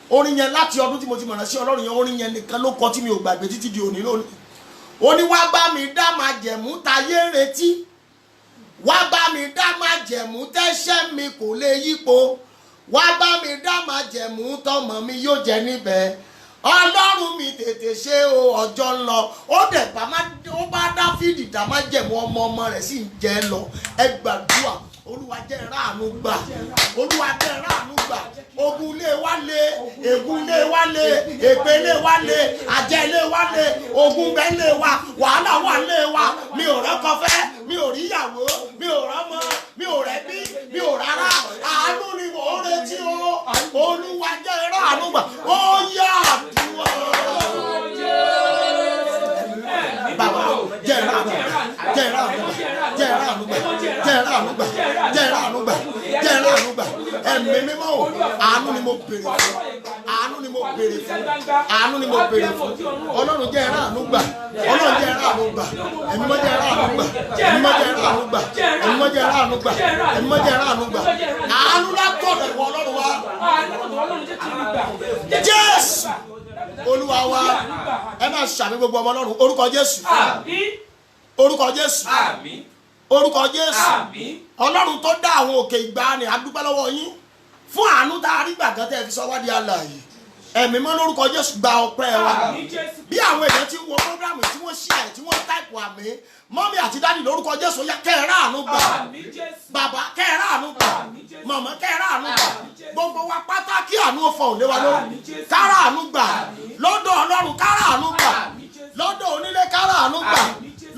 B: orin yẹn láti ọdún tí mo ti mọ̀ràn sí Ọlọ́run yẹn orin yẹn nìkan ló kọ tí mi ò gbàgbé títí di òní lónìí ó ní wá bá mi dá májẹ̀mú táyé retí wá bá mi dá májẹ̀mú tẹ́ṣẹ̀ mi kò lè yípo wá bá mi dá májẹ̀mú tọmọ mi yóò jẹ níbẹ̀ Ọlọ́run mi tètè ṣe o ọjọ́ ń lọ ó dẹ̀ bá Dáfídì dá májẹ̀mú ọmọ rẹ̀ sì ń jẹ lọ ẹ gbàdúrà Olúwa jẹ́ ráàánú gbà Olúwa jẹ́ ráàánú gbà ogun ilé wa lé ègún ilé wa lé èpè ilé wa lé àjẹ́ ilé wa lé ogun bẹ́ẹ̀ ilé wa wàhálà wà ilé wa mi ò rọ́kọ fẹ́ mi ò ríyàwó mi ò rọ́mọ mi ò rẹ́bí mi ò rárá àánú ni mò ń retí o Olúwa jẹ́ ráàánú gbà ó yá àdúrà. Bàbá jẹ́ ráàánú gbà ẹ̀mí mímọ́ o àánú ni mo béèrè fún àánú àánú ni mo béèrè fún àánú ni mo béèrè fún ọlọ́run jẹ́ ẹ̀rọ àánú gbà ọlọ́run jẹ́ ẹ̀rọ àánú gbà ẹ̀mí mọ́ jẹ́ ẹ̀rọ àánú gbà ẹ̀mí mọ́ jẹ́ ẹ̀rọ àánú gbà ẹ̀mí mọ́ jẹ́ ẹ̀rọ àánú gbà ẹ̀mí mọ́ jẹ́ ẹ̀rọ àánú gbà àánú látọ̀dọ̀ ìwọ ọlọ́run wa Jésù olúwa wa ẹ máa ṣàmì gbogbo ọmọ ọlọ́run orúkọ Jésù orúkọ Jésù orúkọ Jésù ọlọ́run tó dá àwọn òkè ìgbàanì a dúpẹ́ lọ́wọ́ yín fún àánú tá a rí gbàgán tẹ́ fi sọ wá di alààyè ẹ̀mí mọ́ lórúkọ Jésù gba ọpẹ́ wa bí àwọn èèyàn ti ń wo programu tí wọ́n ṣí àyè tí wọ́n táìpù àmì mọ́mí àti dádì lórúkọ Jésù yá kẹ́ẹ̀rẹ́ àánú gbà bàbá kẹ́ẹ̀rẹ́ àánú gbà màmá kẹ́ẹ̀rẹ́ àánú gbà gbogbo wa pátá kí àánú fọ̀hún lé wa lórí kára àánú gbà lọ́dọ̀ ọlọ́run kára àánú gbà lọ́dọ̀ onílé kára àánú gbà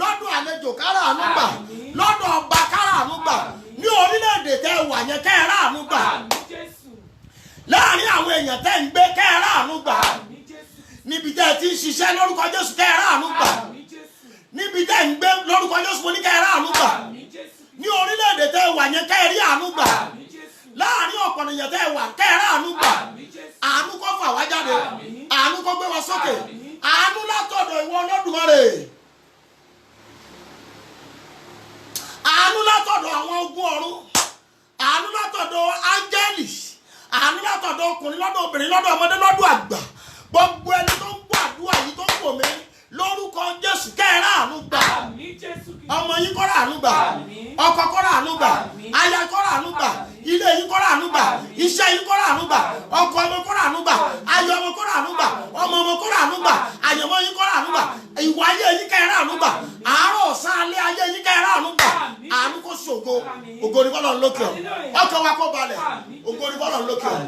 B: lọ́dọ̀ àlejò kára àánú gbà lọ́dọ̀ ọba kára àánú gbà ní orílẹ̀-èdè tẹ́ wà yẹn kẹ́ẹ̀rẹ́ àánú gbà láàrin àwọn èèyàn tẹ́ ń gbé kẹ́ẹ̀rẹ́ àánú gbà níbi tẹ́ ti ń ṣiṣẹ́ lórúkọ Jésù kẹ́ẹ̀rẹ́ àánú gbà níbi tẹ́ ń gbé lórúkọ Jésù mo ní kẹ́ẹ̀rẹ́ àánú gbà ní orílẹ̀-èdè tẹ́ wà yẹn kẹ́ẹ̀rí àánú gbà láàrin ọ̀pọ̀ èèyàn tẹ́ wà kẹ́ẹ̀rẹ́ àánú gbà àánú kó fà wá jáde àánú kó gbé wa sókè àánú látọ̀dọ̀ ìwọ Olódùmarè àánú látọ̀dọ̀ àwọn ogun ọ̀run àánú látọ̀dọ̀ áńgẹ́lì àánú látọ̀dọ̀ ọkùnrin lọ́dọ̀ obìnrin lọ́dọ̀ ọmọdé lọ́dọ̀ àgbà gbogbo ẹni tó ń gbọ́ àdúrà yìí tó ń wò mí lórúkọ Jésù kẹ́ẹ̀rẹ́ àánú gbà ọmọ yín kọ́ra àánú gbà ọkọ kọ́ra àánú gbà aya kọ́ra àánú gbà ilé yín kọ́ra àánú gbà iṣẹ́ yín kọ́ra àánú gbà ọkọ ọmọ kọ́ra àánú gbà ayọ̀ ọmọ kọ́ra àánú gbà ọmọ kọ́ra àánú gbà àyẹ̀mọ́ yín kọ́ra àánú gbà ìwà ayé yín kẹ́ẹ̀rẹ́ àánú gbà àárọ̀ ọ̀sán alẹ́ ayé yín kẹ́ẹ̀rẹ́ àánú gbà àánú kó ṣògo ògo ni fọ́lọ́run lókè ọ̀ ọkàn wa kó balẹ̀ ògo ni fọ́lọ́run lókè ọ̀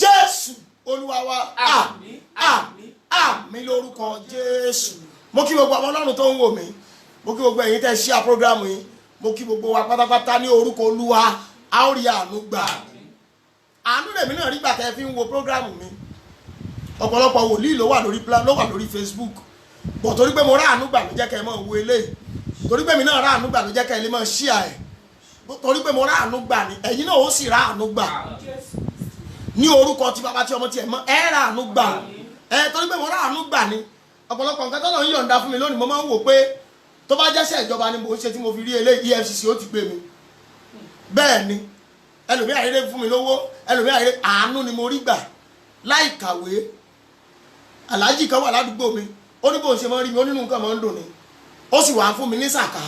B: Jésù Olúwa wa àmín àmín àmín lórúkọ Jésù mo kí gbogbo ọmọ Ọlọ́run tó ń wò mí mo kí gbogbo ẹ̀yin tẹ́ ṣíà prógrámù yìí mo kí gbogbo wa pátápátá ní orúkọ Olúwa a ó rí àánú gbà àánú lèmi náà rí gbà tẹ́ fi ń wo prógrámù mi ọ̀pọ̀lọpọ̀ wòlíì ló wà lórí Facebook bọ̀ torí pé mo rá àánú gbà ló jẹ́ kẹ́ ẹ mọ̀ wo eléyìí torí pé mi náà rá àánú gbà ló jẹ́ kẹ́ ẹ lè mọ̀ ṣíà ẹ̀ torí pé mo rá àánú gbà ni ẹ̀yin náà ó sì rá àánú gbà ní orúkọ tí bàbá tí ọmọ tí ẹ mọ̀ ẹ rá àánú gbà torí pé mo rá àánú gbà ni ọ̀pọ̀lọpọ̀ nǹkan tọ́lọ̀ ń yọ̀ǹda fún mi lónìí mo máa ń wò pé tó bá jẹ́sẹ̀ ìjọba ni mo ṣe tí mo fi rí eléyìí EFCC ó ti gbé mi bẹ́ẹ̀ ni ẹlòmíà rere fún mi lówó ẹlòmíà rere àánú ni mo rí gbà láì kàwé aláàjì kan wà ládùúgbò mi ó ní bóun ṣe máa ń rí mi ó nínú nǹkan máa ń dùn ni ó sì wà fún mi ní sàká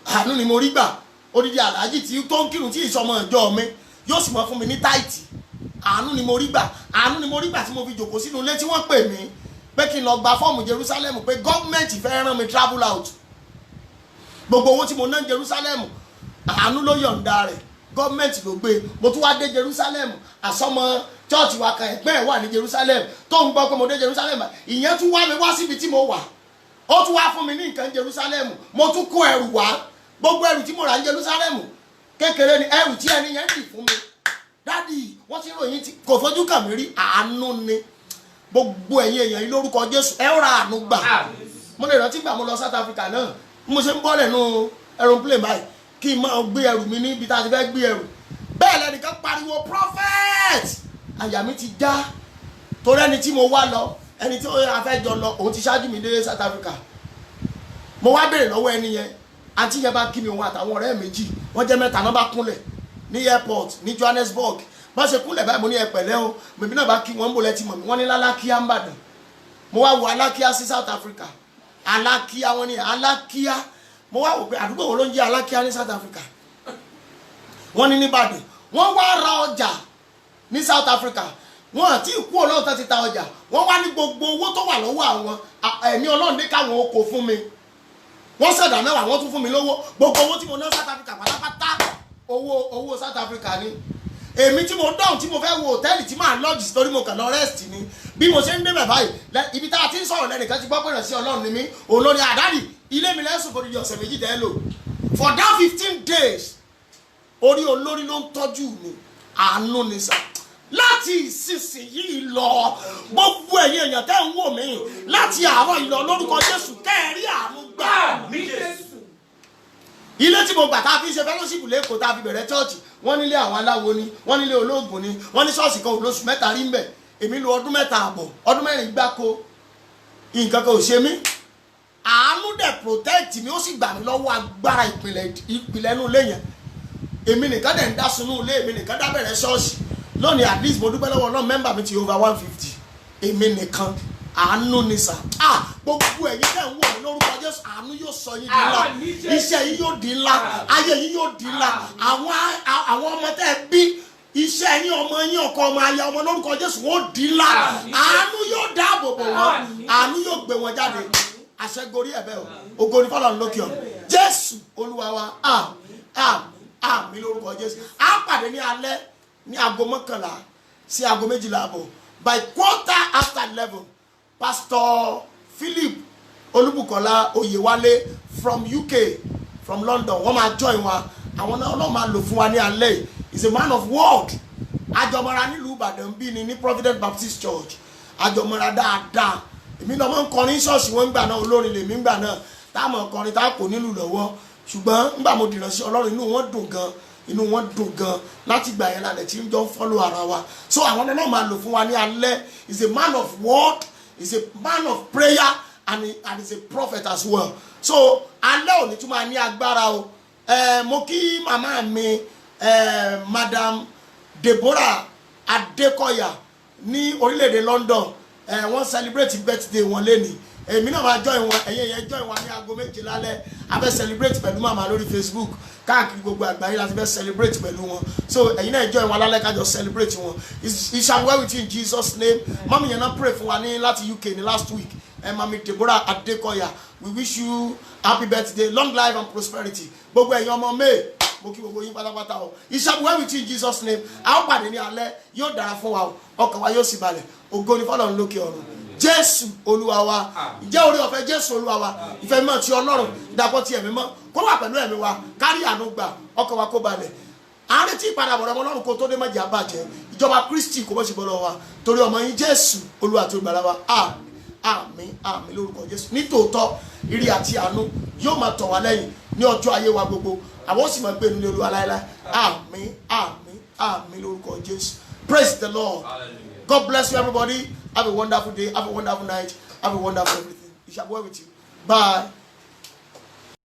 B: àánú ni mo rí gbà odidi aláàjì tí tó ń kírun tí ìsọmọ ìjọ mi yóò sì máa fún mi ní táìtì àánú ni mo rí gbà àánú ni mo rí gbà tí mo fi jòkó sínú ilé tí wọ́n pè mí pé kí n lọ gba fọ́ọ̀mù Jerusalem pé gọ́ọ̀mẹ̀ntì fẹ́ rán mi travel out gbogbo owó tí mo ná Jerusalem àánú ló yọ̀ǹda rẹ̀ gọ́ọ̀mẹ̀ntì ló gbé mo tún wá dé Jerusalem àsọmọ chọ́ọ̀chì wa kan ẹ̀gbẹ́ ẹ̀ wà ní Jerusalem tó ń gbọ́ pé mo dé Jerusalem ìyẹn tún wá mi wá síbi tí mo wà ó tún wá fún mi ní nǹkan Jerusalem mo tún kó ẹrù wá gbogbo ẹrù tí mo rà ní Jerusalem kékeré ni ẹrù tí ẹni yẹn dì fún mi dádì wọ́n ti ròyìn tí kò fojú kàn mí rí àánú ni gbogbo ẹ̀yin èèyàn yìí lórúkọ Jésù ẹ ra àánú gbà mo lè rántí gbà mo lọ South Africa náà mo ṣe ń bọ́ lẹ́nu aeroplane báyìí kí n máa gbé ẹrù mi níbi tá a ti fẹ́ gbé ẹrù bẹ́ẹ̀ lẹ́nìkan pariwo prophet àyà mi ti já torí ẹni tí mo wá lọ ẹni tí a fẹ́ jọ lọ òun ti ṣáájú mi dé South Africa mo wá béèrè lọ́wọ́ ẹni yẹn àǹtí yẹn bá kí mi òun àtàwọn ọ̀rẹ́ méjì wọ́n jẹ́ mẹ́ta náà bá kúnlẹ̀ ní airport ní Johannesburg bá ṣe kúnlẹ̀ báyìí mo ní ẹ pẹ̀lẹ́ o bèbí náà bá kí wọ́n ń bò lẹ́tí mọ̀ mi wọ́n ní lálákíá ń bàdàn mo wá wo alákíá sí South Africa alákíá wọ́n ní alákíá mo wá wò pé àdúgbò wo ló ń jẹ́ alákíá ní South Africa wọ́n ní nìbàdàn wọ́n wá ra ọjà ní South Africa wọ́n àti ìkú ọlọ́run tó ti ta ọjà wọ́n wá ní gbogbo owó tó wà lọ́wọ́ àwọn ẹ̀mí ọlọ́run ní káwọn oko fún mi wọ́n ṣẹ̀dá mẹ́wàá wọ́n tún fún mi lówó gbogbo owó tí mo ná South Africa pátápátá owó South Africa ni èmi tí mo dáhùn tí mo fẹ́ wo hòtẹ́ẹ̀lì tí máa lọ́ọ̀jì torí mo kàn lọ rest ni bí mo ṣe ń débẹ̀ báyìí ibi tá a ti ń sọ̀rọ̀ lẹ́nìkan ti gbọ́ pé ìrànṣẹ́ ọlọ́run ni mí òun ló ní àdáàdì ilé mi lẹ́sùn kò di ọ̀sẹ̀ méjì tẹ́ lò for that 15 days orí olórí ló ń tọ́jú mi àánú ni sà láti ìsinsìnyí lọ gbogbo ẹ̀yin èèyàn tẹ́ ń wò mí láti àárọ̀ ìlọ lórúkọ Jésù kẹ́ẹ̀rí àánú gbà mí Jésù. ilé tí mo gbà tá a fi ṣe fellowship lẹ́kọ̀ọ́ tá a fi bẹ̀rẹ̀ chọ́ọ̀chì wọ́n nílé àwọn aláwo ni wọ́n nílé olóògùn ni wọ́n ní ṣọ́ọ̀ṣì kan olóṣù mẹ́ta rí mbẹ̀ èmi lo ọdún 3 àbọ̀ ọdún 4 gbáko nǹkan kan ò ṣe mí àánú dẹ̀ protect mi ó sì gbà mí lọ́wọ́ agbára ìpìlẹ̀ inú ilé yẹn èmi nìkan dẹ̀ ń dá sunú ilé èmi nìkan dá bẹ̀rẹ̀ ṣọ́ọ̀ṣì lónìí at least mo dúpẹ́ lọ́wọ́ náà mẹ́mbà mi ti over 150 èmi nìkan àánú ni sà gbogbo ẹ̀yin tẹ̀ ń wò mí lórúkọ Jésù àánú yóò sọ yín di ńlá iṣẹ́ yín yóò di ńlá ayé yín yóò di ńlá àwọn ọmọ tẹ́ bí iṣẹ́ yín ọmọ yín ọkọ ọmọ aya ọmọ lórúkọ Jésù wọ́n di ńlá àánú yóò dáàbò bò wọ́n àánú yóò gbé wọn jáde àṣẹgorí ẹ̀bẹ̀ o ògo ni fọ́lọ́run lókè ọ̀run Jésù Olúwa wa àmín lórúkọ Jésù á pàdé ní alẹ́ ní aago 11 sí aago 12 by 11:15 Pastor Philip Olúbùkọ́lá Oyèwálé from UK from London wọ́n máa join wa àwọn náà Ọlọ́run máa lò fún wa ní alẹ́ yìí is a man of word àjọmọ́ra nílùú Ìbàdàn bí ni ní Providence Baptist Church àjọmọ́ra dáadáa èmi náà máa ń kọrin ṣọ́ọ̀ṣì wọn gbà náà olórin lèmi gbà náà táwọn kọrin tá kò nílùú lọ́wọ́ ṣùgbọ́n nígbà mo dìrọ̀ sí Ọlọ́run inú wọn dùn gan láti gbà yẹn lálẹ́ tí ń jọ ń follow ara wa so àwọn náà máa lò fún wa ní alẹ́ is a man of word is a man of prayer and is a prophet as well so alẹ́ òní tún máa ní agbára o mo kí màmá mi Madam Deborah Adekoya ní orílẹ̀-èdè London wọ́n celebrate birthday wọn lẹ́ni èmi náà máa join wọn ẹ̀yẹ́ yẹn join wọn ní aago 7 lálẹ́ a fẹ́ celebrate pẹ̀lú màmá lórí Facebook káàkiri gbogbo àgbáyé láti fẹ́ celebrate pẹ̀lú wọn so ẹ̀yin náà join wọn lálẹ́ kájọ celebrate wọn it shall well with you in Jesus name mami yẹn náà pray fún wa ní láti UK ní last week mami Deborah Adekoya we wish you happy birthday long life and prosperity gbogbo ẹ̀yin ọmọ May mo kí gbogbo yín pátápátá o it shall well with you in Jesus name a ó pàdé ní alẹ́ yóò dára fún wa o ọkàn wa yóò sì balẹ̀ ògo ni fọ́lọ́run lókè ọ̀run Jésù Olúwa wa ǹjẹ́ orí ọ̀fẹ́ Jésù Olúwa wa ìfẹ́ mímọ́ ti Ọlọ́run dàpọ̀ ti ẹ̀mí mọ́ kó wà pẹ̀lú ẹ̀mí wa kárí àánú gbà ọkàn wa kó balẹ̀ àárín tí ìpadàbọ̀ ọmọ Ọlọ́run kó tó dé mọ́jà bàjẹ́ ìjọba Kristi kò mọ̀ sí gbọ́dọ̀ wa torí ọmọ yín Jésù Olúwa àti olùgbàlà wa àmín àmín lórúkọ Jésù nítòótọ́ ìrì àti àánú yóò máa tọ̀ wá lẹ́yìn ní ọjọ́ ayé wa gbogbo àwọn sì máa gbé nínú Olúwa láéláé àmín àmín àmín lórúkọ Jésù. Praise the Lord. God bless you everybody. Have a wonderful day. Have a wonderful night. Have a wonderful everything. It shall be well with you. Bye.